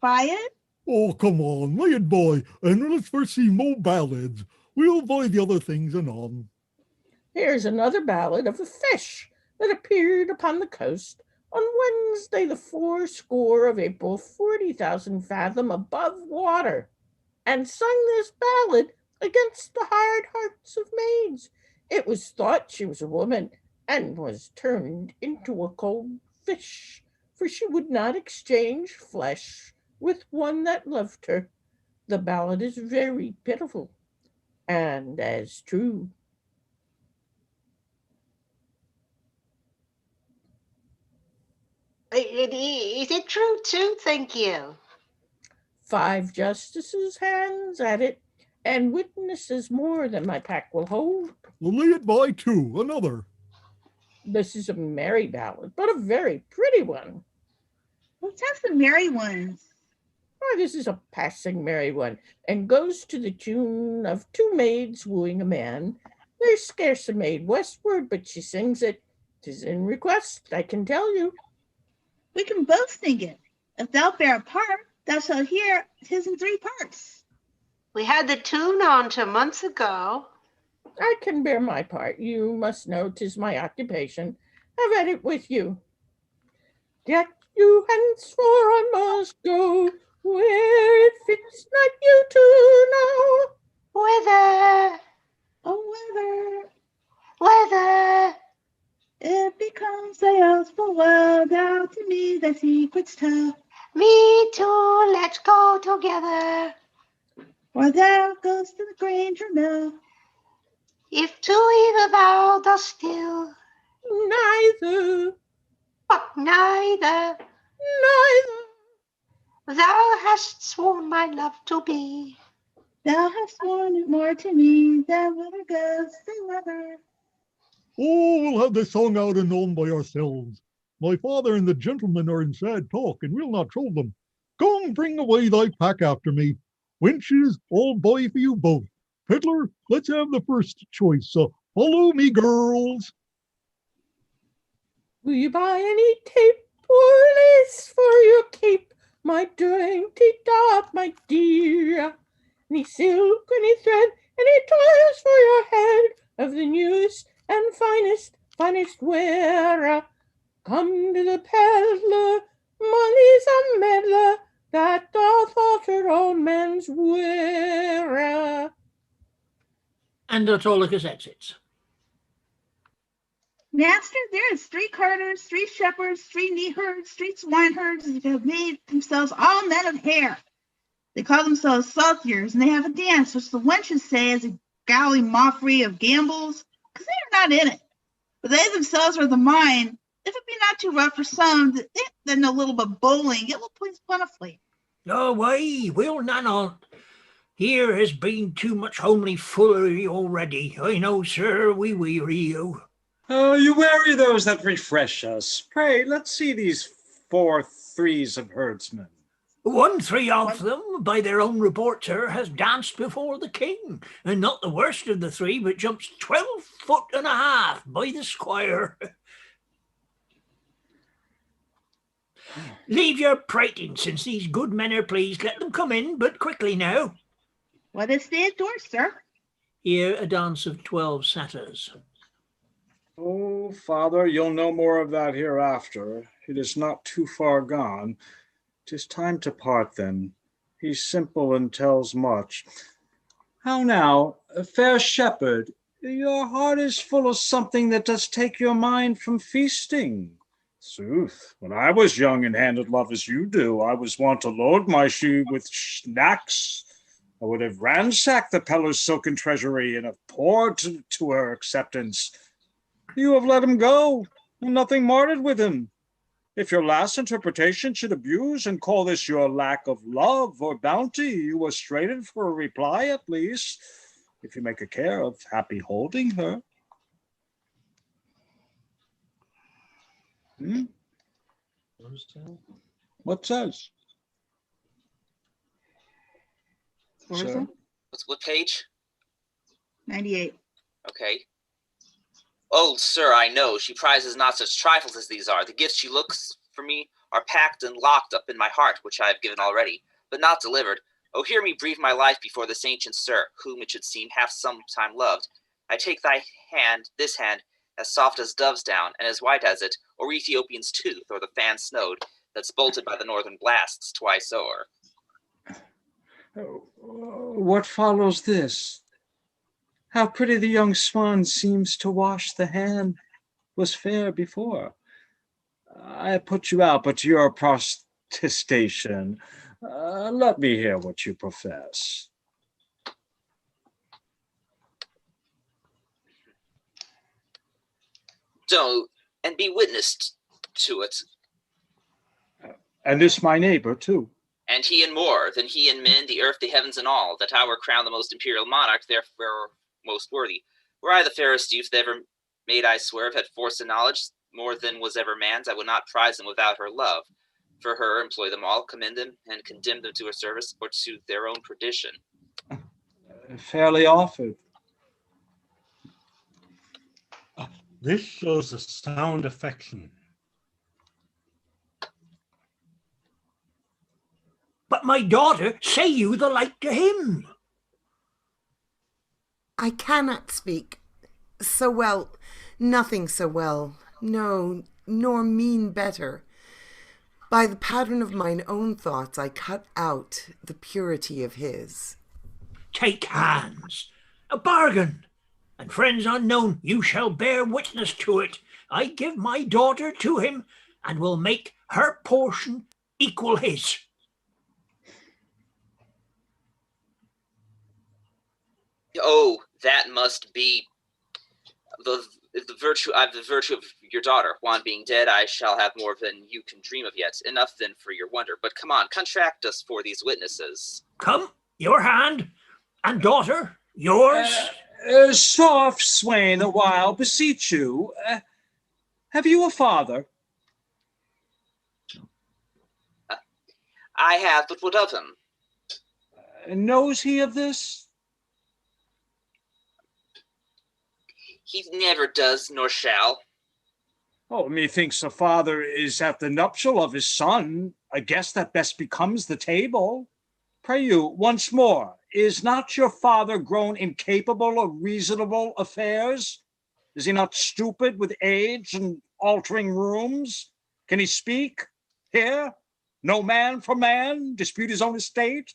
buy it? Oh, come on, lay it by, and let's first see more ballads. We'll buy the other things anon. Here's another ballad of a fish that appeared upon the coast on Wednesday, the fourscore of April, 40,000 fathom above water, and sung this ballad against the hard hearts of maids. It was thought she was a woman, and was turned into a cold fish, for she would not exchange flesh with one that loved her. The ballad is very pitiful, and as true. Is it true too? Thank you. 5 justices' hands at it, and witnesses more than my pack will hold. We'll lay it by 2, another. This is a merry ballad, but a very pretty one. Let's have some merry ones. Why, this is a passing merry one, and goes to the tune of 2 maids wooing a man. There's scarce a maid westward, but she sings it. 'Tis in request, I can tell you. We can both sing it. If thou bear a part, thou shalt hear 'tis in 3 parts. We had the tune on 2 months ago. I can bear my part. You must know 'tis my occupation. Have at it with you. Get you hence, for I must go where it fits not you to know. Whither? Oh, Whither? it becomes thy else full well thou to me thy secrets tell. Me too, let's go together. Or thou goest to the granger mill. If to either thou dost still, Neither, but neither. neither. Thou hast sworn my love to be. Thou hast sworn it more to me than whither goes the weather. Oh, we'll have this song out and known by ourselves. My father and the gentlemen are in sad talk, and we'll not trouble them. Come, bring away thy pack after me. Wenches, all boy for you both. Fiddler, let's have the first choice. So follow me, girls. Will you buy any tape or lace for your cape, my dainty dove, my dear? Any silk, any thread, any toils for your head of the newest and finest wear. Come to the peddler, money's a meddler, that doth alter all men's wear. And Autolycus exits. Master, there is 3 carters, 3 shepherds, 3 neatherds, 3 swineherds that have made themselves all men of hair. They call themselves saltiers, and they have a dance, which the wenches say is a galley moffrey of gambles, because they are not in it. But they themselves are the mind. If it be not too rough for some, then a little bit bowling, it will please plentifully. No way, we'll none on't. Here has been too much homely foolery already. I know, sir, we weary you. Oh, you weary those that refresh us. Pray, let's see these 4 threes of herdsmen. 1-3 of them, by their own report, sir, has danced before the king, and not the worst of the 3, but jumps 12 foot and a half by the squire. Leave your prating, since these good men are pleased. Let them come in, but quickly now. Let us stay at door, sir. Here a dance of 12 satyrs. Oh, Father, you'll know more of that hereafter. It is not too far gone. 'Tis time to part then. He's simple and tells much. How now, fair shepherd, your heart is full of something that does take your mind from feasting. Sooth, when I was young and handled love as you do, I was wont to load my shoe with snacks. I would have ransacked the Peller's silken treasury and have poured to her acceptance. You have let him go, and nothing marted with him. If your last interpretation should abuse and call this your lack of love or bounty, you are straitened for a reply at least, if you make a care of happy holding her. What says? Sir? What page? 98. Okay. Oh, sir, I know. She prizes not such trifles as these are. The gifts she looks for me are packed and locked up in my heart, which I have given already, but not delivered. Oh, hear me breathe my life before this ancient sir, whom it should seem hath sometime loved. I take thy hand, this hand, as soft as dove's down, and as white as it, or Ethiopian's tooth, or the fan snowed, that's bolted by the northern blasts twice o'er. What follows this? How pretty the young swan seems to wash the hand was fair before. I put you out, but your protestation. Let me hear what you profess. Don't, and be witnessed to it. And this my neighbor, too. And he and more than he and men, the earth, the heavens, and all, that I were crowned the most imperial monarch, therefore most worthy. Were I the fairest youth that ever made I swerve, had force and knowledge more than was ever man's, I would not prize them without her love. For her, employ them all, commend them, and condemn them to her service, or to their own perdition. Fairly offered. This shows a sound affection. But my daughter, say you the like to him. I cannot speak so well, nothing so well, no, nor mean better. By the pattern of mine own thoughts, I cut out the purity of his. Take hands, a bargain, and friends unknown, you shall bear witness to it. I give my daughter to him, and will make her portion equal his. Oh, that must be the virtue. I have the virtue of your daughter. Juan being dead, I shall have more than you can dream of yet. Enough then for your wonder. But come on, contract us for these witnesses. Come, your hand, and daughter, yours. Soft, swain, a while, beseech you. Have you a father? I have, but what of him? Knows he of this? He never does, nor shall. Oh, methinks a father is at the nuptial of his son. I guess that best becomes the table. Pray you, once more, is not your father grown incapable of reasonable affairs? Is he not stupid with age and altering rooms? Can he speak? Hear? No man for man? Dispute his own estate?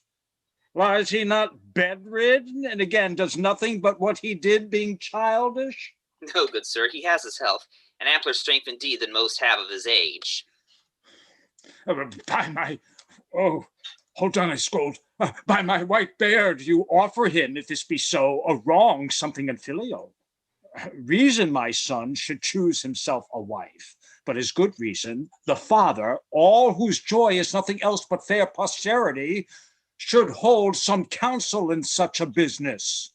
Lies he not bedridden, and again does nothing but what he did, being childish? No, good sir, he has his health, and ampler strength indeed than most have of his age. By my... Oh, hold on, I scold. By my white beard, you offer him, if this be so, a wrong, something infilial. Reason my son should choose himself a wife, but as good reason, the father, all whose joy is nothing else but fair posterity, should hold some counsel in such a business.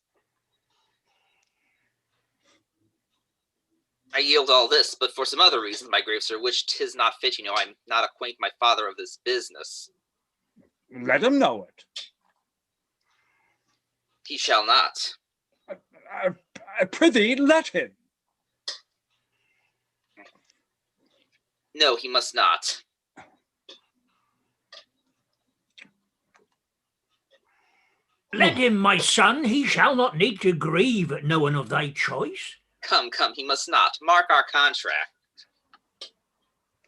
I yield all this, but for some other reasons, my grave sir, which 'tis not fit, I'm not acquaint my father of this business. Let him know it. He shall not. Prithee, let him. No, he must not. Let him, my son, he shall not need to grieve at knowing of thy choice. Come, he must not. Mark our contract.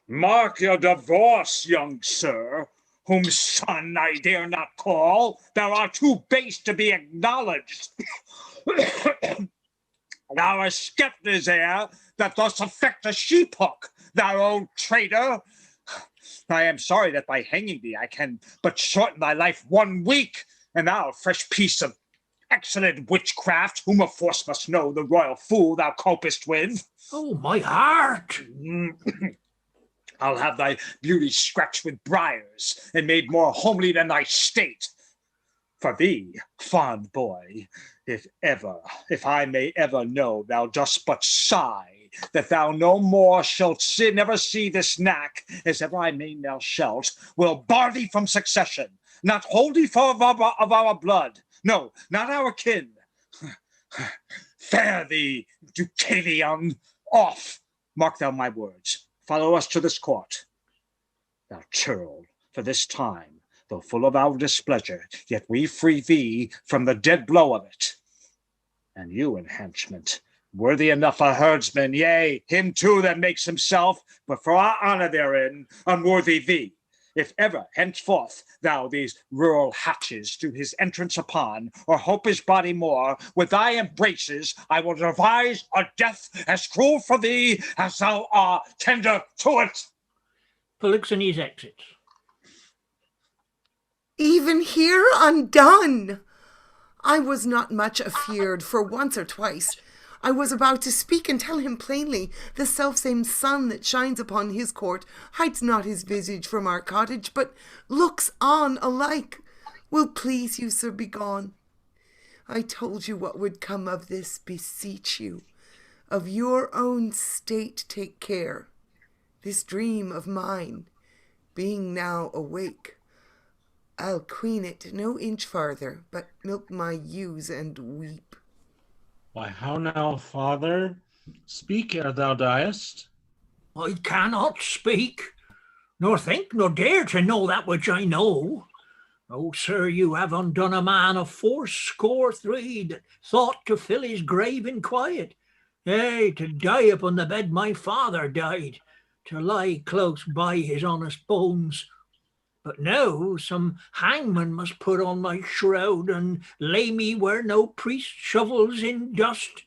Mark your divorce, young sir, whom son I dare not call. Thou art too base to be acknowledged. Thou a scepter's heir that thus affect a sheep-hook, thou old traitor. I am sorry that by hanging thee I can but shorten thy life 1 week, and thou, fresh piece of excellent witchcraft, whom of force must know the royal fool thou copest with. Oh, my heart! I'll have thy beauty scratched with briars, and made more homely than thy state. For thee, fond boy, if I may ever know thou dost but sigh, that thou no more shalt never see this knack, as ever I may now shalt, will bar thee from succession, not hold thee for of our blood, no, not our kin. Fare thee, Deucalion, off. Mark thou my words. Follow us to this court. Thou churl, for this time, though full of our displeasure, yet we free thee from the dead blow of it. And you, enhancement, worthy enough a herdsman, yea, him too that makes himself, but for our honor therein, unworthy thee. If ever henceforth thou these rural hatches to his entrance upon, or hope his body more, with thy embraces I will devise a death as cruel for thee as thou art tender to it. Polixenes exits. Even here undone! I was not much afeard, for once or twice I was about to speak and tell him plainly, the selfsame sun that shines upon his court hides not his visage from our cottage, but looks on alike. Will please you, sir, be gone. I told you what would come of this, beseech you. Of your own state take care. This dream of mine, being now awake, I'll queen it no inch farther, but milk my ewes and weep. Why, how now, father? Speak ere thou diest. I cannot speak, nor think, nor dare to know that which I know. Oh, sir, you have undone a man of 83 that thought to fill his grave in quiet. Yea, to die upon the bed my father died, to lie close by his honest bones. But now some hangman must put on my shroud and lay me where no priest shovels in dust.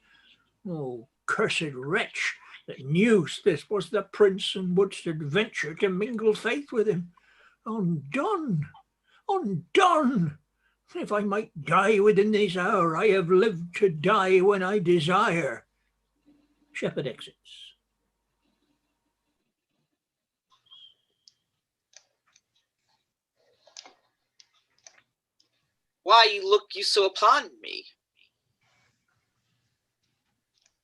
Oh, cursed wretch, that knew this was the prince and wouldst adventure to mingle faith with him. Undone, undone! If I might die within this hour, I have lived to die when I desire. Shepherd exits. Why look you so upon me?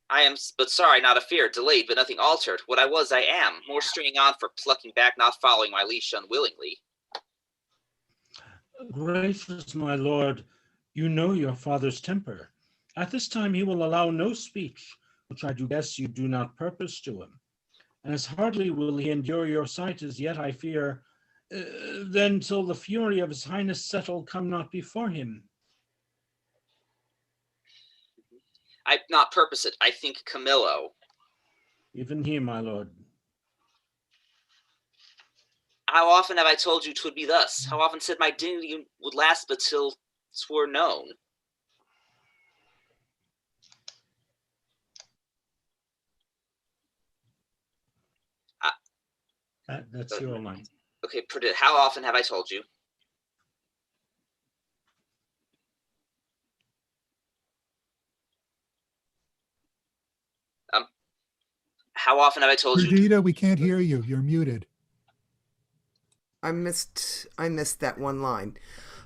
I am but sorry, not afeard, delayed, but nothing altered. What I was, I am, more stringing on for plucking back, not following my leash unwillingly. Gracious my lord, you know your father's temper. At this time he will allow no speech, which I do guess you do not purpose to him. And as hardly will he endure your sight as yet, I fear, then till the fury of his highness settle, come not before him. I not purpose it, I think Camillo. Even he, my lord. How often have I told you 'twould be thus? How often said my dignity would last but till 'twere known? That's your line. Okay, how often have I told you? How often have I told you? Perdita, we can't hear you. You're muted. I missed that one line.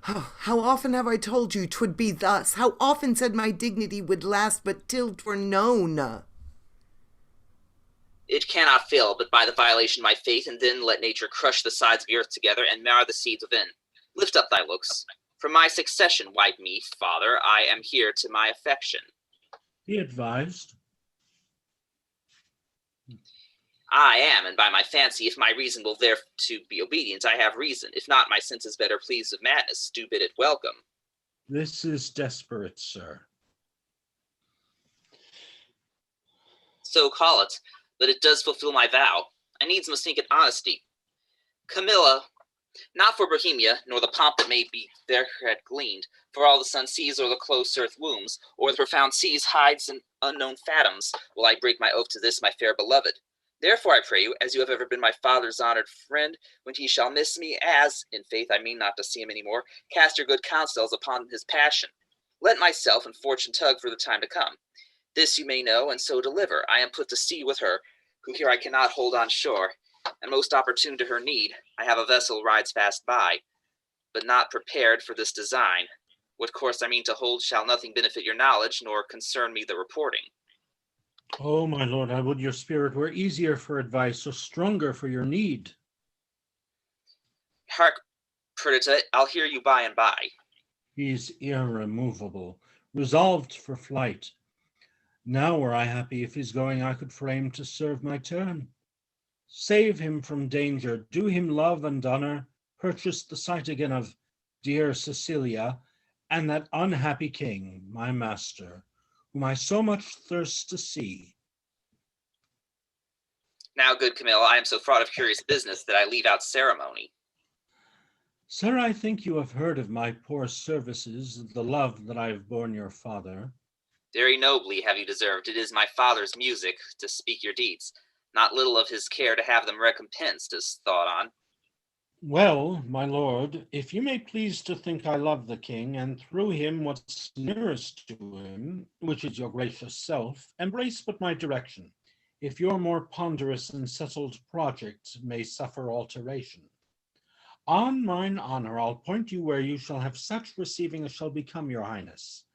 Oh, how often have I told you 'twould be thus? How often said my dignity would last but till 'twere known? It cannot fail but by the violation of my faith, and then let nature crush the sides of the earth together and mar the seeds within. Lift up thy looks. From my succession, wipe me, father, I am here to my affection. Be advised. I am, and by my fancy, if my reason will thereto be obedient, I have reason. If not, my senses better pleased with madness, do bid it welcome. This is desperate, sir. So call it, but it does fulfill my vow. I needs must think it honesty. Camilla, not for Bohemia, nor the pomp that may be there had gleaned, for all the sun sees or the close earth wombs, or the profound seas hides in unknown fathoms, will I break my oath to this, my fair beloved. Therefore, I pray you, as you have ever been my father's honored friend, when he shall miss me, as, in faith, I mean not to see him any more, cast your good counsels upon his passion. Let myself and fortune tug for the time to come. This you may know, and so deliver. I am put to sea with her, who here I cannot hold on shore, and most opportune to her need. I have a vessel rides fast by, but not prepared for this design. What course I mean to hold shall nothing benefit your knowledge, nor concern me the reporting. Oh, my lord, I would your spirit were easier for advice, or stronger for your need. Hark, Perdita, I'll hear you by and by. He's irremovable, resolved for flight. Now were I happy if his going I could frame to serve my turn. Save him from danger, do him love and honor, purchase the sight again of dear Cecilia, and that unhappy king, my master, whom I so much thirst to see. Now, good Camilla, I am so fraught of curious business that I leave out ceremony. Sir, I think you have heard of my poor services, the love that I have borne your father. Very nobly have you deserved. It is my father's music to speak your deeds. Not little of his care to have them recompensed is thought on. Well, my lord, if you may please to think I love the king, and through him what's nearest to him, which is your gracious self, embrace but my direction, if your more ponderous and settled project may suffer alteration. On mine honor, I'll point you where you shall have such receiving as shall become your highness,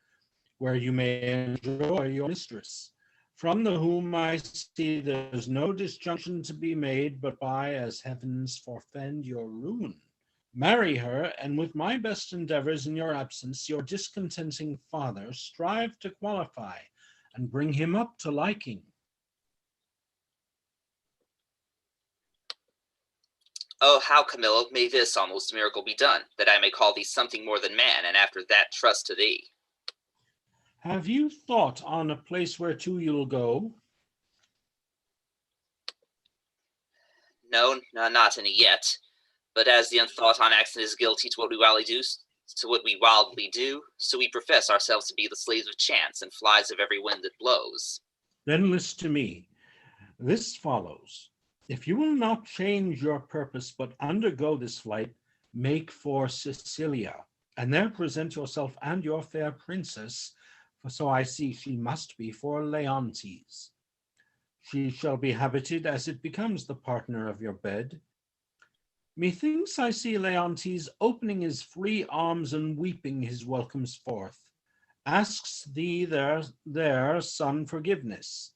where you may enjoy your mistress, from the whom I see there's no disjunction to be made, but by as heavens forfend your ruin. Marry her, and with my best endeavors in your absence, your discontenting father strive to qualify, and bring him up to liking. Oh, how, Camillo, may this almost miracle be done, that I may call thee something more than man, and after that trust to thee. Have you thought on a place whereto you'll go? No, not any yet. But as the unthought on accident is guilty to what we wildly do, so we profess ourselves to be the slaves of chance and flies of every wind that blows. Then list to me. This follows. If you will not change your purpose, but undergo this flight, make for Sicilia, and there present yourself and your fair princess, for so I see she must be for Leontes. She shall be habited as it becomes the partner of your bed. Methinks I see Leontes opening his free arms and weeping his welcomes forth, asks thee their son forgiveness,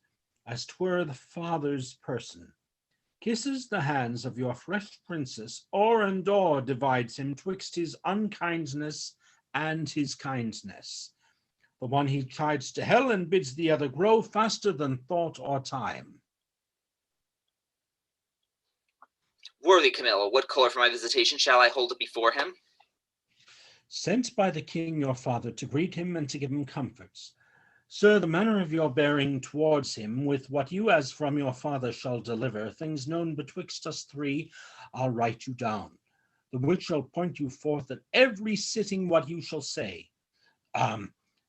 as 'twere the father's person, kisses the hands of your fresh princess, and o'er divides him twixt his unkindness and his kindness. The one he chides to hell and bids the other grow faster than thought or time. Worthy Camillo, what color for my visitation shall I hold it before him? Sent by the king your father to greet him and to give him comforts. Sir, the manner of your bearing towards him, with what you as from your father shall deliver, things known betwixt us three, I'll write you down, the which shall point you forth at every sitting what you shall say.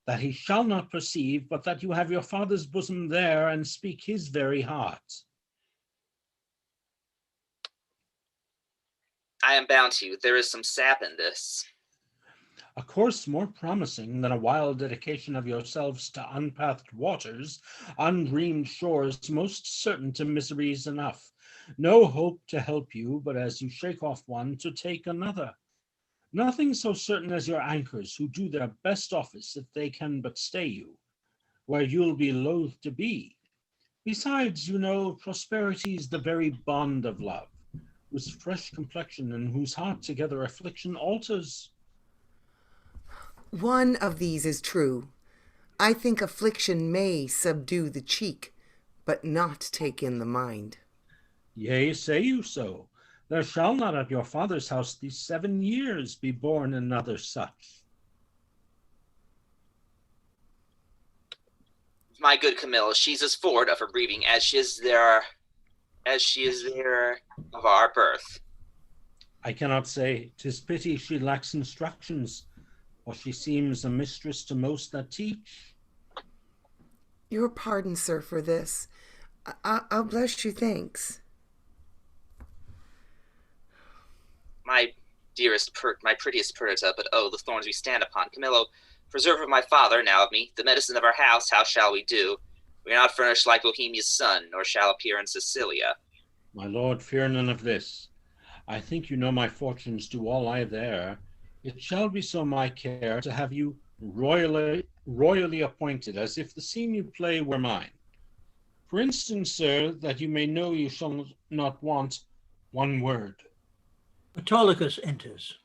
That he shall not perceive, but that you have your father's bosom there and speak his very heart. I am bound to you, there is some sap in this. A course more promising than a wild dedication of yourselves to unpathed waters, undreamed shores, most certain to miseries enough. No hope to help you, but as you shake off one, to take another. Nothing so certain as your anchors, who do their best office if they can but stay you, where you'll be loath to be. Besides, you know, prosperity's the very bond of love, whose fresh complexion and whose heart together affliction alters. One of these is true. I think affliction may subdue the cheek, but not take in the mind. Yea, say you so? There shall not at your father's house these 7 years be born another such. My good Camilla, she's as forward of her breeding as she is there of our birth. I cannot say. 'Tis pity she lacks instructions, for she seems a mistress to most that teach. Your pardon, sir, for this. I'll bless you, thanks. My prettiest Perdita, but oh, the thorns we stand upon. Camillo, preserver of my father, now of me, the medicine of our house, how shall we do? We are not furnished like Bohemia's son, nor shall appear in Sicilia. My lord, fear none of this. I think you know my fortunes do all lie there. It shall be so my care to have you royally appointed, as if the scene you play were mine. For instance, sir, that you may know you shall not want one word. Autolycus enters.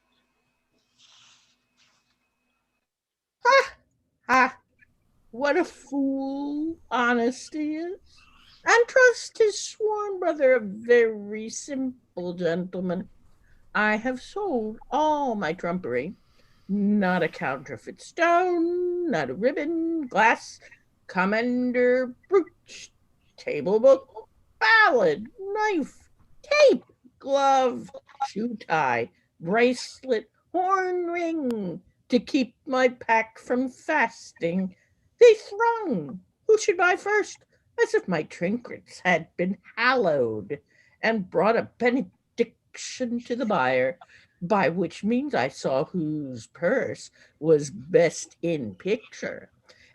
What a fool honesty is. And trust his sworn brother, a very simple gentleman. I have sold all my trumpery. Not a counterfeit stone, not a ribbon, glass, commander, brooch, table book, ballad, knife, tape, glove, shoe tie, bracelet, horn ring, to keep my pack from fasting. They throng. Who should buy first? As if my trinkets had been hallowed, and brought a benediction auction to the buyer, by which means I saw whose purse was best in picture.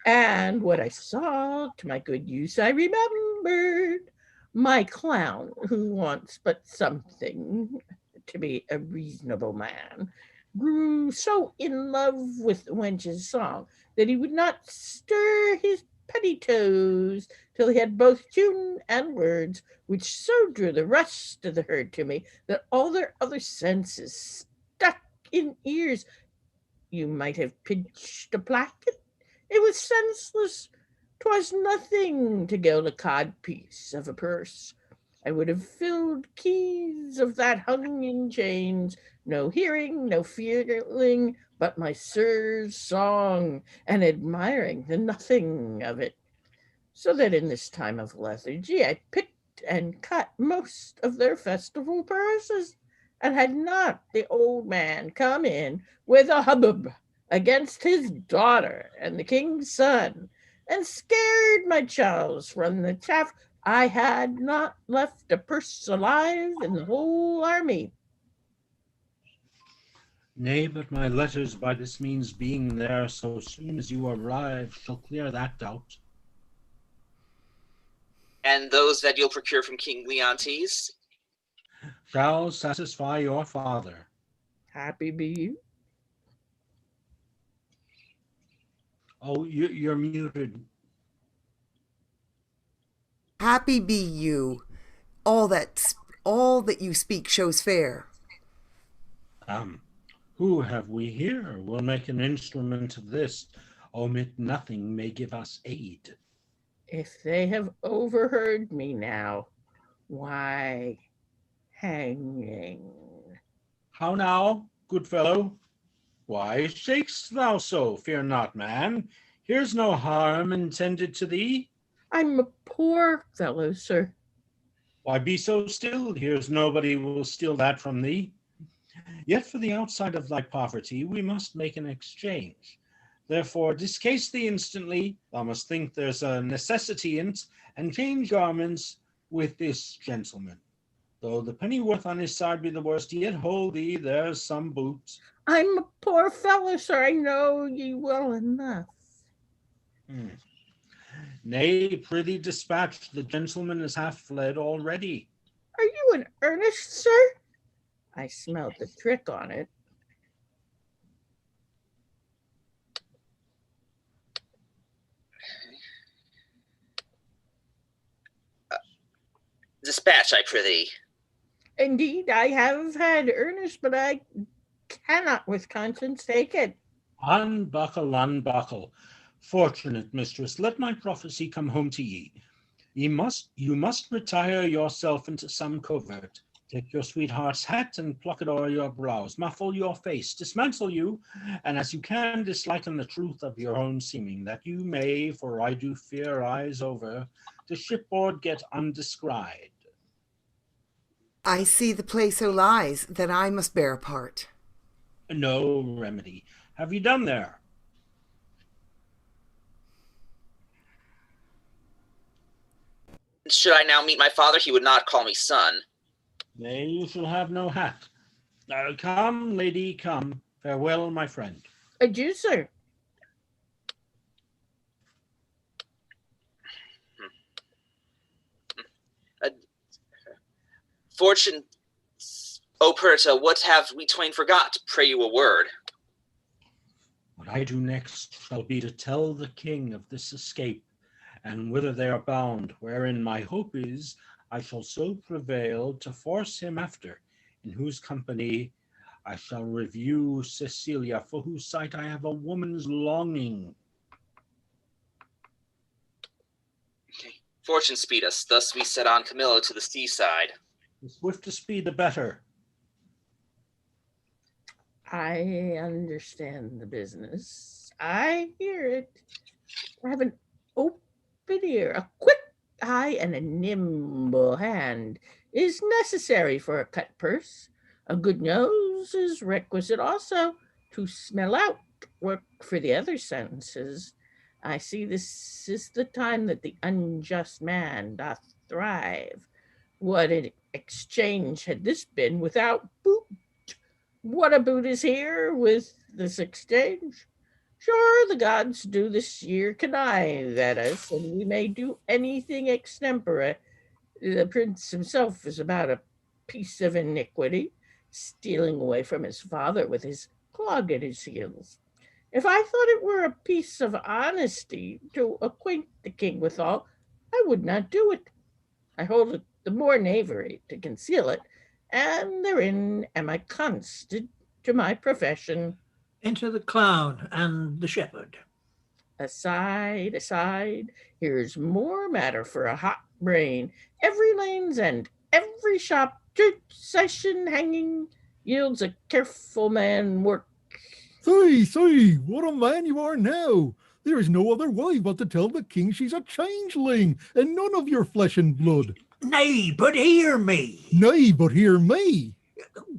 And what I saw, to my good use, I remembered. My clown, who wants but something to be a reasonable man, grew so in love with the wench's song that he would not stir his petty toes till he had both tune and words, which so drew the rest of the herd to me that all their other senses stuck in ears. You might have pitched a placket. It was senseless. 'Twas nothing to gild a codpiece of a purse. I would have filled keys of that hung in chains, no hearing, no feeling, but my sir's song, and admiring the nothing of it. So that in this time of lethargy I picked and cut most of their festival purses, and had not the old man come in with a hubbub against his daughter and the king's son, and scared my chows from the chaff, I had not left a purse alive in the whole army. Nay, but my letters by this means being there so soon as you arrive shall clear that doubt. And those that you'll procure from King Leontes? Shall satisfy your father. Happy be you. Oh, you're muted. Happy be you. All that you speak shows fair. Who have we here? We'll make an instrument of this. Omit nothing may give us aid. If they have overheard me now, why, hanging. How now, good fellow? Why shakest thou so? Fear not, man. Here's no harm intended to thee. I'm a poor fellow, sir. Why be so still? Here's nobody will steal that from thee. Yet for the outside of thy poverty we must make an exchange. Therefore discase thee instantly, thou must think there's a necessity in't, and change garments with this gentleman. Though the pennyworth on his side be the worst, yet hold thee, there's some boot. I'm a poor fellow, sir, I know ye well enough. Nay, prithee dispatch, the gentleman is half fled already. Are you in earnest, sir? I smelled the trick on it. Dispatch, I prithee. Indeed, I have had earnest, but I cannot with conscience take it. Unbuckle, unbuckle. Fortunate mistress, let my prophecy come home to ye. You must retire yourself into some covert. Take your sweetheart's hat and pluck it o'er your brows. Muffle your face, dismantle you, and as you can disliken the truth of your own seeming, that you may, for I do fear eyes over, to shipboard get undescried. I see the play so lies that I must bear a part. No remedy. Have you done there? Should I now meet my father, he would not call me son. Nay, you shall have no hat. Come, lady, come. Farewell, my friend. Adieu, sir. Fortune, O Perta, what have we twain forgot? Pray you a word. What I do next shall be to tell the king of this escape, and whither they are bound, wherein my hope is I shall so prevail to force him after, in whose company I shall review Cecilia, for whose sight I have a woman's longing. Fortune speed us. Thus we set on Camillo to the seaside. The swifter speed, the better. I understand the business. I hear it. I have an open ear, a quick eye, and a nimble hand is necessary for a cut purse. A good nose is requisite also to smell out work for the other senses. I see this is the time that the unjust man doth thrive. What an exchange had this been without boot? What a boot is here with this exchange? Sure, the gods do this year connive at us, and we may do anything extempore. The prince himself is about a piece of iniquity, stealing away from his father with his clog at his heels. If I thought it were a piece of honesty to acquaint the king withal, I would not do it. I hold it the more knavery to conceal it, and therein am I constant to my profession. Enter the clown and the shepherd. Aside, aside, here's more matter for a hot brain. Every lane's end, every shop, church, session, hanging, yields a careful man work. Say, what a man you are now! There is no other way but to tell the king she's a changeling, and none of your flesh and blood. Nay, but hear me. Nay, but hear me.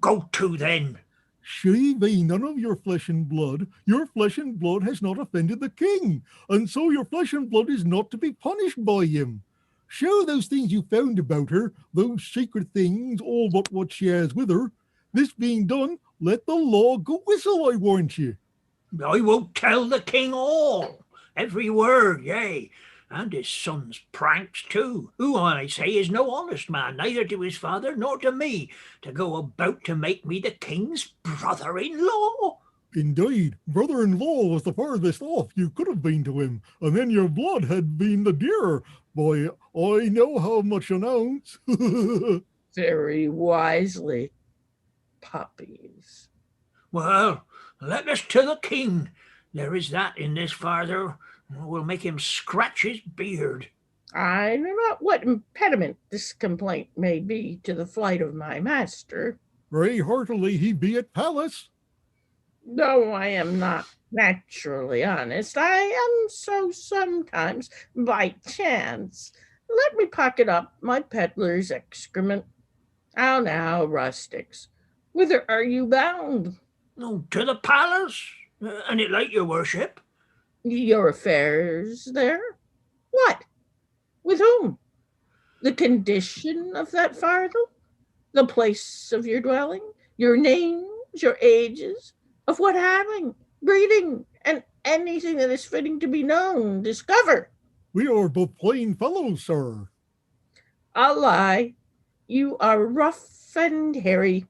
Go to then. She be none of your flesh and blood. Your flesh and blood has not offended the king, and so your flesh and blood is not to be punished by him. Show those things you found about her, those secret things, all but what she has with her. This being done, let the law go whistle, I warrant you. I will tell the king all, every word, yea, and his son's pranks too, who I say is no honest man, neither to his father nor to me, to go about to make me the king's brother-in-law. Indeed, brother-in-law was the farthest off you could have been to him, and then your blood had been the dearer. Boy, I know how much an ounce. Very wisely, puppies. Well, let us to the king. There is that in this farther will make him scratch his beard. I know not what impediment this complaint may be to the flight of my master. Very heartily he be at palace. Though I am not naturally honest, I am so sometimes by chance. Let me pocket up my peddler's excrement. How now, rustics, whither are you bound? Oh, to the palace, and it like your worship. Your affairs there? What? With whom? The condition of that farthel? The place of your dwelling? Your names? Your ages? Of what having? Breeding? And anything that is fitting to be known, discover. We are but plain fellows, sir. A lie. You are rough and hairy.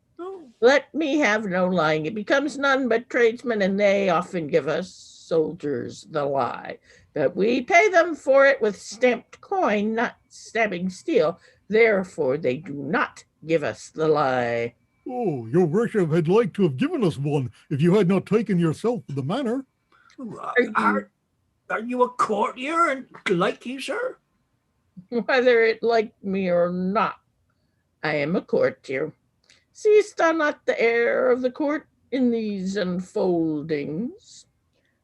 Let me have no lying. It becomes none but tradesmen, and they often give us soldiers the lie. But we pay them for it with stamped coin, not stabbing steel. Therefore they do not give us the lie. Oh, your worship had like to have given us one if you had not taken yourself to the manor. Are you a courtier and like you, sir? Whether it like me or not, I am a courtier. Seest thou not the air of the court in these unfoldings?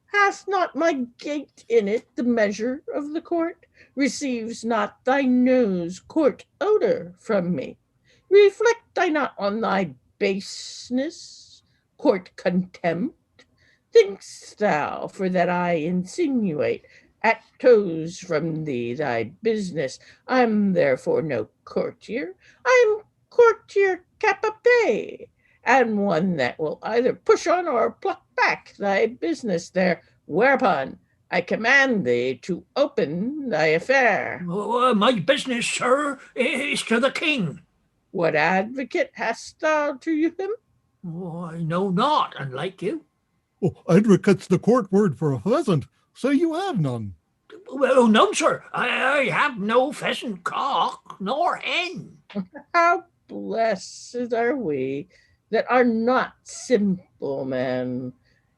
Hast not my gait in it the measure of the court? Receives not thy nose court odor from me? Reflect I not on thy baseness, court contempt? Think'st thou, for that I insinuate at toes from thee thy business, I'm therefore no courtier? I'm courtier capapé, and one that will either push on or pluck back thy business there, whereupon I command thee to open thy affair. My business, sir, is to the king. What advocate hast thou to him? I know not, unlike you. Oh, advocate's the court word for a pheasant. Say you have none. Well, no, sir. I have no pheasant cock nor hen. How blessed are we that are not simple men.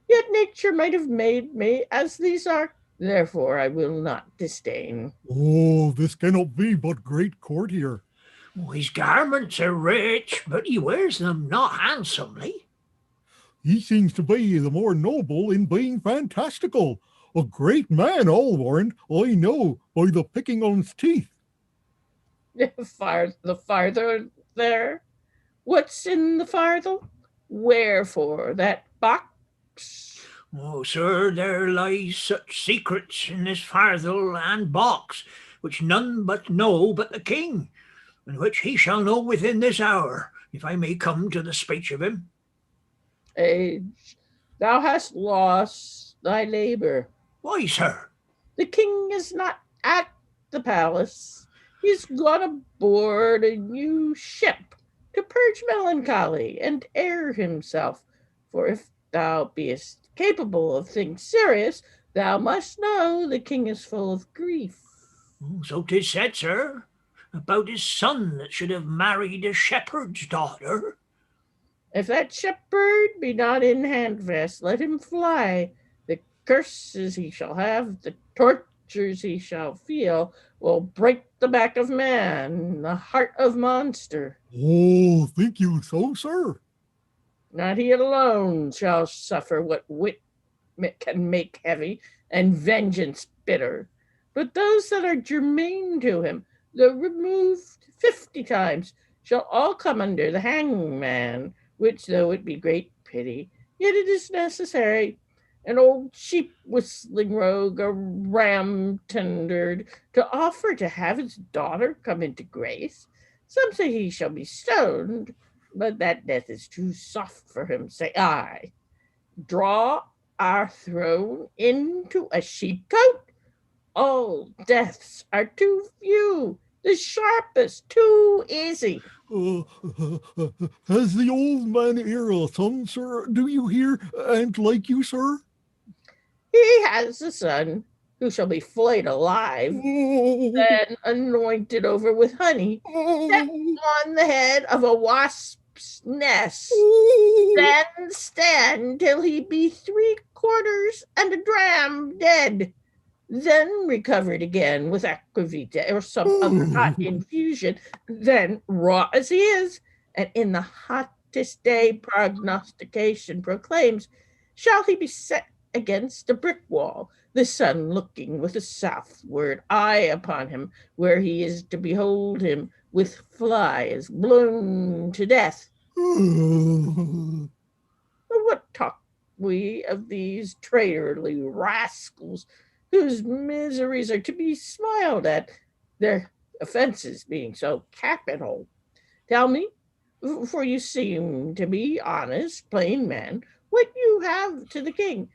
Yet nature might have made me as these are. Therefore I will not disdain. Oh, this cannot be but great courtier. His garments are rich, but he wears them not handsomely. He seems to be the more noble in being fantastical. A great man, I'll warrant, I know, by the picking on his teeth. The farther there? What's in the farthel? Wherefore that box? Oh, sir, there lies such secrets in this farthel and box, which none but know but the king. and which he shall know within this hour, if I may come to the speech of him. Age, thou hast lost thy labor. Why, sir? The king is not at the palace. He's gone aboard a new ship to purge melancholy and air himself. For if thou beest capable of things serious, thou must know the king is full of grief. So 'tis said, sir, about his son that should have married a shepherd's daughter. If that shepherd be not in handfast, let him fly. The curses he shall have, the tortures he shall feel, will break the back of man, the heart of monster. Oh, think you so, sir? Not he alone shall suffer what wit can make heavy and vengeance bitter, but those that are germane to him, though removed 50 times, shall all come under the hangman, which, though it be great pity, yet it is necessary. An old sheep whistling rogue, a ram tendered, to offer to have his daughter come into grace. Some say he shall be stoned, but that death is too soft for him, say I. Draw our throne into a sheepcote? All deaths are too few, the sharpest too easy. Has the old man here a son, sir? Do you hear? And like you, sir? He has a son who shall be flayed alive, then anointed over with honey, set on the head of a wasp's nest, then stand till he be 3/4 and a dram dead, then recovered again with aquavita or some other hot infusion, then raw as he is, and in the hottest day prognostication proclaims, shall he be set against a brick wall, the sun looking with a southward eye upon him, where he is to behold him with flies blown to death. What talk we of these traitorly rascals, whose miseries are to be smiled at, their offenses being so capital? Tell me, for you seem to be honest, plain men, what you have to the king.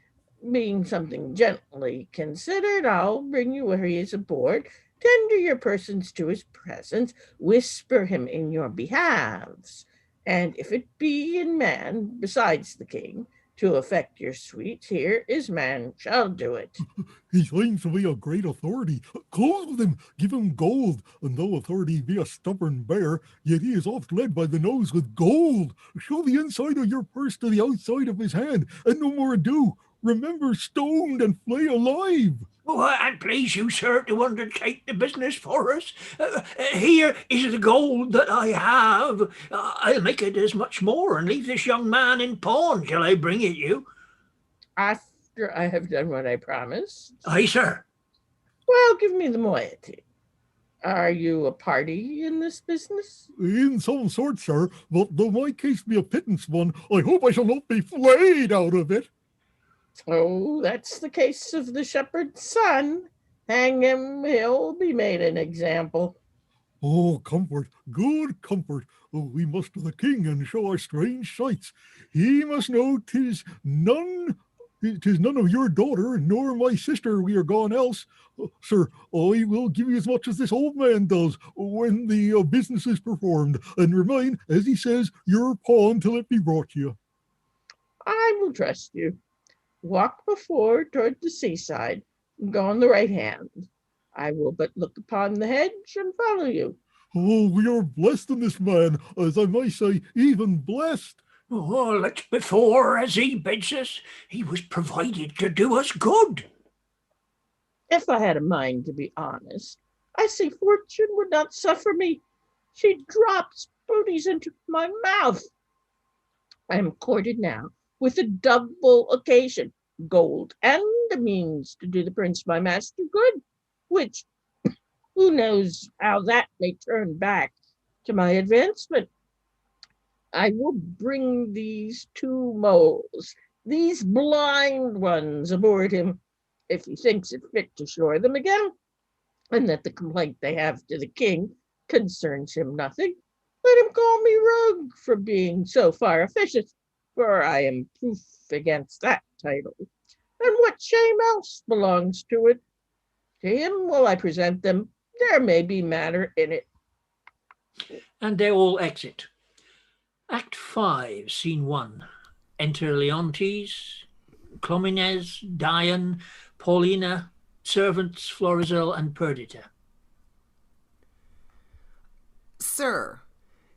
Being something gently considered, I'll bring you where he is aboard, tender your persons to his presence, whisper him in your behalves, and if it be in man, besides the king, to effect your sweets, here is man shall do it. He seems to be a great authority. Clothe him, give him gold, and though authority be a stubborn bear, yet he is oft led by the nose with gold. Show the inside of your purse to the outside of his hand, and no more ado. Remember, stoned and flay alive. Oh, and please you, sir, to undertake the business for us. Here is the gold that I have. I'll make it as much more and leave this young man in pawn till I bring it you. After I have done what I promised? Aye, sir. Well, give me the moiety. Are you a party in this business? In some sort, sir, but though my case be a pittance one, I hope I shall not be flayed out of it. Oh, that's the case of the shepherd's son. Hang him, he'll be made an example. Oh, comfort, good comfort. Oh, we must to the king and show our strange sights. He must know 'tis none of your daughter, nor my sister we are gone else. Sir, I will give you as much as this old man does when the business is performed, and remain, as he says, your pawn till it be brought you. I will trust you. Walk before toward the seaside, go on the right hand. I will but look upon the hedge and follow you. Oh, we are blessed in this man, as I might say, even blessed. Oh, let's before, as he bids us, he was provided to do us good. If I had a mind to be honest, I see fortune would not suffer me. She drops booties into my mouth. I am courted now with a double occasion, gold and a means to do the prince my master good, which who knows how that may turn back to my advancement. I will bring these 2 moles, these blind ones, aboard him, if he thinks it fit to shore them again, and that the complaint they have to the king concerns him nothing. Let him call me rogue for being so far efficient, for I am proof against that title. And what shame else belongs to it? To him will I present them. There may be matter in it. And they all exit. Act 5, Scene 1. Enter Leontes, Clomines, Dian, Paulina, servants Florizel and Perdita. Sir,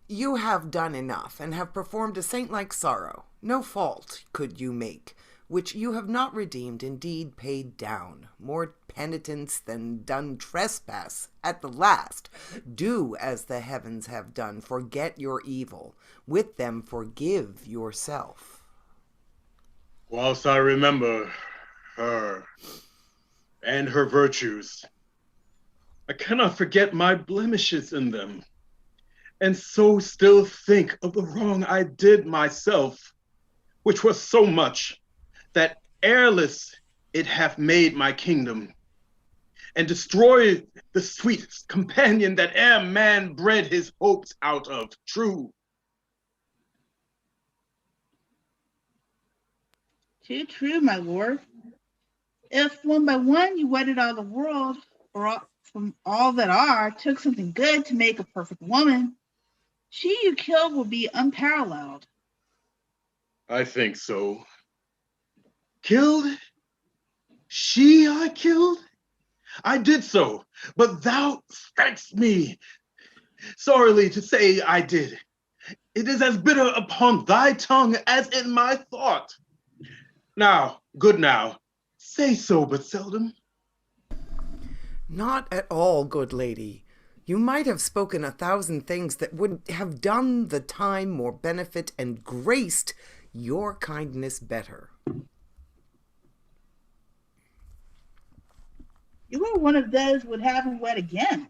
you have done enough, and have performed a saint-like sorrow. No fault could you make, which you have not redeemed, indeed paid down. More penitence than done trespass at the last. Do as the heavens have done, forget your evil. With them forgive yourself. Whilst I remember her and her virtues, I cannot forget my blemishes in them, and so still think of the wrong I did myself, which was so much that airless it hath made my kingdom, and destroyed the sweetest companion that e'er man bred his hopes out of. True. Too true, my lord. If one by one you wedded all the world, or all, from all that are, took something good to make a perfect woman, she you killed will be unparalleled. I think so. Killed? She I killed? I did so, but thou strikest me. Sorrily to say I did. It is as bitter upon thy tongue as in my thought. Now, good now, say so but seldom. Not at all, good lady. You might have spoken 1,000 things that would have done the time more benefit and graced your kindness better. You are one of those would have him wed again.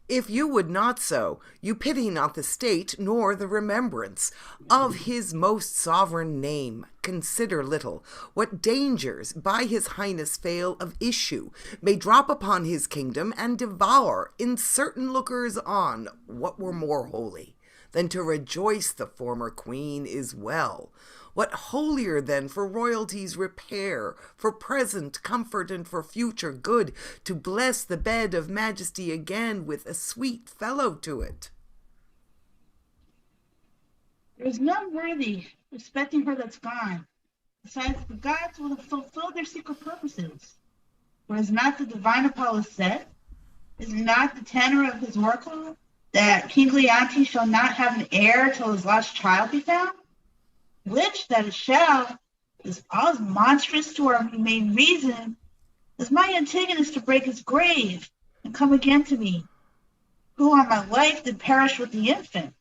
If you would not so, you pity not the state, nor the remembrance of his most sovereign name. Consider little what dangers by his highness fail of issue may drop upon his kingdom, and devour in certain lookers on what were more holy than to rejoice the former queen is well. What holier than for royalty's repair, for present comfort and for future good, to bless the bed of majesty again with a sweet fellow to it? There is none worthy respecting her that's gone. Besides, the gods will have fulfilled their secret purposes. For is not the divine Apollo said, is not the tenor of his oracle, that King Leontes shall not have an heir till his lost child be found? Which, that it shall, is all as monstrous to our humane reason as my Antigonus to break his grave and come again to me, who on my life did perish with the infant.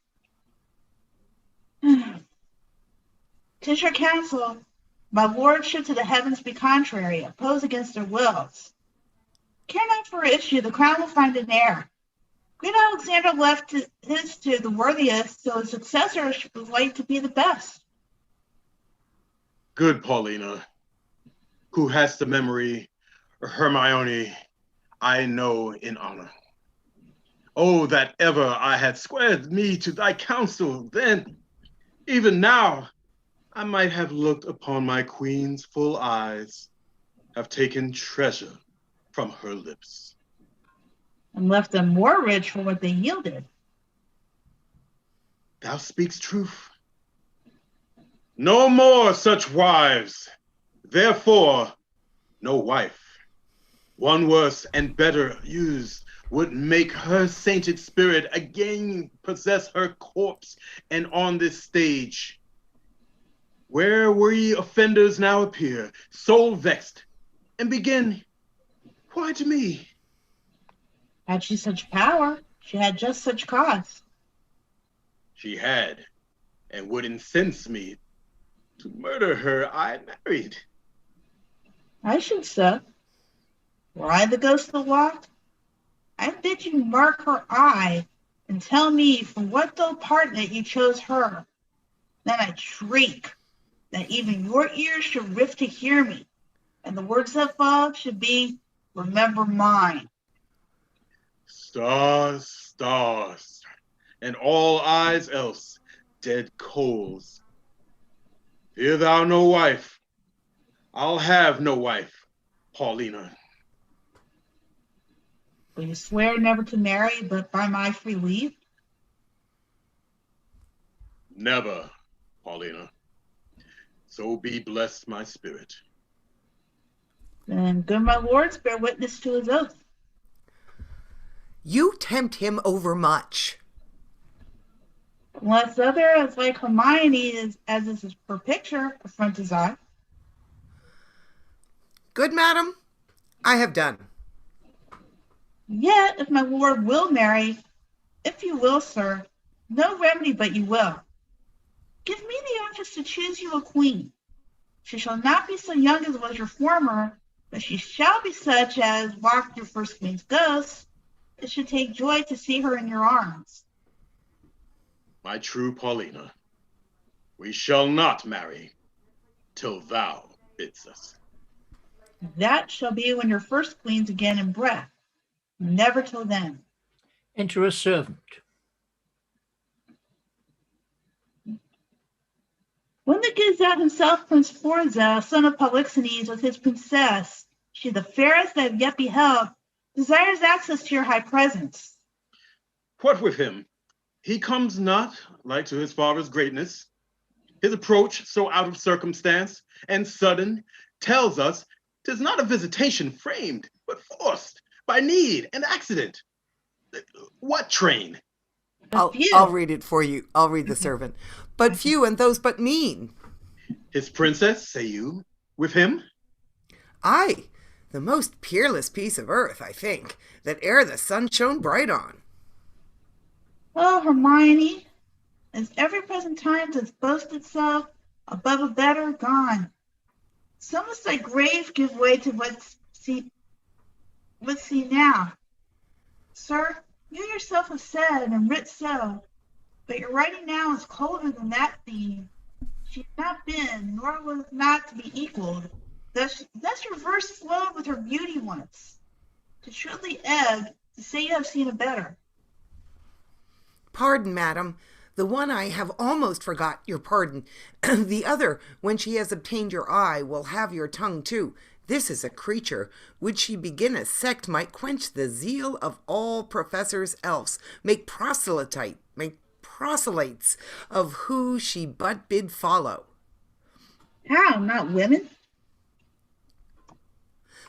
'Tis your counsel, my lordship to the heavens be contrary, oppose against their wills. Care not for issue, the crown will find an heir. Great Alexander left his to the worthiest, so his successor was like to be the best. Good Paulina, who hast the memory of Hermione, I know in honor. Oh, that ever I had squared me to thy counsel, then, even now, I might have looked upon my queen's full eyes, have taken treasure from her lips. And left them more rich for what they yielded. Thou speakst truth. No more such wives, therefore no wife. One worse and better used would make her sainted spirit again possess her corpse, and on this stage, where we offenders now appear, soul vexed, and begin, why to me? Had she such power, she had just such cause. She had, and would incense me. To murder her, I married. I should so. Were I the ghost of the lot, I bid you mark her eye and tell me for what dull partnet you chose her. Then I'd shriek that even your ears should rift to hear me, and the words that follow should be, remember mine. Stars, stars, and all eyes else dead coals. Fear thou no wife. I'll have no wife, Paulina. Will you swear never to marry but by my free leave? Never, Paulina. So be blessed my spirit. Then good my lords bear witness to his oath. You tempt him overmuch. Unless other as like Hermione is as is her picture, affront his eye. Good madam, I have done. Yet if my lord will marry, if you will, sir, no remedy but you will. Give me the office to choose you a queen. She shall not be so young as was your former, but she shall be such as walked your first queen's ghost. It should take joy to see her in your arms. My true Paulina, we shall not marry till thou bids us. That shall be when your first queen's again in breath. Never till then. Enter a servant. When the Gazette himself, Prince Forza, son of Polixenes, with his princess, she the fairest I have yet beheld, desires access to your high presence. What with him? He comes not like to his father's greatness. His approach, so out of circumstance and sudden, tells us 'tis not a visitation framed, but forced by need and accident. What train? I'll read it for you. I'll read the servant. But few and those but mean. His princess, say you, with him? Aye, the most peerless piece of earth, I think, that e'er the sun shone bright on. Oh, Hermione, as every present time does boast itself above a better gone, so must thy grave give way to what's see now. Sir, you yourself have said and writ so, but your writing now is colder than that theme. She has not been, nor was not to be equaled. Thus your verse flowed with her beauty once. To truly ebb, to say you have seen a better. Pardon, madam, the one I have almost forgot your pardon. The other, when she has obtained your eye, will have your tongue too. This is a creature, would she begin a sect, might quench the zeal of all professors else, make proselytes of who she but bid follow. How, not women?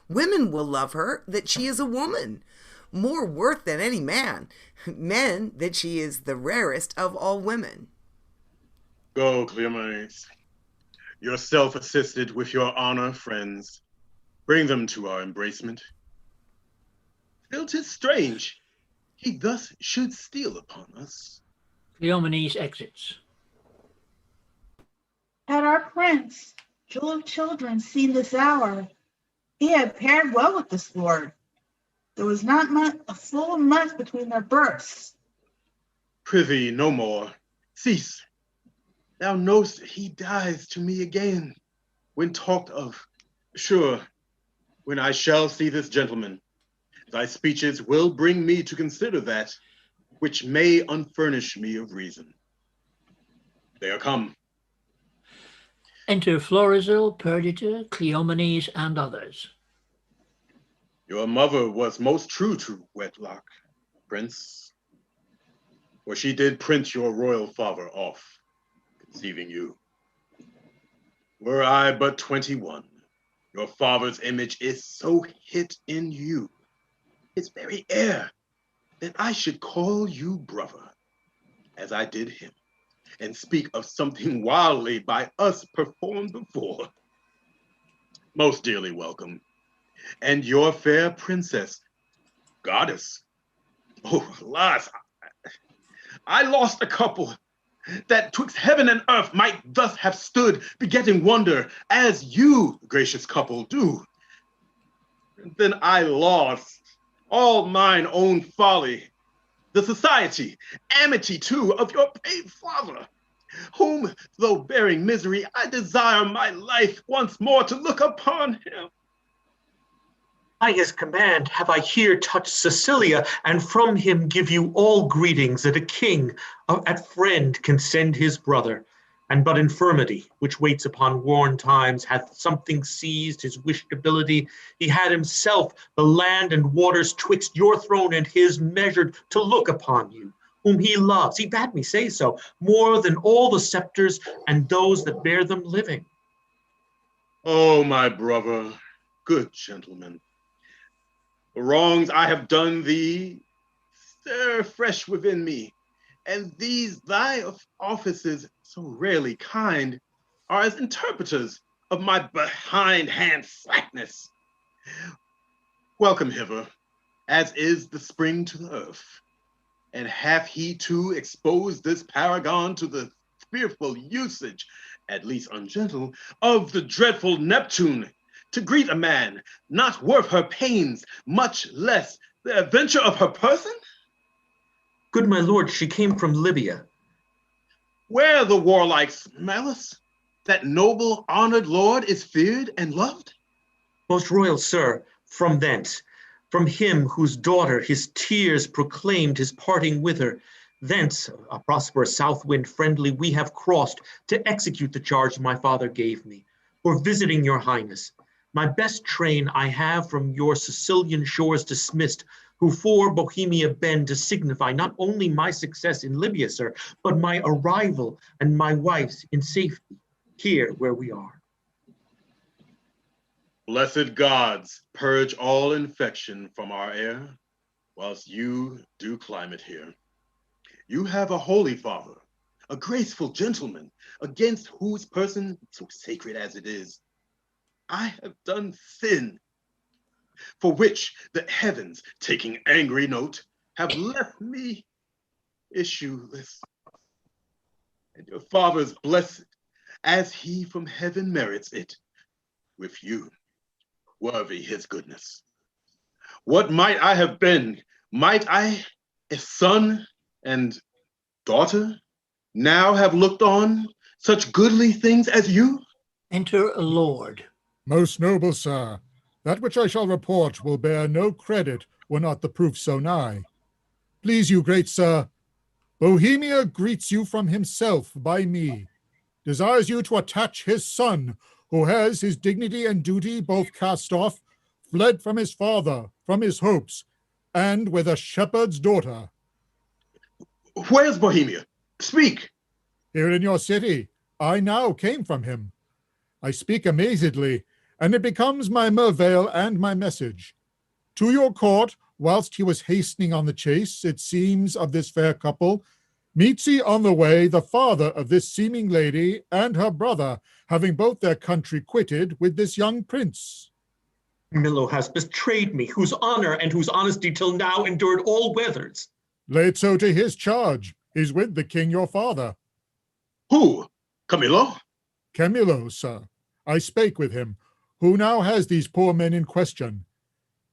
Women will love her that she is a woman, more worth than any man. Men that she is the rarest of all women. Go, Cleomenes. Yourself assisted with your honor, friends. Bring them to our embracement. Still 'tis strange, he thus should steal upon us. Cleomenes exits. Had our prince, jewel of children, seen this hour, he had paired well with this lord. There was not a full month between their births. Prithee, no more. Cease. Thou know'st he dies to me again, when talked of. Sure, when I shall see this gentleman, thy speeches will bring me to consider that which may unfurnish me of reason. They are come. Enter Florizel, Perdita, Cleomenes, and others. Your mother was most true to wedlock, Prince, for she did print your royal father off, conceiving you. Were I but 21, your father's image is so hit in you, his very air, that I should call you brother, as I did him, and speak of something wildly by us performed before. Most dearly welcome. And your fair princess, goddess. Oh, alas, I lost a couple that twixt heaven and earth might thus have stood, begetting wonder, as you, gracious couple, do. Then I lost all mine own folly, the society, amity too, of your brave father, whom, though bearing misery, I desire my life once more to look upon him. By his command have I here touched Cecilia, and from him give you all greetings that a king at friend can send his brother. And but infirmity, which waits upon worn times, hath something seized his wished ability. He had himself the land and waters twixt your throne and his measured to look upon you, whom he loves. He bade me say so, more than all the scepters and those that bear them living. Oh, my brother, good gentleman, the wrongs I have done thee stir fresh within me, and these thy offices, so rarely kind, are as interpreters of my behindhand slackness. Welcome hither, as is the spring to the earth, and hath he too exposed this paragon to the fearful usage, at least ungentle, of the dreadful Neptune, to greet a man not worth her pains, much less the adventure of her person? Good my lord, she came from Libya. Where the warlike Smalus, that noble honored lord, is feared and loved? Most royal sir, from thence, from him whose daughter his tears proclaimed his parting with her, thence, a prosperous south wind friendly, we have crossed to execute the charge my father gave me, for visiting your highness. My best train I have from your Sicilian shores dismissed, who for Bohemia bend to signify not only my success in Libya, sir, but my arrival and my wife's in safety, here where we are. Blessed gods, purge all infection from our air, whilst you do climate here. You have a holy father, a graceful gentleman, against whose person, so sacred as it is, I have done sin, for which the heavens, taking angry note, have left me issueless. And your father's blessed, as he from heaven merits it, with you, worthy his goodness. What might I have been? Might I, a son and daughter, now have looked on such goodly things as you? Enter a lord. Most noble sir, that which I shall report will bear no credit were not the proof so nigh. Please you, great sir, Bohemia greets you from himself by me, desires you to attach his son, who has his dignity and duty both cast off, fled from his father, from his hopes, and with a shepherd's daughter. Where's Bohemia? Speak. Here in your city, I now came from him. I speak amazedly, and it becomes my merveil and my message. To your court, whilst he was hastening on the chase, it seems, of this fair couple, meets he on the way the father of this seeming lady and her brother, having both their country quitted with this young prince. Milo has betrayed me, whose honor and whose honesty till now endured all weathers. Lay it so to his charge. He's with the king your father. Who? Camillo? Camillo, sir. I spake with him, who now has these poor men in question.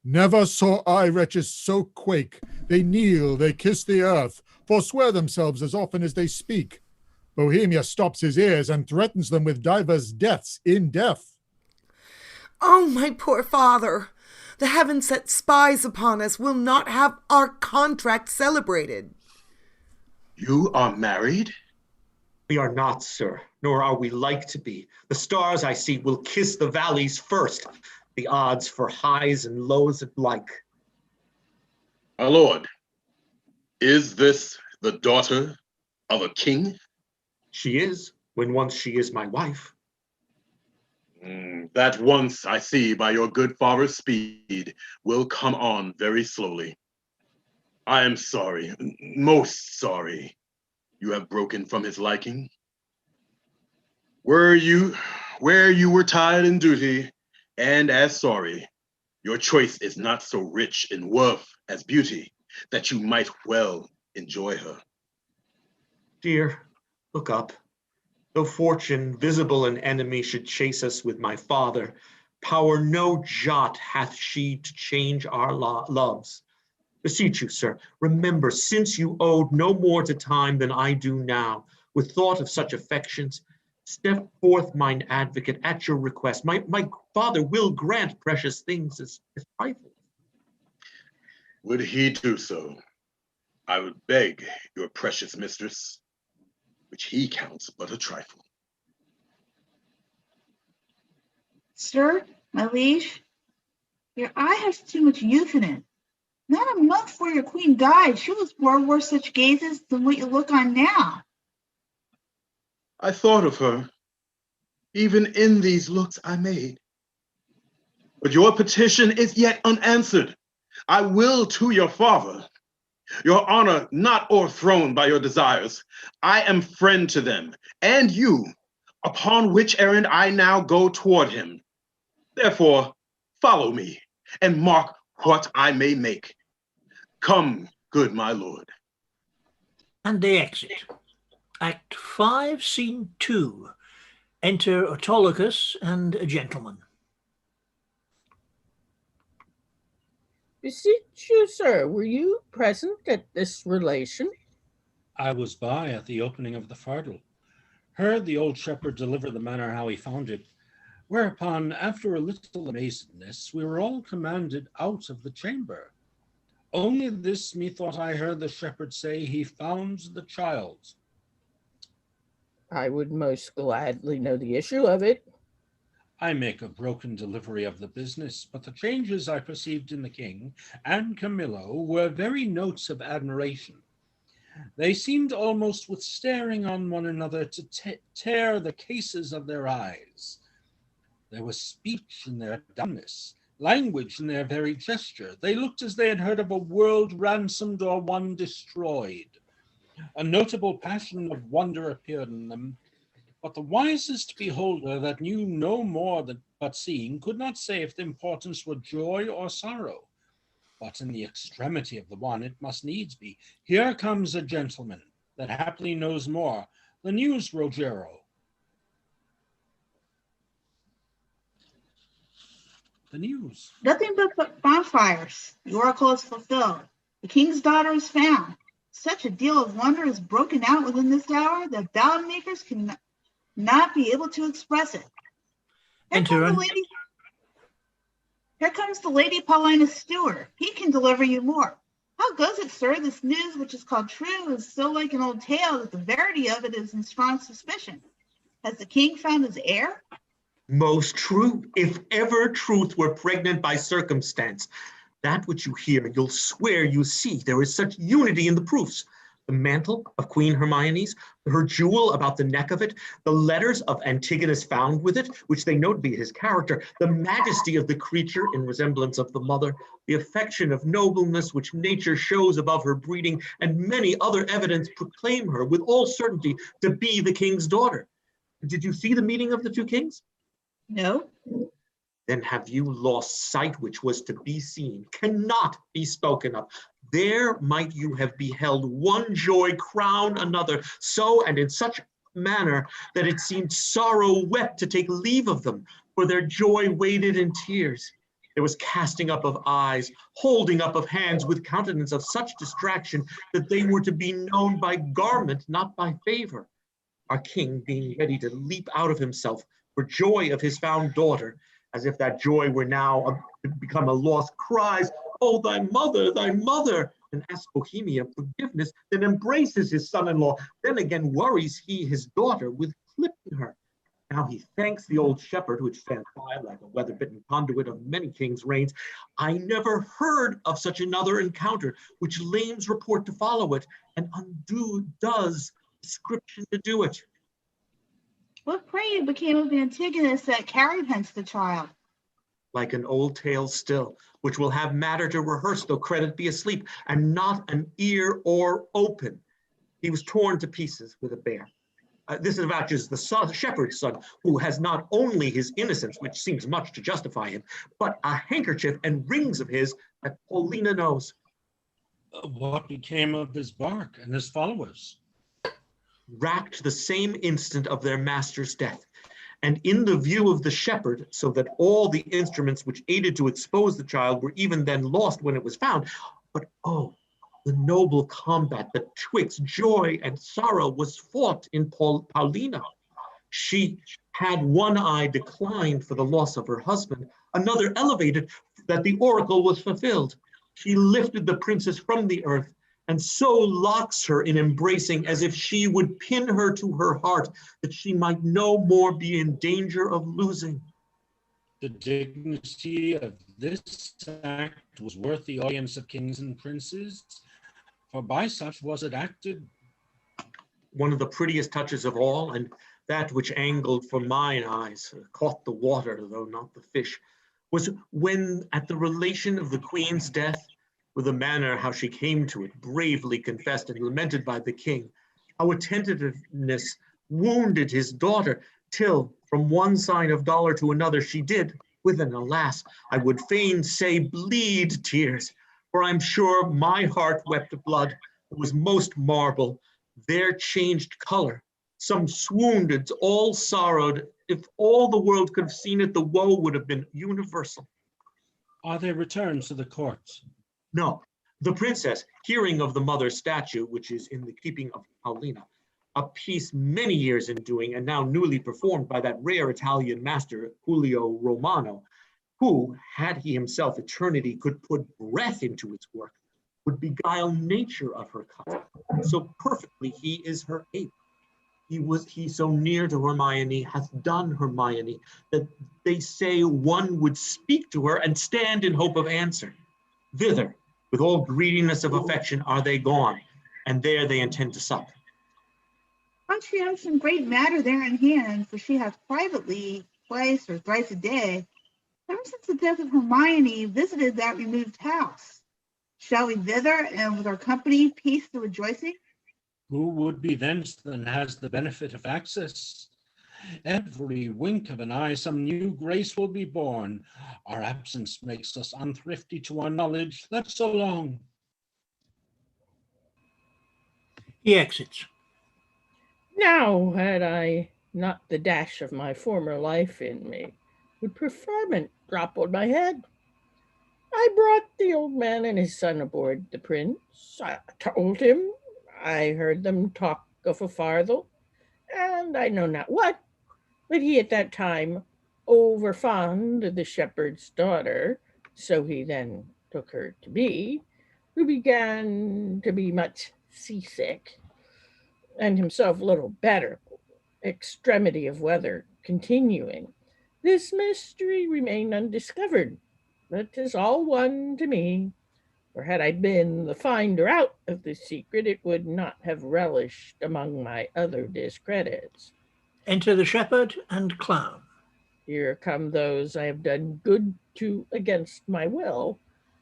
Never saw I wretches so quake. They kneel, they kiss the earth, forswear themselves as often as they speak. Bohemia stops his ears and threatens them with divers deaths in death. Oh, my poor father! The heaven set spies upon us will not have our contract celebrated. You are married? We are not, sir, nor are we like to be. The stars I see will kiss the valleys first. The odds for highs and lows alike. My lord, is this the daughter of a king? She is, when once she is my wife. That once, I see by your good father's speed, will come on very slowly. I am sorry, most sorry, you have broken from his liking. Where you were tied in duty, and as sorry, your choice is not so rich in worth as beauty, that you might well enjoy her. Dear, look up. Though fortune, visible an enemy, should chase us with my father, power no jot hath she to change our loves. Beseech you, sir, remember, since you owed no more to time than I do now, with thought of such affections, Step forth, mine advocate, at your request. My father will grant precious things as trifles. Would he do so, I would beg your precious mistress, which he counts but a trifle. Sir, my liege, your eye has too much youth in it. Not a month before your queen died, she was far worse such gazes than what you look on now. I thought of her, even in these looks I made. But your petition is yet unanswered. I will to your father, your honor not o'erthrown by your desires. I am friend to them, and you, upon which errand I now go toward him. Therefore, follow me, and mark what I may make. Come, good my lord. And they exit. Act 5, Scene 2. Enter Autolycus and a gentleman. Beseech you, sir, were you present at this relation? I was by at the opening of the fardel, heard the old shepherd deliver the manner how he found it, whereupon, after a little amazedness, we were all commanded out of the chamber. Only this methought I heard the shepherd say he found the child. I would most gladly know the issue of it. I make a broken delivery of the business, but the changes I perceived in the king and Camillo were very notes of admiration. They seemed almost with staring on one another to tear the cases of their eyes. There was speech in their dumbness, language in their very gesture. They looked as they had heard of a world ransomed or one destroyed. A notable passion of wonder appeared in them, but the wisest beholder that knew no more but seeing could not say if the importance were joy or sorrow. But in the extremity of the one it must needs be. Here comes a gentleman that happily knows more. The news, Rogero. The news. Nothing but bonfires. The oracle is fulfilled. The king's daughter is found. Such a deal of wonder is broken out within this hour that ballad makers can not be able to express it. Here comes the Lady Paulina Stewart. He can deliver you more. How goes it, sir? This news, which is called true, is so like an old tale that the verity of it is in strong suspicion. Has the king found his heir? Most true, if ever truth were pregnant by circumstance. That which you hear, you'll swear you see. There is such unity in the proofs. The mantle of Queen Hermione's, her jewel about the neck of it, the letters of Antigonus found with it, which they know to be his character, the majesty of the creature in resemblance of the mother, the affection of nobleness which nature shows above her breeding, and many other evidence proclaim her with all certainty to be the king's daughter. Did you see the meeting of the two kings? No. Then have you lost sight which was to be seen, cannot be spoken of. There might you have beheld one joy crown another, so and in such manner that it seemed sorrow wept to take leave of them, for their joy waded in tears. There was casting up of eyes, holding up of hands with countenance of such distraction that they were to be known by garment, not by favor. Our king being ready to leap out of himself for joy of his found daughter, as if that joy were now become a lost, cries, "Oh, thy mother," and asks Bohemia forgiveness, then embraces his son-in-law, then again worries he his daughter with clipping her. Now he thanks the old shepherd, which stands by like a weather-bitten conduit of many kings' reigns. I never heard of such another encounter, which lames report to follow it, and does description to do it. What pray became of Antigonus that carried hence the child? Like an old tale still, which will have matter to rehearse, though credit be asleep, and not an ear or open. He was torn to pieces with a bear. This avouches the shepherd's son, who has not only his innocence, which seems much to justify him, but a handkerchief and rings of his that Paulina knows. What became of his bark and his followers? Racked the same instant of their master's death, and in the view of the shepherd, so that all the instruments which aided to expose the child were even then lost when it was found. But oh, the noble combat that twixt joy and sorrow was fought in Paulina. She had one eye declined for the loss of her husband, another elevated that the oracle was fulfilled. She lifted the princess from the earth and so locks her in embracing as if she would pin her to her heart that she might no more be in danger of losing. The dignity of this act was worth the audience of kings and princes, for by such was it acted. One of the prettiest touches of all, and that which angled for mine eyes, caught the water, though not the fish, was when at the relation of the queen's death, with the manner how she came to it, bravely confessed and lamented by the king, our attentiveness wounded his daughter, till from one sign of dolor to another she did, with an alas, I would fain say bleed tears, for I'm sure my heart wept blood, it was most marble, there changed color, some swooned, all sorrowed. If all the world could have seen it, the woe would have been universal. Are they returned to the court? No, the princess, hearing of the mother's statue, which is in the keeping of Paulina, a piece many years in doing and now newly performed by that rare Italian master, Julio Romano, who, had he himself eternity, could put breath into his work, would beguile nature of her cut. So perfectly he is her ape. He so near to Hermione, hath done Hermione, that they say one would speak to her and stand in hope of answer. Thither, with all greediness of affection, are they gone, and there they intend to sup. But she has some great matter there in hand, for she hath privately, twice or thrice a day, ever since the death of Hermione, visited that removed house. Shall we thither, and with our company piece the rejoicing? Who would be thence than has the benefit of access? Every wink of an eye some new grace will be born. Our absence makes us unthrifty to our knowledge. Let so long. He exits. Now, had I not the dash of my former life in me, would preferment drop on my head. I brought the old man and his son aboard the prince. I told him I heard them talk of a farthel, and I know not what, but he at that time overfond of the shepherd's daughter, so he then took her to be, who began to be much seasick, and himself little better, extremity of weather continuing. This mystery remained undiscovered, but 'tis all one to me. For had I been the finder out of the secret, it would not have relished among my other discredits. Enter the shepherd and clown. Here come those I have done good to against my will,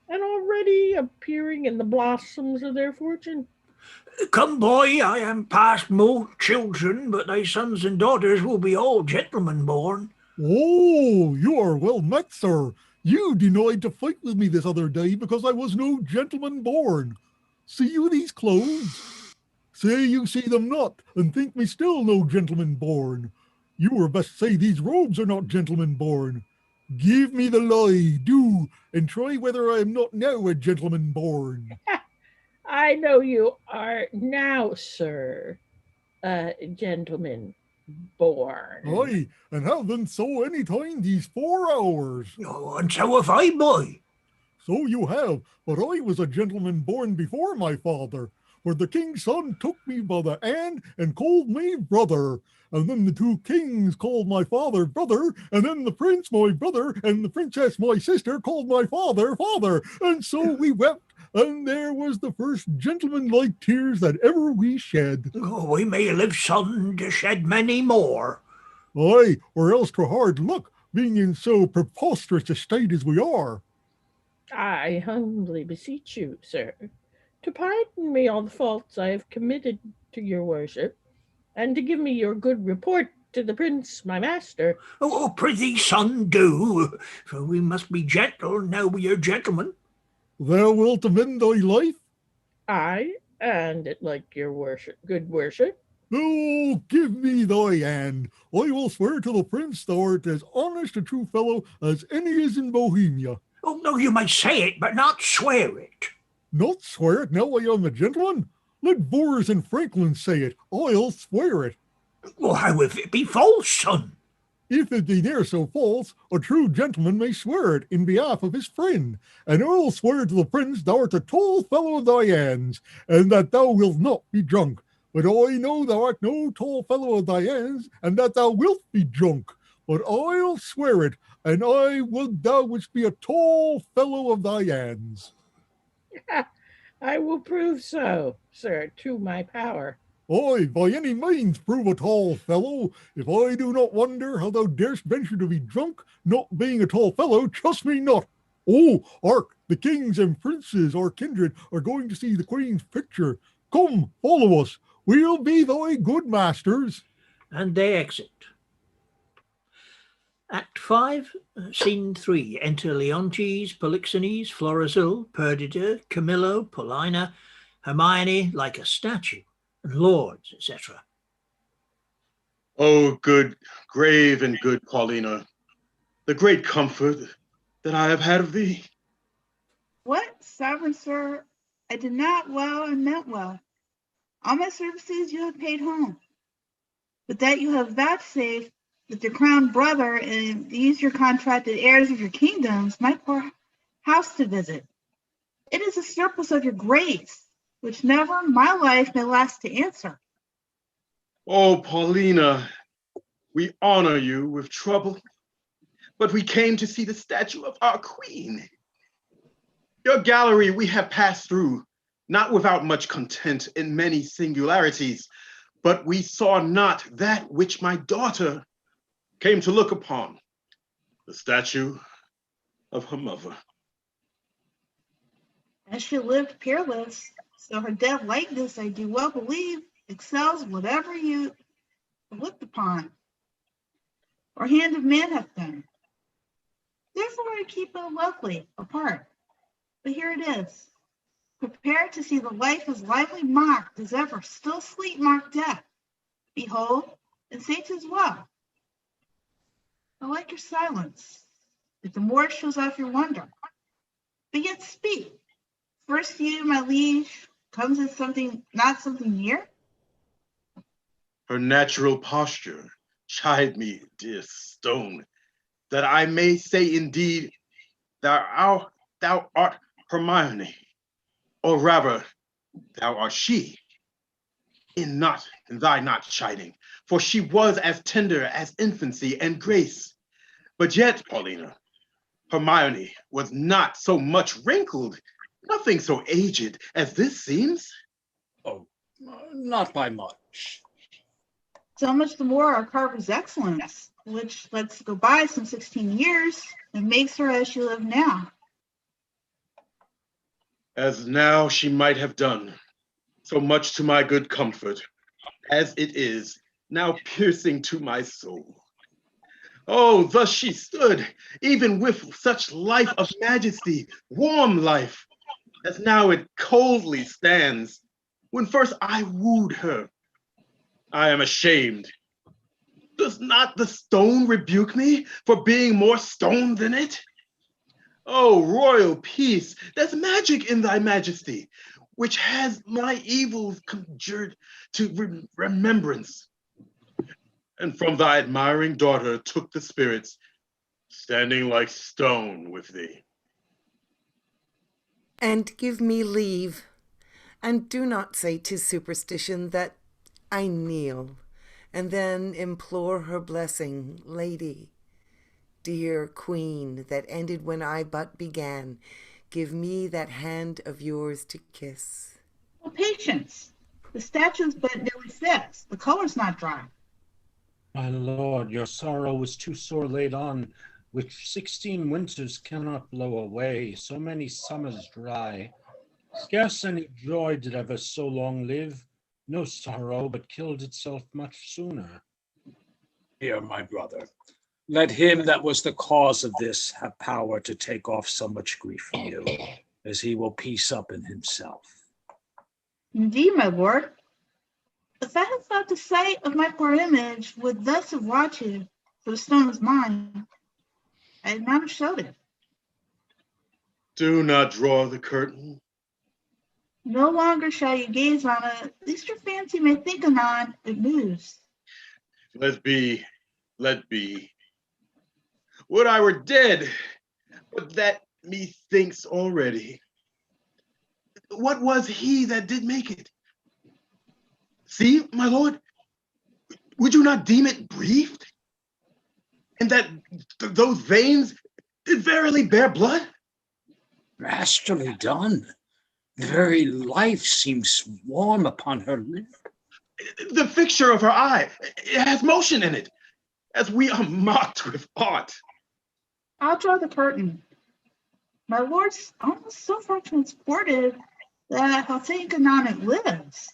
and already appearing in the blossoms of their fortune. Come, boy, I am past more children, but thy sons and daughters will be all gentlemen born. Oh, you are well met, sir. You denied to fight with me this other day because I was no gentleman born. See you these clothes? Say you see them not, and think me still no gentleman born. You were best say these robes are not gentleman born. Give me the lie, do, and try whether I am not now a gentleman born. I know you are now, sir, a gentleman born. Aye, and have done so any time these 4 hours. Oh, and so have I, boy. So you have, but I was a gentleman born before my father, for the king's son took me by the hand and called me brother. And then the 2 kings called my father brother, and then the prince my brother, and the princess my sister called my father father. And so we wept, and there was the first gentleman-like tears that ever we shed. Oh, we may live, son, to shed many more. Aye, or else 'twere hard luck, being in so preposterous a state as we are. I humbly beseech you, sir, to pardon me all the faults I have committed to your worship, and to give me your good report to the prince, my master. Oh, prithee, son, do, for we must be gentle now we are gentlemen. Thou wilt amend thy life? Aye, and it like your worship, good worship. Oh, give me thy hand. I will swear to the prince thou art as honest a true fellow as any is in Bohemia. Oh, no, you may say it, but not swear it. Not swear it now I am a gentleman? Let Boers and Franklin say it. I'll swear it. Well, how if it be false, son? If it be ne'er so false, a true gentleman may swear it in behalf of his friend. And I'll swear to the prince thou art a tall fellow of thy hands, and that thou wilt not be drunk. But I know thou art no tall fellow of thy hands, and that thou wilt be drunk. But I'll swear it, and I would thou wouldst be a tall fellow of thy hands. I will prove so, sir, to my power. I, by any means, prove a tall fellow. If I do not wonder how thou darest venture to be drunk, not being a tall fellow, trust me not. Oh, hark, the kings and princes, our kindred, are going to see the queen's picture. Come, follow us. We'll be thy good masters. And they exit. Act 5, Scene 3. Enter Leontes, Polixenes, Florizel, Perdita, Camillo, Paulina, Hermione like a statue, and lords, etc. Oh, good, grave and good Paulina, the great comfort that I have had of thee. What, sovereign sir? I did not well and meant well. All my services you have paid home, but that you have vouchsafed with your crowned brother and these your contracted heirs of your kingdoms, my poor house to visit. It is a surplus of your grace, which never my life may last to answer. Oh, Paulina, we honor you with trouble, but we came to see the statue of our queen. Your gallery we have passed through, not without much content in many singularities, but we saw not that which my daughter came to look upon, the statue of her mother. As she lived peerless, so her dead likeness, I do well believe, excels whatever you looked upon or hand of man hath done. Therefore I keep it lovely apart. But here it is, prepared to see the life as lively mocked as ever still sleep mocked death. Behold, and say 'tis well. I like your silence, if the more shows off your wonder. But yet speak. First you, my liege, comes as something, not something near? Her natural posture chide me, dear stone, that I may say indeed, thou art Hermione, or rather, thou art she, in thy not chiding, for she was as tender as infancy and grace. But yet, Paulina, Hermione was not so much wrinkled, nothing so aged as this seems. Oh, not by much. So much the more our carver's excellence, which lets go by some 16 years and makes her as she lives now. As now she might have done, so much to my good comfort, as it is now piercing to my soul. Oh, thus she stood, even with such life of majesty, warm life, as now it coldly stands. When first I wooed her, I am ashamed. Does not the stone rebuke me for being more stone than it? Oh, royal peace, there's magic in thy majesty, which has my evils conjured to remembrance. And from thy admiring daughter took the spirits, standing like stone with thee. And give me leave, and do not say 'tis superstition that I kneel, and then implore her blessing, lady. Dear queen, that ended when I but began, give me that hand of yours to kiss. Well, patience. The statue's but nearly fixed. The color's not dry. My lord, your sorrow is too sore laid on, which 16 winters cannot blow away, so many summers dry. Scarce any joy did ever so long live, no sorrow but killed itself much sooner. Here, my brother, let him that was the cause of this have power to take off so much grief from you, as he will peace up in himself. Indeed, my lord. If I had thought the sight of my poor image would thus have watched you, for the stone is mine, I had not have showed it. Do not draw the curtain. No longer shall you gaze on it, lest your fancy may think anon it moves. Let be, let be. Would I were dead, but that methinks already. What was he that did make it? See, my lord, would you not deem it briefed? And that those veins did verily bear blood? Masterly done. The very life seems warm upon her lip. The fixture of her eye, it has motion in it, as we are mocked with art. I'll draw the curtain. My lord's almost so far transported that he'll think Anon lives.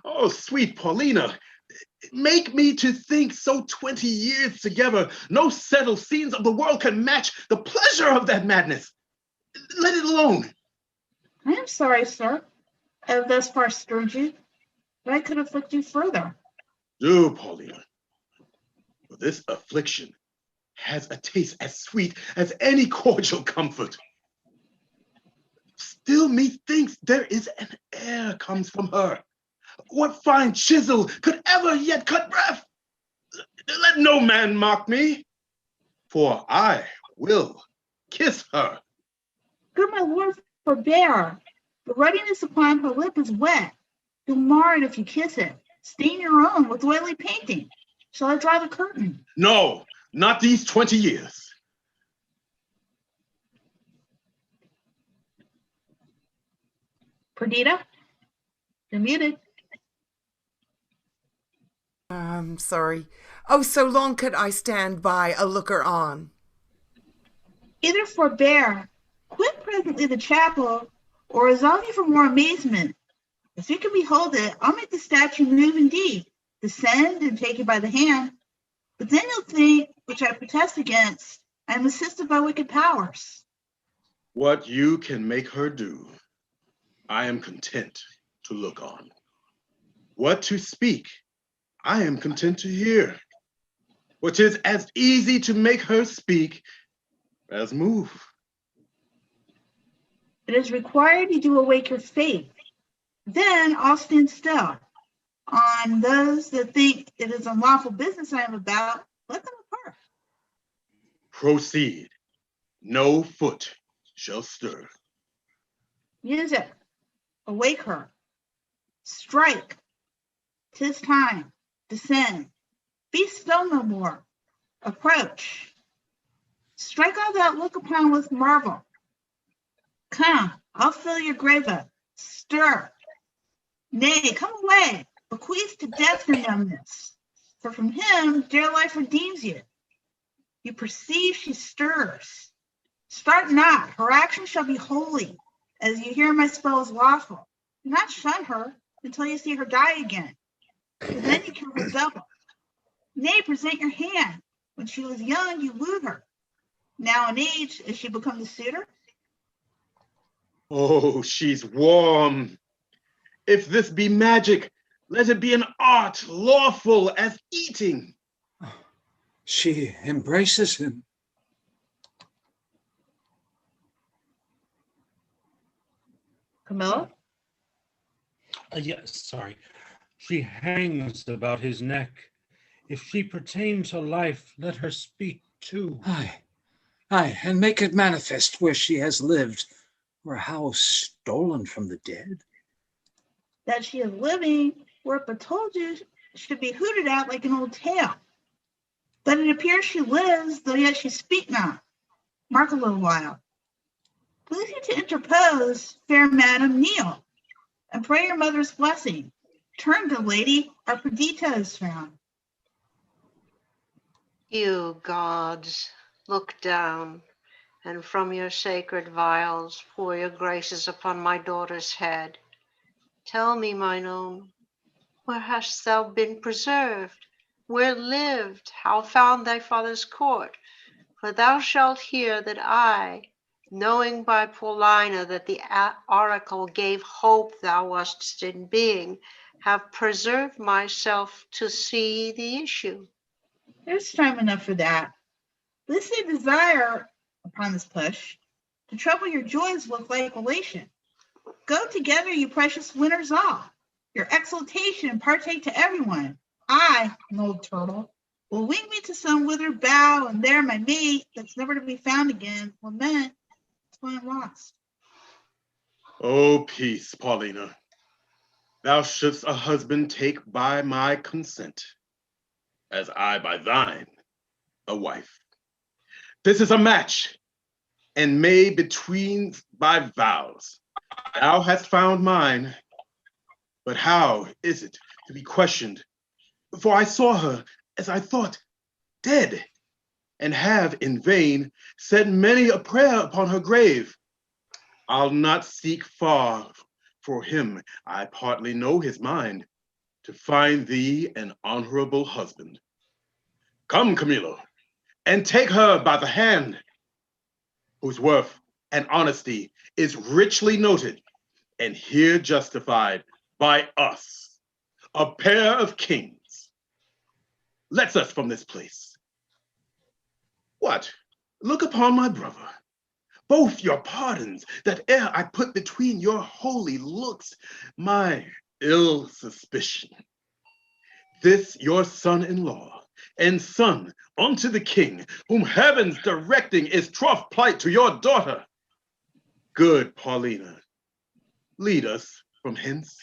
Oh, sweet Paulina, make me to think so 20 years together, no settled scenes of the world can match the pleasure of that madness. Let it alone. I am sorry, sir. I have thus far stirred you, but I could afflict you further. Do, Paulina. For this affliction has a taste as sweet as any cordial comfort. Still methinks there is an air comes from her. What fine chisel could ever yet cut breath? Let no man mock me, for I will kiss her. Good my lord, forbear. The ruddiness upon her lip is wet. You'll mar it if you kiss it. Stain your own with oily painting. Shall I draw the curtain? No, not these 20 years. Perdita, you're muted. I'm sorry. Oh, so long could I stand by a looker on. Either forbear, quit presently the chapel, or resolve you for more amazement. If you can behold it, I'll make the statue move indeed, descend and take you by the hand. But then you'll think, which I protest against, I am assisted by wicked powers. What you can make her do, I am content to look on. What to speak, I am content to hear. Which is as easy to make her speak as move. It is required you do awake your faith. Then I'll stand still. On those that think it is unlawful business I am about, let them apart. Proceed. No foot shall stir. Music, awake her. Strike. 'Tis time. Descend. Be still no more. Approach. Strike all that look upon with marvel. Come, I'll fill your grave up. Stir. Nay, come away. Bequeath to death your numbness. For from him dear life redeems you. You perceive she stirs. Start not, her action shall be holy, as you hear my spell is lawful. Do not shun her until you see her die again. For then you kill her double. Nay, present your hand. When she was young, you wooed her. Now in age, has she become the suitor? Oh, she's warm. If this be magic, let it be an art lawful as eating. She embraces him. Camilla? Yes, sorry. She hangs about his neck. If she pertain to life, let her speak too. Aye, and make it manifest where she has lived, or how stolen from the dead. That she is living, were it but told you, should be hooted at like an old tale. But it appears she lives, though yet she speak not. Mark a little while. Please you to interpose, fair madam, kneel, and pray your mother's blessing. Turn, good lady, our Perdita is found. You gods, look down, and from your sacred vials pour your graces upon my daughter's head. Tell me, mine own, where hast thou been preserved? Where lived? How found thy father's court? For thou shalt hear that I, knowing by Paulina that the oracle gave hope thou wast in being, have preserved myself to see the issue. There's time enough for that. Lest they desire, upon this push, to trouble your joys with like relation. Go together, you precious winners all. Your exultation partake to everyone. I, an old turtle, will wing me to some withered bough, and there my mate, that's never to be found again, lament till I'm lost. Oh, peace, Paulina. Thou shouldst a husband take by my consent, as I by thine, a wife. This is a match, and made between by vows. Thou hast found mine, but how is it to be questioned? For I saw her, as I thought, dead, and have in vain said many a prayer upon her grave. I'll not seek far, for him I partly know his mind, to find thee an honorable husband. Come, Camillo, and take her by the hand, whose worth and honesty is richly noted, and here justified by us, a pair of kings. Let's us from this place. What? Look upon my brother. Both your pardons, that ere I put between your holy looks my ill suspicion. This your son-in-law, and son unto the king, whom heaven's directing is troth plight to your daughter. Good Paulina, lead us from hence,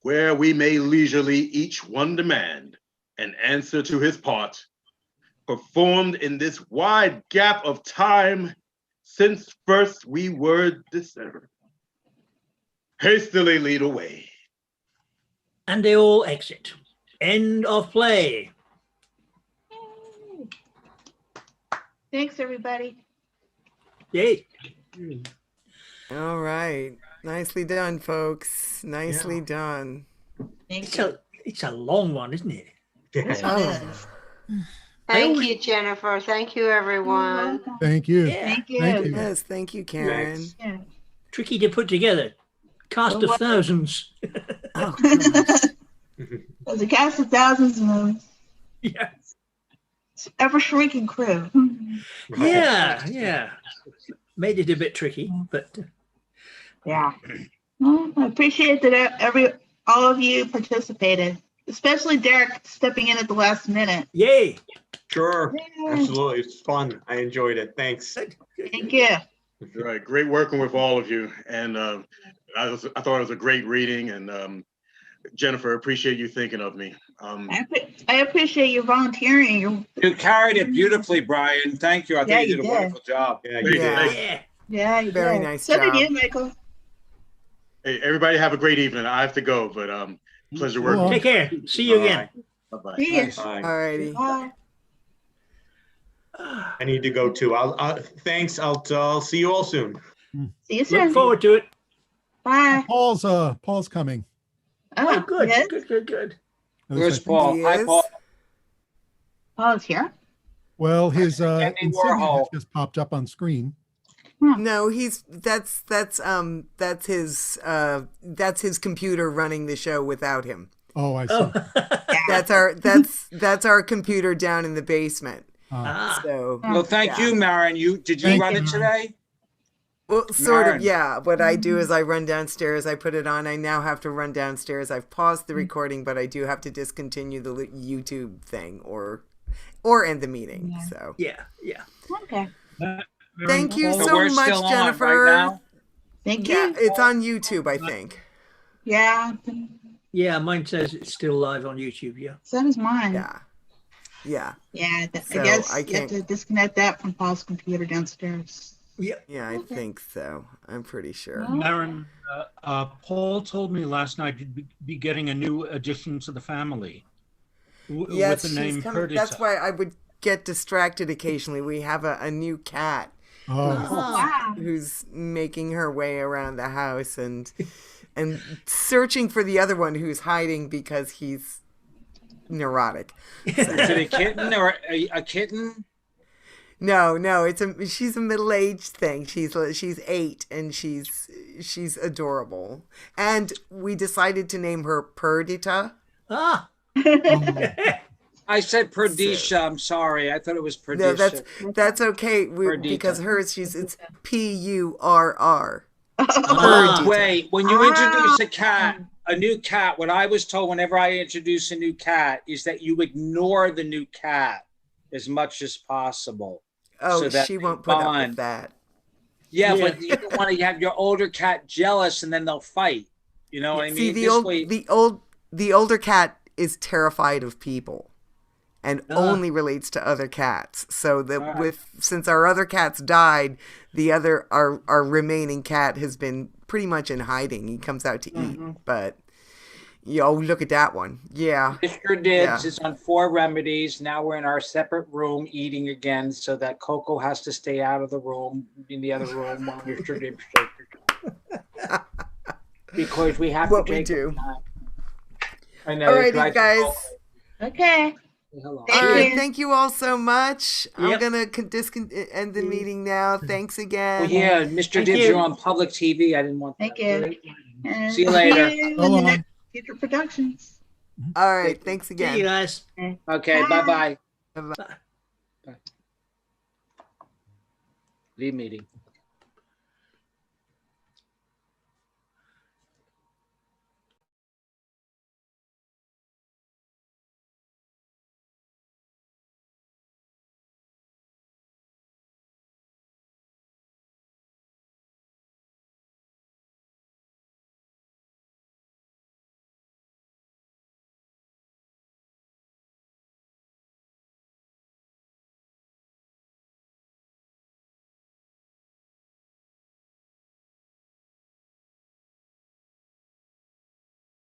where we may leisurely each one demand an answer to his part, performed in this wide gap of time since first we were discerned. Hastily lead away. And they all exit. End of play. Thanks, everybody. Yay. All right. Nicely done, folks. Nicely done. Thank you. It's a long one, isn't it? This one is. Thank you, Jennifer. Thank you, everyone. Thank you. Yeah. Thank you. Thank you. Yes, thank you, Karen. Yeah. Tricky to put together. Cast Well, of what- thousands. Oh, gosh. There's a cast of thousands of Yeah. ever shrinking crew. Yeah. Made it a bit tricky, but Yeah. Well, I appreciate that all of you participated, especially Derek stepping in at the last minute. yay. Sure, Yeah. absolutely. It's fun. I enjoyed it. Thanks. Thank you. Right, great working with all of you. And I thought it was a great reading. And Jennifer, appreciate you thinking of me. I appreciate you volunteering. You carried it beautifully, Brian. Thank you. I Yeah, think you you did a did. wonderful job. Yeah, Great. Yeah. Yeah. Yeah, you Very did. nice So did job. you, Michael. Hey, everybody have a great evening. I have to go, but pleasure Cool. working. Take care. See you again. Bye-bye. See you. Bye. All righty. Bye. I need to go too. Thanks. I'll see you all soon. See you soon. Look forward to it. Bye. Paul's coming. Oh, good. yes? Good. Where's Paul? Hi, Yes. Paul. Oh, it's here. Well, his Andy insignia Warhol. has just popped up on screen. No, that's his computer running the show without him. Oh, I see. Oh. That's our computer down in the basement. Ah. So Well, thank Yeah. you, Maren. Did you Thank run you, it Maren. today? well, sort of, Maren. yeah. What I do is I run downstairs, I put it on. I now have to run downstairs. I've paused the recording, but I do have to discontinue the YouTube thing or end the meeting. Yeah. So Yeah. Okay. thank you So so we're much, still on Jennifer. right now? Thank Yeah, you. it's on YouTube, I think. Yeah. Yeah, mine says it's still live on YouTube. Yeah. So does mine. Yeah. Yeah. Yeah. So, I guess I you have can't- to disconnect that from Paul's computer downstairs. Yeah. Yeah, I think so. I'm pretty sure. Maren, Paul told me last night you'd be getting a new addition to the family Yes, with the name she's coming. Perdita. That's why I would get distracted occasionally. We have a new cat Oh, Wow. who's making her way around the house and searching for the other one who's hiding because he's neurotic. Is it a kitten or a kitten? No, she's a middle-aged thing. She's 8 and she's adorable. And we decided to name her Perdita. Ah. I said Perdita. I'm sorry. I thought it was No, Perdita. that's okay Perdita. because hers it's PURR. Ah. Wait, when you introduce a cat, a new cat, what I was told whenever I introduce a new cat is that you ignore the new cat as much as possible. Oh, so that she they won't put up bond. with that. Yeah, Yeah. but you don't want to have your older cat jealous and then they'll fight. You know what I See, mean? This way, the older cat is terrified of people and Ah. only relates to other cats. So that Alright. since our other cats died, our remaining cat has been pretty much in hiding. He comes out to eat, but look at that one. Yeah. Mr. Dibs is on 4 remedies. Now we're in our separate room eating again, so that Coco has to stay out of the room, in the other room, while Mr. Dibs takes because we have What to we take do. time. I know. it Alrighty, drives me guys. crazy. Okay. Hello. Thank All right, you. thank you all so much. I'm Yep. gonna end the meeting now. Thanks again. Oh yeah, Mr. Thank Dibs, you. you're on public TV. I didn't want that. Thank you. And See you later. See you So in the long. next future productions. All right, thanks See you again. guys. Okay, Bye. bye-bye. Bye-bye. Leave meeting.